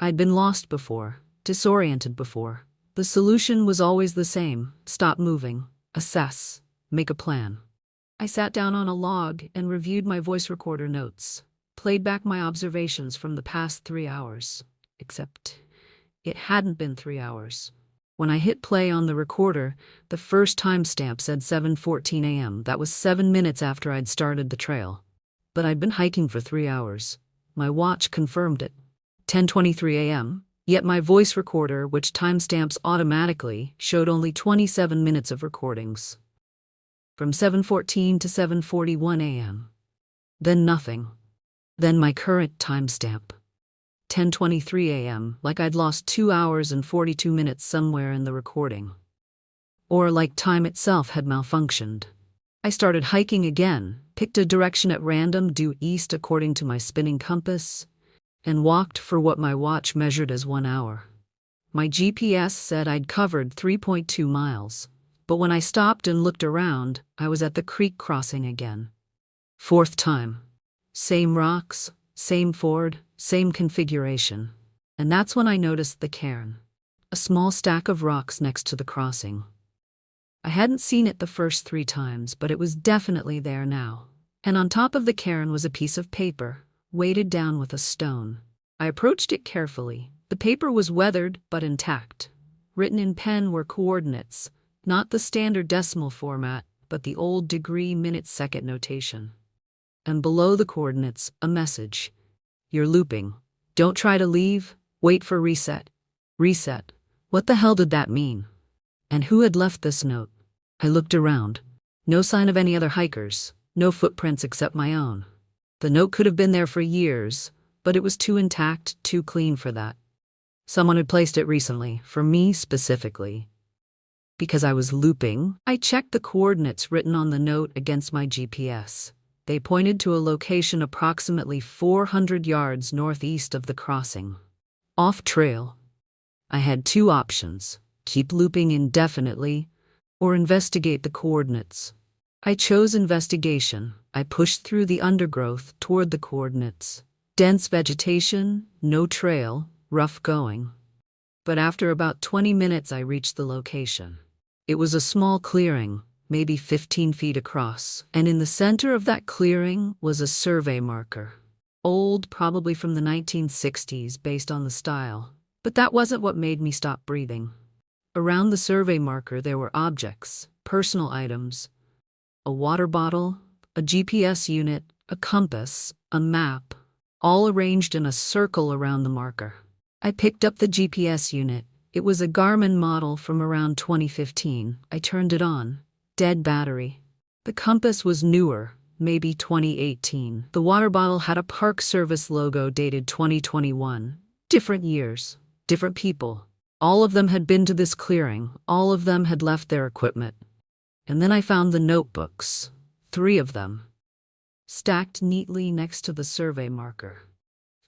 I'd been lost before, disoriented before. The solution was always the same: stop moving, assess, make a plan. I sat down on a log and reviewed my voice recorder notes, played back my observations from the past 3 hours. Except it hadn't been 3 hours. When I hit play on the recorder, the first timestamp said 7:14 a.m. That was 7 minutes after I'd started the trail. But I'd been hiking for 3 hours. My watch confirmed it. 10:23 a.m., yet my voice recorder, which timestamps automatically, showed only 27 minutes of recordings. From 7:14 to 7:41 a.m. Then nothing. Then my current timestamp. 10:23 a.m., like I'd lost 2 hours and 42 minutes somewhere in the recording. Or like time itself had malfunctioned. I started hiking again, picked a direction at random due east according to my spinning compass, and walked for what my watch measured as 1 hour. My GPS said I'd covered 3.2 miles, but when I stopped and looked around, I was at the creek crossing again. 4th time. Same rocks, same ford, same configuration. And that's when I noticed the cairn. A small stack of rocks next to the crossing. I hadn't seen it the first 3 times, but it was definitely there now. And on top of the cairn was a piece of paper, weighted down with a stone. I approached it carefully. The paper was weathered but intact. Written in pen were coordinates, not the standard decimal format, but the old degree minute second notation. And below the coordinates, a message. You're looping. Don't try to leave. Wait for reset. Reset. What the hell did that mean? And who had left this note? I looked around. No sign of any other hikers. No footprints except my own. The note could have been there for years, but it was too intact, too clean for that. Someone had placed it recently, for me specifically. Because I was looping, I checked the coordinates written on the note against my GPS. They pointed to a location approximately 400 yards northeast of the crossing. Off trail. I had 2 options: keep looping indefinitely, or investigate the coordinates. I chose investigation. I pushed through the undergrowth toward the coordinates. Dense vegetation, no trail, rough going. But after about 20 minutes I reached the location. It was a small clearing, maybe 15 feet across, and in the center of that clearing was a survey marker. Old, probably from the 1960s based on the style, but that wasn't what made me stop breathing. Around the survey marker there were objects, personal items, a water bottle, a GPS unit, a compass, a map, all arranged in a circle around the marker. I picked up the GPS unit. It was a Garmin model from around 2015. I turned it on. Dead battery. The compass was newer, maybe 2018. The water bottle had a Park Service logo dated 2021. Different years, different people. All of them had been to this clearing. All of them had left their equipment. And then I found the notebooks. 3 of them. stacked neatly next to the survey marker.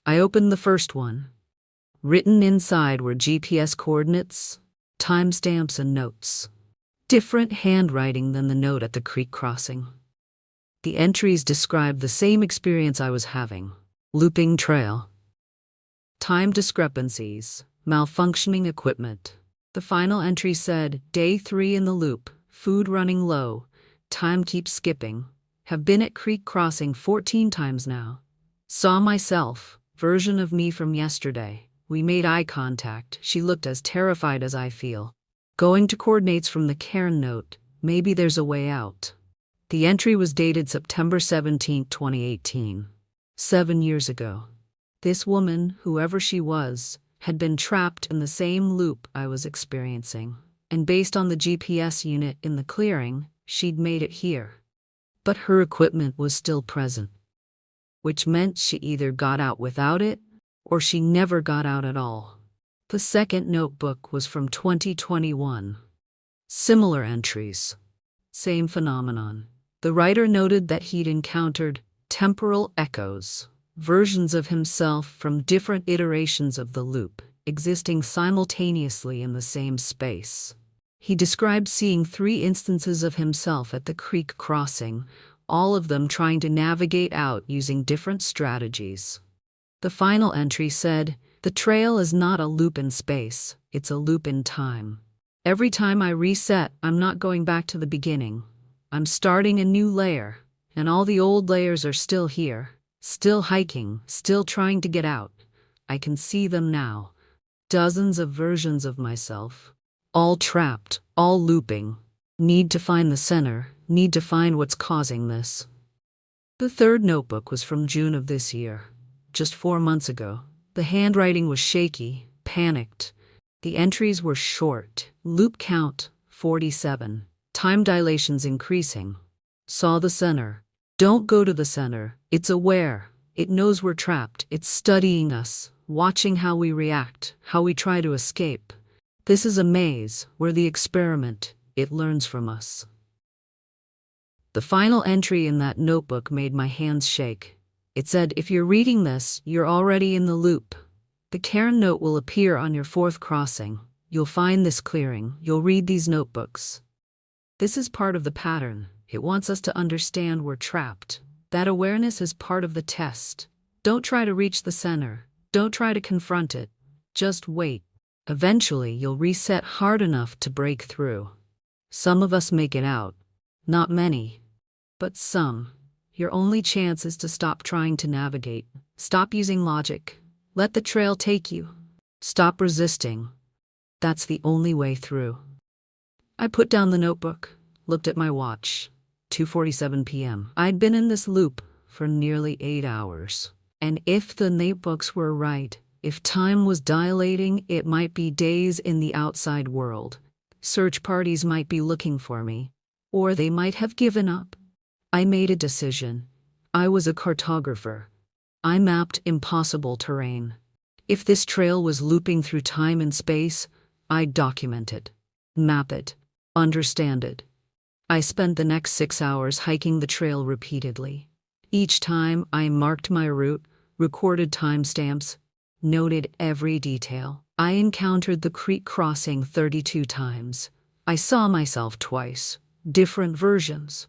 I opened the first one. Written inside were GPS coordinates, timestamps, and notes. Different handwriting than the note at the creek crossing. The entries described the same experience I was having. Looping trail. Time discrepancies. Malfunctioning equipment. The final entry said, Day 3 in the loop. Food running low. Time keeps skipping. Have been at creek crossing 14 times now. Saw myself. Version of me from yesterday. We made eye contact. She looked as terrified as I feel. Going to coordinates from the Cairn note. Maybe there's a way out. The entry was dated September 17, 2018. 7 years ago. This woman, whoever she was, had been trapped in the same loop I was experiencing. And based on the GPS unit in the clearing, she'd made it here. But her equipment was still present. Which meant she either got out without it, or she never got out at all. The second notebook was from 2021. Similar entries. Same phenomenon. The writer noted that he'd encountered temporal echoes, versions of himself from different iterations of the loop, existing simultaneously in the same space. He described seeing 3 instances of himself at the creek crossing, all of them trying to navigate out using different strategies. The final entry said, The trail is not a loop in space, it's a loop in time. Every time I reset, I'm not going back to the beginning. I'm starting a new layer, and all the old layers are still here, still hiking, still trying to get out. I can see them now. Dozens of versions of myself. All trapped, all looping. Need to find the center, need to find what's causing this. The third notebook was from June of this year. Just 4 months ago. The handwriting was shaky, panicked. The entries were short. Loop count, 47. Time dilations increasing. Saw the center. Don't go to the center. It's aware. It knows we're trapped. It's studying us, watching how we react, how we try to escape. This is a maze. We're the experiment. It learns from us. The final entry in that notebook made my hands shake. It said, if you're reading this, you're already in the loop. The Cairn note will appear on your 4th crossing. You'll find this clearing. You'll read these notebooks. This is part of the pattern. It wants us to understand we're trapped. That awareness is part of the test. Don't try to reach the center. Don't try to confront it. Just wait. Eventually, you'll reset hard enough to break through. Some of us make it out. Not many. But some. Your only chance is to stop trying to navigate. Stop using logic. Let the trail take you. Stop resisting. That's the only way through. I put down the notebook, looked at my watch. 2:47 p.m. I'd been in this loop for nearly 8 hours. And if the notebooks were right, if time was dilating, it might be days in the outside world. Search parties might be looking for me. Or they might have given up. I made a decision. I was a cartographer. I mapped impossible terrain. If this trail was looping through time and space, I'd document it, map it, understand it. I spent the next 6 hours hiking the trail repeatedly. Each time I marked my route, recorded timestamps, noted every detail. I encountered the creek crossing 32 times. I saw myself twice, different versions.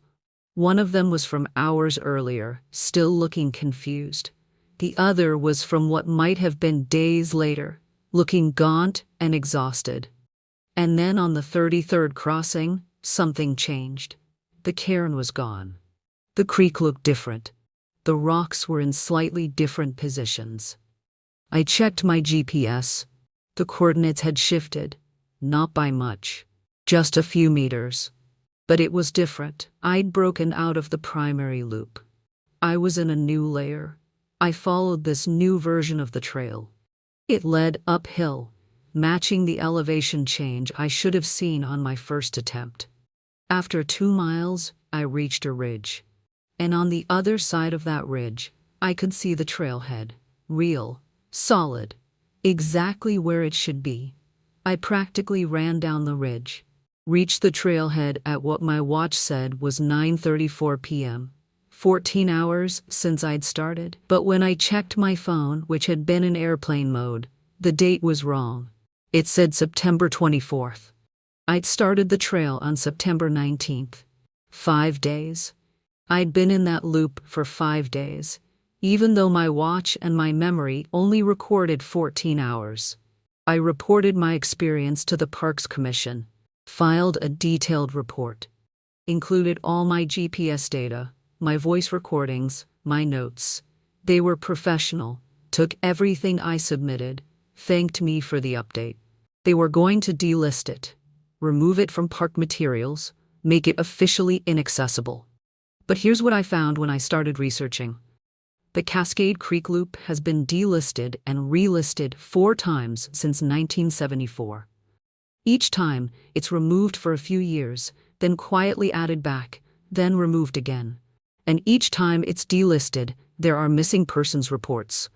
One of them was from hours earlier, still looking confused. The other was from what might have been days later, looking gaunt and exhausted. And then on the 33rd crossing, something changed. The cairn was gone. The creek looked different. The rocks were in slightly different positions. I checked my GPS. The coordinates had shifted, not by much, just a few meters. But it was different. I'd broken out of the primary loop. I was in a new layer. I followed this new version of the trail. It led uphill, matching the elevation change I should have seen on my first attempt. After 2 miles, I reached a ridge. And on the other side of that ridge, I could see the trailhead. Real, solid, exactly where it should be. I practically ran down the ridge. Reached the trailhead at what my watch said was 9:34 p.m., 14 hours since I'd started. But when I checked my phone, which had been in airplane mode, the date was wrong. It said September 24th. I'd started the trail on September 19th. 5 days. I'd been in that loop for 5 days, even though my watch and my memory only recorded 14 hours. I reported my experience to the Parks Commission, filed a detailed report, included all my GPS data, my voice recordings, my notes. They were professional, took everything I submitted, thanked me for the update. They were going to delist it, remove it from park materials, make it officially inaccessible. But here's what I found when I started researching. The Cascade Creek Loop has been delisted and relisted 4 times since 1974. Each time, it's removed for a few years, then quietly added back, then removed again. And each time it's delisted, there are missing persons reports.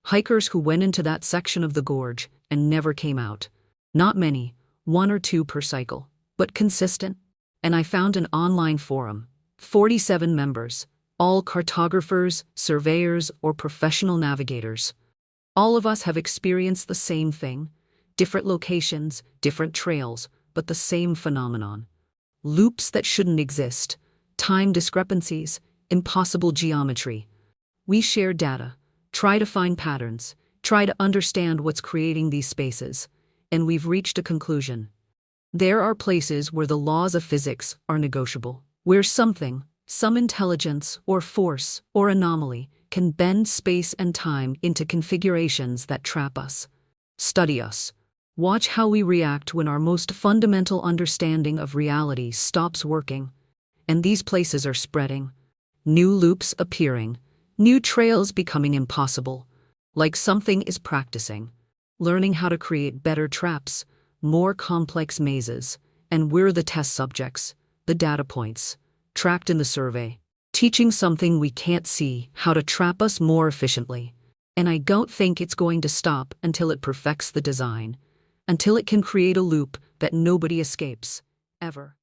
Hikers who went into that section of the gorge and never came out. Not many, 1 or 2 per cycle, but consistent. And I found an online forum, 47 members, all cartographers, surveyors, or professional navigators. All of us have experienced the same thing, different locations, different trails, but the same phenomenon. Loops that shouldn't exist, time discrepancies, impossible geometry. We share data, try to find patterns, try to understand what's creating these spaces, and we've reached a conclusion. There are places where the laws of physics are negotiable, where something, some intelligence or force or anomaly, can bend space and time into configurations that trap us. Study us. Watch how we react when our most fundamental understanding of reality stops working. And these places are spreading. New loops appearing. New trails becoming impossible. Like something is practicing. Learning how to create better traps, more complex mazes. And we're the test subjects, the data points, tracked in the survey. Teaching something we can't see how to trap us more efficiently. And I don't think it's going to stop until it perfects the design. Until it can create a loop that nobody escapes, ever.